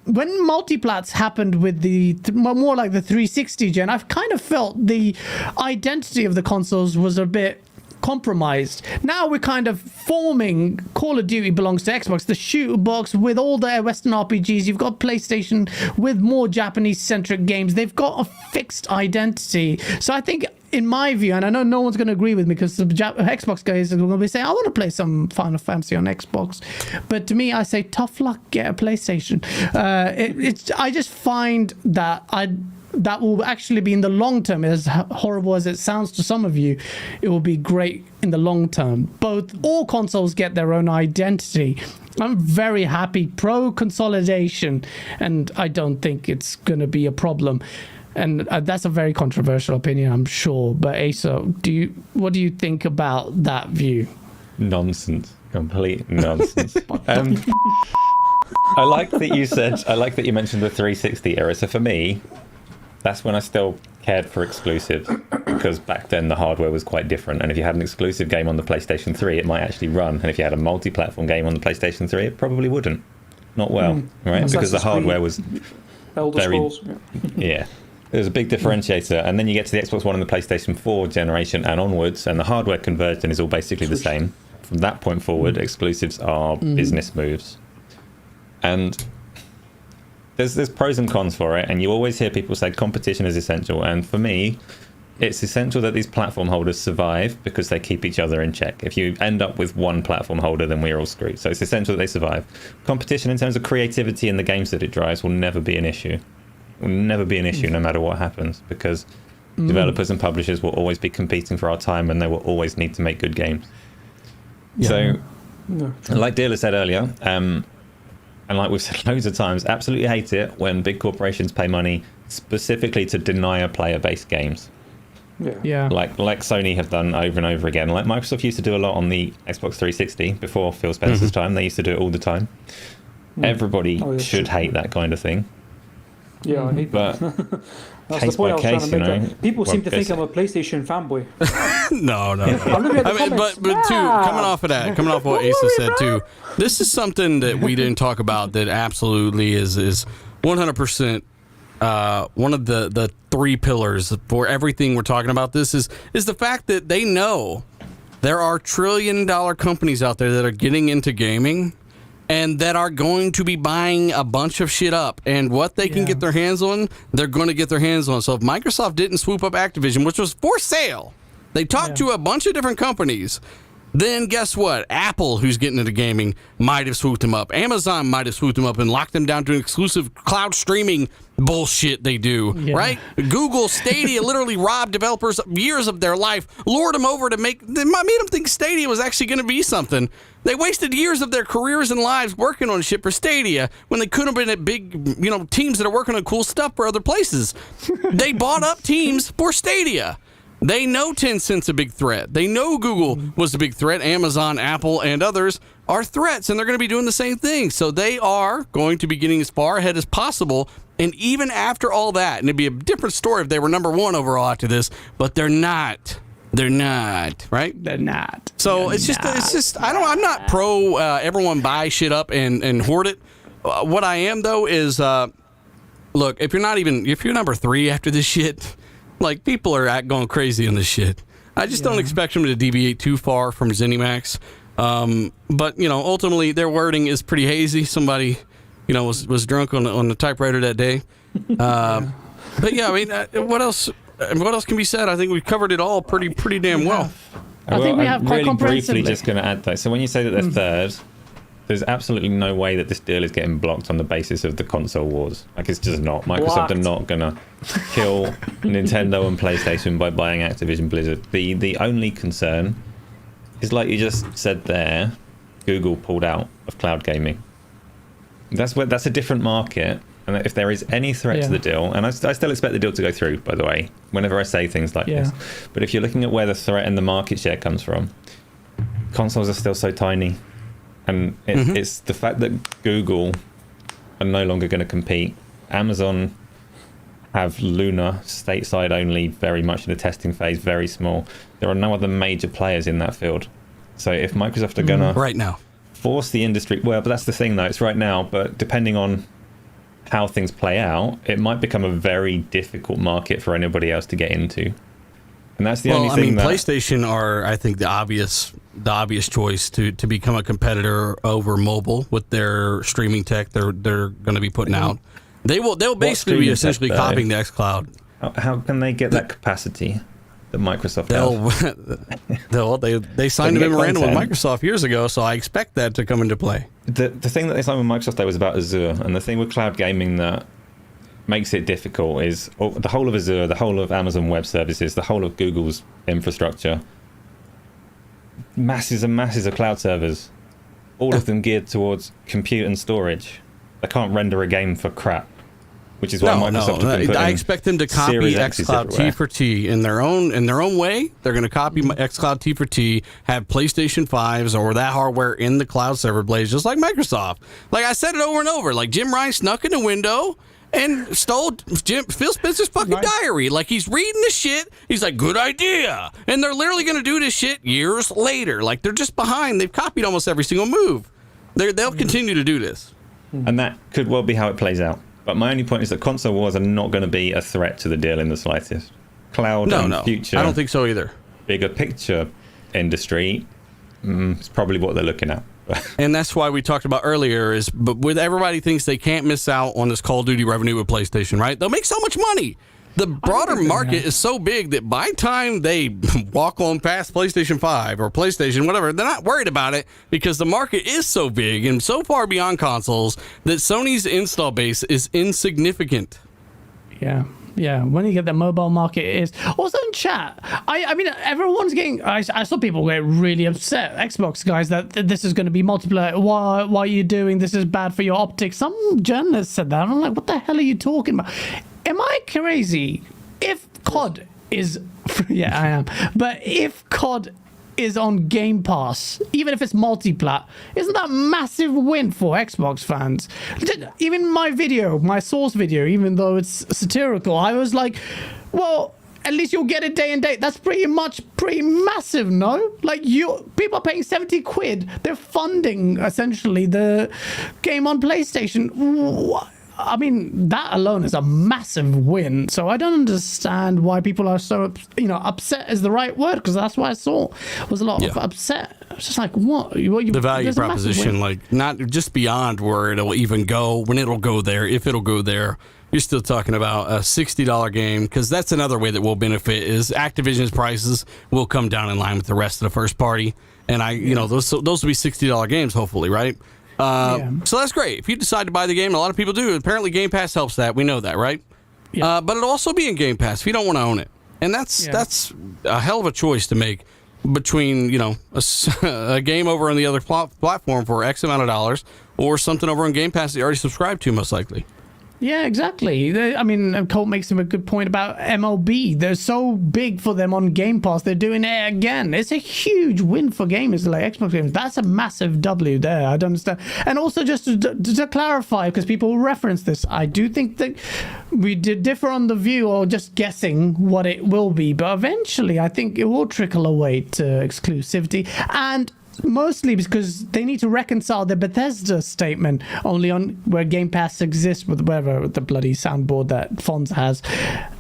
multiplats happened with the more like the 360 gen, I've kind of felt the identity of the consoles was a bit compromised. Now we're kind of forming Call of Duty belongs to Xbox, the shooter box with all their Western RPGs. You've got PlayStation with more Japanese-centric games. They've got a fixed identity. So I think, in my view, and I know no one's going to agree with me because the Xbox guys are going to be saying, I want to play some Final Fantasy on Xbox. But to me, I say, tough luck, get a PlayStation. I just find that that will actually be in the long term, as horrible as it sounds to some of you, it will be great in the long term. All consoles get their own identity. I'm very happy pro consolidation, and I don't think it's going to be a problem. And that's a very controversial opinion, I'm sure. But Asa, what do you think about that view? Nonsense. Complete nonsense. I like that you mentioned the 360 era. So for me, that's when I still cared for exclusives, because back then the hardware was quite different. And if you had an exclusive game on the PlayStation 3, it might actually run. And if you had a multi-platform game on the PlayStation 3, it probably wouldn't. Not well, right? Because the hardware was Elder Scrolls. Yeah. There's a big differentiator, and then you get to the Xbox One and the PlayStation 4 generation and onwards, and the hardware conversion is all basically the same. From that point forward, exclusives are business moves. And there's pros and cons for it, and you always hear people say competition is essential, and for me, it's essential that these platform holders survive because they keep each other in check. If you end up with one platform holder, then we're all screwed. So it's essential that they survive. Competition in terms of creativity in the games that it drives will never be an issue. Will never be an issue no matter what happens, because developers and publishers will always be competing for our time, and they will always need to make good games. Yeah. So, like Dealer said earlier, and like we've said loads of times, absolutely hate it when big corporations pay money specifically to deny a player-based games. Yeah. Like Sony have done over and over again. Like Microsoft used to do a lot on the Xbox 360 before Phil Spencer's time. They used to do it all the time. Everybody should hate that kind of thing. Yeah, I hate that. That's the point I was trying to make. People seem to think I'm a PlayStation fanboy. No. But too, coming off what Asa said too, this is something that we didn't talk about that absolutely is 100% one of the three pillars for everything we're talking about. This is the fact that they know there are trillion-dollar companies out there that are getting into gaming and that are going to be buying a bunch of shit up. And what they can get their hands on, they're going to get their hands on. So if Microsoft didn't swoop up Activision, which was for sale, they talked to a bunch of different companies, then guess what? Apple, who's getting into gaming, might have swooped them up. Amazon might have swooped them up and locked them down to an exclusive cloud streaming bullshit they do, right? Google Stadia literally robbed developers years of their life, lured them over to made them think Stadia was actually going to be something. They wasted years of their careers and lives working on shit for Stadia when they could have been at big, teams that are working on cool stuff for other places. They bought up teams for Stadia. They know Tencent's a big threat. They know Google was a big threat. Amazon, Apple, and others are threats, and they're going to be doing the same thing. So they are going to be getting as far ahead as possible. And even after all that, and it'd be a different story if they were number one overall after this, but they're not. They're not, right? They're not. So it's just. I'm not pro everyone buy shit up and hoard it. What I am though is, look, if you're number 3 after this shit, like people are going crazy on this shit. I just don't expect them to deviate too far from ZeniMax. But ultimately their wording is pretty hazy. Somebody, was drunk on the typewriter that day. But yeah, I mean, what else? What else can be said? I think we've covered it all pretty damn well. I think we have quite really comprehensively. briefly just going to add that. So when you say that they're third, there's absolutely no way that this deal is getting blocked on the basis of the console wars. Like, it's just not. Microsoft are not going to kill Nintendo and PlayStation by buying Activision Blizzard. The only concern is, like you just said there, Google pulled out of cloud gaming. That's a different market. And if there is any threat to the deal, and I still expect the deal to go through, by the way, whenever I say things like this. But if you're looking at where the threat and the market share comes from, consoles are still so tiny. And it's the fact that Google are no longer going to compete. Amazon have Luna, stateside only, very much in the testing phase, very small. There are no other major players in that field. So if Microsoft are going to right now force the industry, well, but that's the thing though, it's right now, but depending on how things play out, it might become a very difficult market for anybody else to get into. And that's the only thing PlayStation are, I think, the obvious choice to become a competitor over mobile with their streaming tech they're going to be putting out. They'll basically be essentially copying the xCloud. How can they get that capacity that Microsoft has? They signed a memorandum with Microsoft years ago, so I expect that to come into play. The thing that they signed with Microsoft though was about Azure, and the thing with cloud gaming that makes it difficult is the whole of Azure, the whole of Amazon Web Services, the whole of Google's infrastructure. Masses and masses of cloud servers, all of them geared towards compute and storage. They can't render a game for crap, which is why Microsoft have been putting I expect them to copy xCloud T for T in their own way. They're going to copy xCloud T for T, have PlayStation 5s or that hardware in the cloud server blades, just like Microsoft. Like I said it over and over. Like Jim Ryan snuck in the window and stole Phil Spencer's fucking diary. Like he's reading the shit. He's like, good idea. And they're literally going to do this shit years later. Like they're just behind. They've copied almost every single move. They'll continue to do this. And that could well be how it plays out. But my only point is that console wars are not going to be a threat to the deal in the slightest. Cloud and future. I don't think so either. Bigger picture industry is probably what they're looking at. And that's why we talked about earlier is, but with everybody thinks they can't miss out on this Call of Duty revenue with PlayStation, right? They'll make so much money. The broader market is so big that by the time they walk on past PlayStation 5 or PlayStation, whatever, they're not worried about it because the market is so big and so far beyond consoles that Sony's install base is insignificant. Yeah. Yeah, when you get the mobile market is also in chat. I mean, everyone's getting. I saw people get really upset, Xbox guys, that this is going to be multiplayer. Why are you doing this? Is bad for your optics. Some journalist said that. I'm like, what the hell are you talking about? Am I crazy? If COD is, yeah, I am. But if COD is on Game Pass, even if it's multiplat, isn't that a massive win for Xbox fans? Even my video, my source video, even though it's satirical, I was like, well, at least you'll get it day and date. That's pretty massive, no? Like, people are paying 70 quid. They're funding, essentially, the game on PlayStation. I mean, that alone is a massive win. So I don't understand why people are so, upset is the right word, because that's what I saw was a lot of upset. It's just like, what? The value proposition, like, not just beyond where it'll even go, when it'll go there, if it'll go there. You're still talking about a $60 game, because that's another way that we'll benefit is Activision's prices will come down in line with the rest of the first party. And those will be $60 games, hopefully, right? So that's great. If you decide to buy the game, a lot of people do. Apparently Game Pass helps that. We know that, right? Yeah. But it'll also be in Game Pass if you don't want to own it. And that's a hell of a choice to make between, a game over on the other platform for X amount of dollars or something over on Game Pass that you already subscribed to, most likely. Yeah, exactly. I mean, Colt makes him a good point about MLB. They're so big for them on Game Pass. They're doing it again. It's a huge win for gamers like Xbox games. That's a massive W there. I don't understand. And also, just to clarify, because people reference this, I do think that we did differ on the view or just guessing what it will be. But eventually, I think it will trickle away to exclusivity. And mostly because they need to reconcile the Bethesda statement only on where Game Pass exists with whatever the bloody soundboard that Fonz has.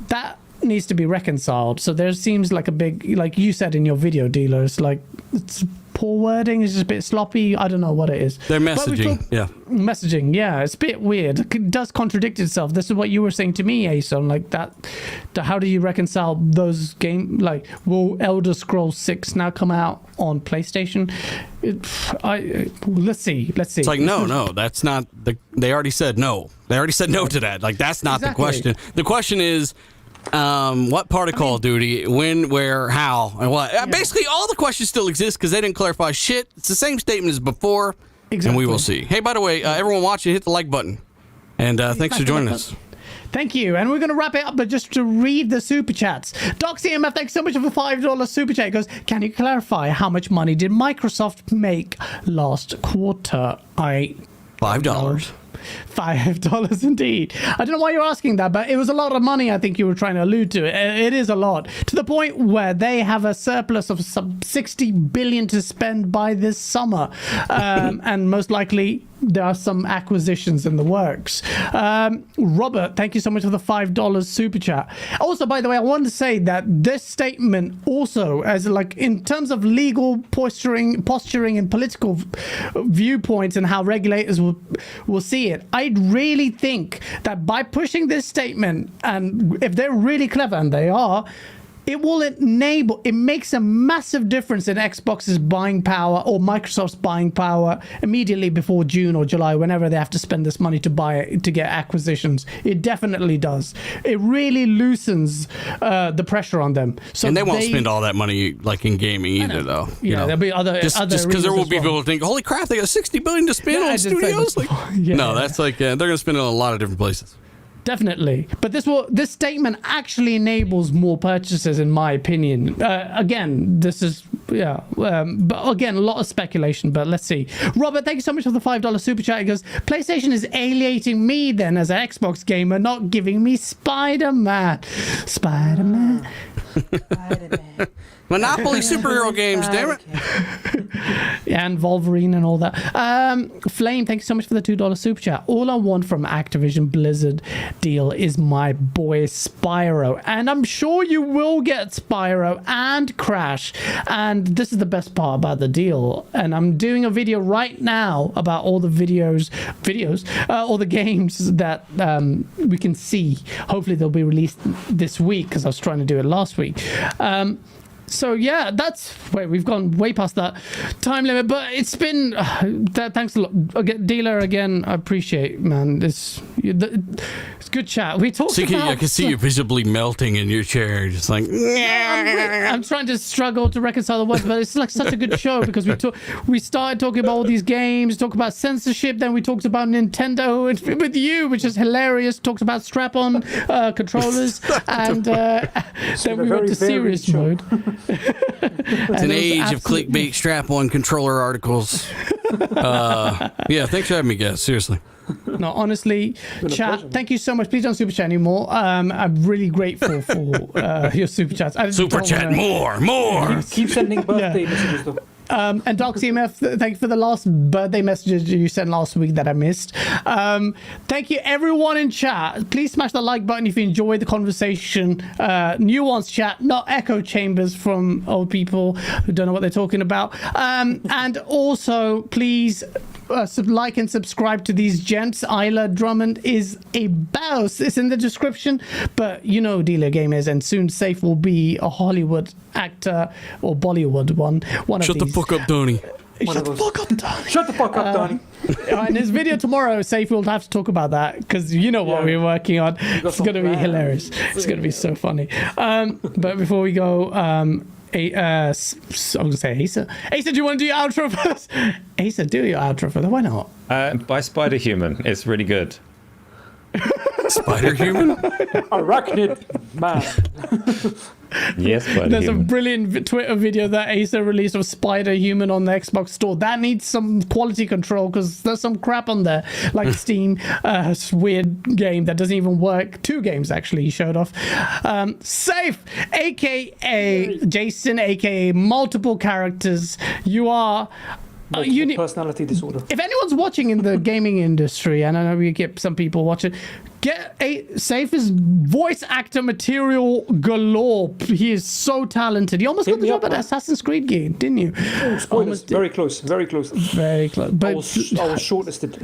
That needs to be reconciled. So there seems like a big, like you said in your video, dealers, like it's poor wording, it's just a bit sloppy. I don't know what it is. Their messaging, messaging, yeah, it's a bit weird. It does contradict itself. This is what you were saying to me, Ason, like that. How do you reconcile those games? Like, will Elder Scrolls 6 now come out on PlayStation? Let's see. It's like, no, that's not they already said no. They already said no to that. Like, that's not the question. The question is, what part of Call of Duty, when, where, how, and what? Basically, all the questions still exist because they didn't clarify shit. It's the same statement as before, and we will see. Hey, by the way, everyone watching, hit the like button. And thanks for joining us. Thank you. And we're going to wrap it up, but just to read the super chats. DocCMF, thanks so much for the $5 super chat. It goes, can you clarify how much money did Microsoft make last quarter? $5. $5 indeed. I don't know why you're asking that, but it was a lot of money. I think you were trying to allude to it. It is a lot, to the point where they have a surplus of some $60 billion to spend by this summer, and most likely there are some acquisitions in the works. Robert, thank you so much for the $5 super chat. Also, by the way, I want to say that this statement also, as like in terms of legal posturing and political viewpoints and how regulators will see it, I really think that by pushing this statement, and if they're really clever, and they are, it will enable, it makes a massive difference in Xbox's buying power or Microsoft's buying power immediately before June or July, whenever they have to spend this money to buy it, to get acquisitions. It definitely does. It really loosens the pressure on them. So and they won't spend all that money like in gaming either, though. Yeah, there'll be other just because there will be people who think, "Holy crap, they got $60 billion to spend on studios." Like, no, that's like they're going to spend it on a lot of different places. Definitely, but this statement actually enables more purchases, in my opinion. Again, this is but again, a lot of speculation. But let's see. Robert, thank you so much for the $5 super chat. He goes, PlayStation is alienating me then as an Xbox gamer, not giving me Spider-Man. Monopoly superhero games, damn it. And Wolverine and all that. Flame, thank you so much for the $2 super chat. All I want from Activision Blizzard deal is my boy Spyro. And I'm sure you will get Spyro and Crash. And this is the best part about the deal. And I'm doing a video right now about all the all the games that we can see. Hopefully they'll be released this week, because I was trying to do it last week. So yeah, we've gone way past that time limit, but it's been thanks a lot. Dealer, again, I appreciate, man. It's good chat. We talked about, I can see you visibly melting in your chair, just like I'm trying to struggle to reconcile the words, but it's like such a good show, because we started talking about all these games, talked about censorship, then we talked about Nintendo with you, which is hilarious, talked about strap-on controllers, and then we went to serious mode. It's an age of clickbait strap-on controller articles. Yeah, thanks for having me, guys. Seriously. No, honestly, chat, thank you so much. Please don't super chat anymore. I'm really grateful for your super chats. Super chat more. Keep sending birthday messages though. And DocCMF, thank you for the last birthday messages you sent last week that I missed. Thank you everyone in chat. Please smash the like button if you enjoyed the conversation. Nuanced chat, not echo chambers from old people who don't know what they're talking about. And also, please like and subscribe to these gents. Isla Drummond is a boss. It's in the description. But you know, Dealer Gamers, and soon Safe will be a Hollywood actor or Bollywood one. Shut the fuck up, Donnie. Shut the fuck up, Donnie. Shut the fuck up, Donnie. In his video tomorrow, Safe will have to talk about that, because you know what we're working on. It's going to be hilarious. It's going to be so funny. But before we go, I was going to say Asa. Asa, do you want to do your outro first? Asa, do your outro first. Why not? By Spider Human. It's really good. Spider Human? Arachnid man. Yes, Spider There's Human. a brilliant Twitter video that Asa released of Spider Human on the Xbox store. That needs some quality control, because there's some crap on there, like Steam, weird game that doesn't even work. 2 games actually he showed off. Safe, aka Jason, aka multiple characters. You are Personality disorder. If anyone's watching in the gaming industry, and I know we get some people watching, get Safe's voice actor material galore. He is so talented. You almost got the job at Assassin's Creed game, didn't you? Oh, spoilers. Very close. Very close. Very close. But I was shortlisted.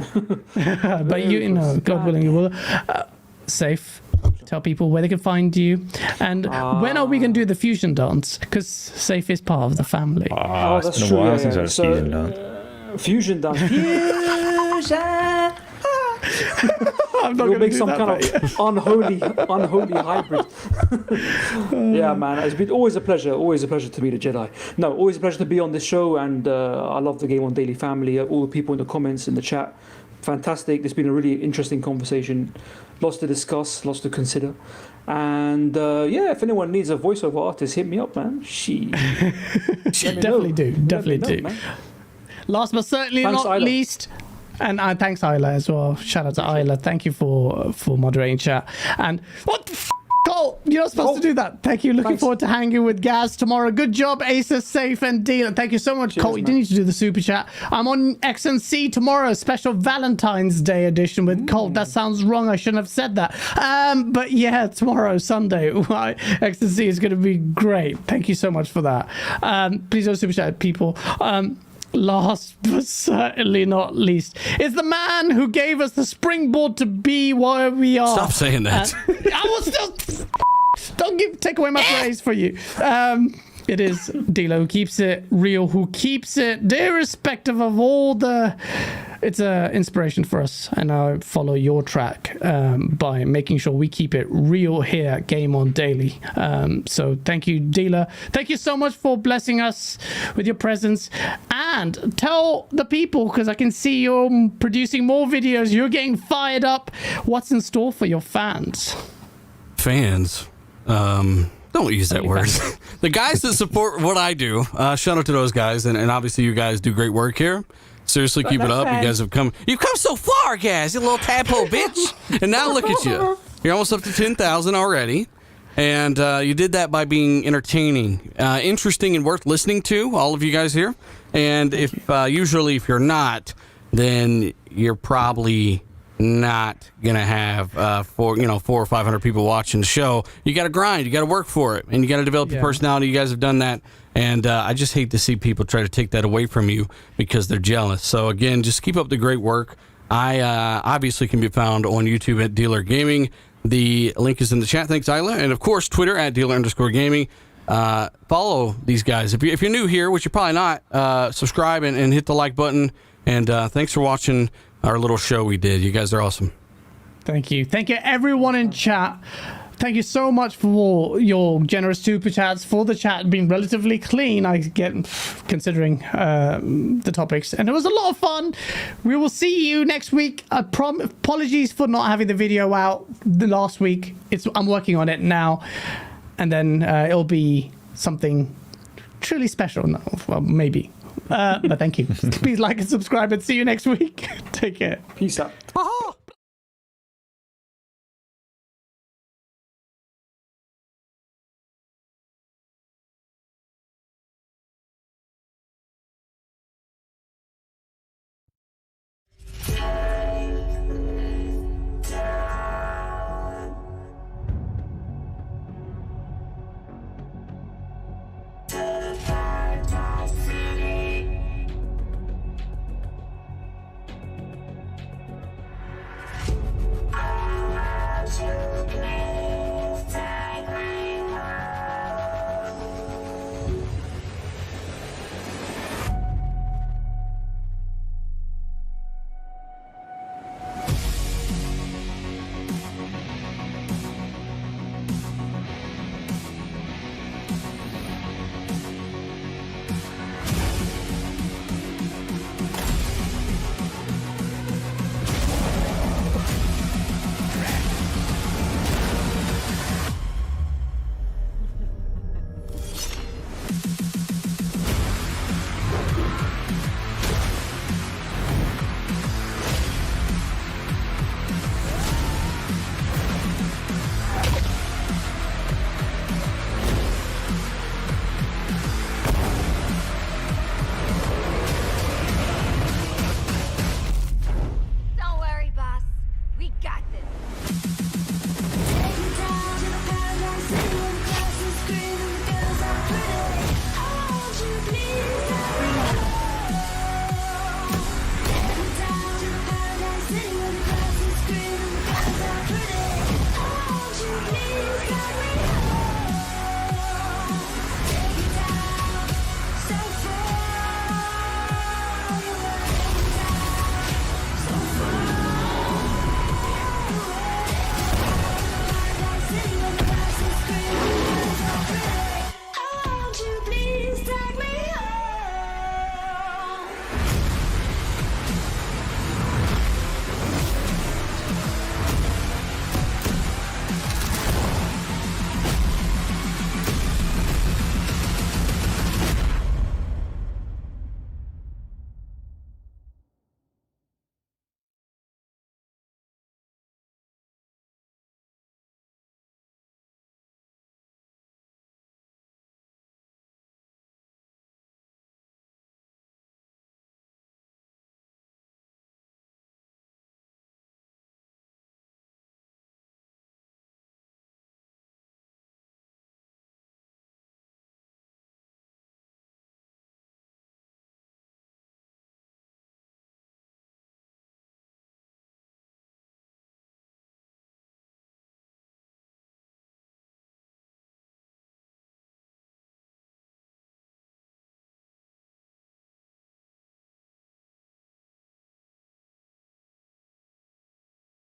but you know, God willing, you will. Safe. Tell people where they can find you, and when are we going to do the fusion dance? Because Safe is part of the family. That's been a true. while since I've fusion dance. Fusion dance. I'm not We'll going to make do some that, kind of unholy hybrid. Yeah, man, it's been always a pleasure to meet a Jedi. No, always a pleasure to be on this show, and I love the GameOnDaily family. All the people in the comments, in the chat, fantastic. There's been a really interesting conversation, lots to discuss, lots to consider, and if anyone needs a voiceover artist, hit me up, man. Definitely do. Man. Last but certainly not least. And thanks, Isla, as well. Shout out to Isla. Thank you for moderating chat. And what the Cole, you're not supposed to do that. Thank you. Looking forward to hanging with Gaz tomorrow. Good job, Asa, Safe, and Deal. Thank you so much, Cole. You didn't need to do the super chat. I'm on X&C tomorrow, special Valentine's Day edition with Colt. That sounds wrong. I shouldn't have said that. But yeah, tomorrow, Sunday, X&C is going to be great. Thank you so much for that. Please don't super chat, people. Last but certainly not least is the man who gave us the springboard to be where we are. Stop saying that. I was still Don't take away my praise for you. It is Dilo who keeps it real, who keeps it irrespective of all the... It's an inspiration for us, and I follow your track by making sure we keep it real here at Game On Daily. So thank you, Dila. Thank you so much for blessing us with your presence. And tell the people, because I can see you're producing more videos, you're getting fired up. What's in store for your fans? Fans? Don't use that word. The guys that support what I do, shout out to those guys, and obviously you guys do great work here. Seriously, keep it up. You guys you've come so far, guys, you little tadpole bitch. And now look at you. You're almost up to 10,000 already. And you did that by being entertaining, interesting, and worth listening to, all of you guys here. And if usually if you're not, then you're probably not gonna have 400 or 500 people watching the show. You got to grind, you got to work for it, and you got to develop your personality. You guys have done that, and I just hate to see people try to take that away from you because they're jealous. So again, just keep up the great work. I obviously can be found on YouTube at Dealer Gaming. The link is in the chat. Thanks, Isla, and of course Twitter at Dealer_Gaming. Follow these guys if you're new here, which you're probably not. Subscribe and hit the like button. And thanks for watching our little show we did. You guys are awesome. Thank you. Thank you, everyone in chat. Thank you so much for your generous super chats, for the chat being relatively clean, I get, considering the topics. And it was a lot of fun. We will see you next week. Apologies for not having the video out the last week. I'm working on it now. And then it'll be something truly special. No, well, maybe. But thank you. Please like and subscribe, and see you next week. Take care. Peace out. Take me down to the paradise, singing, classes, screaming, girls are pretty.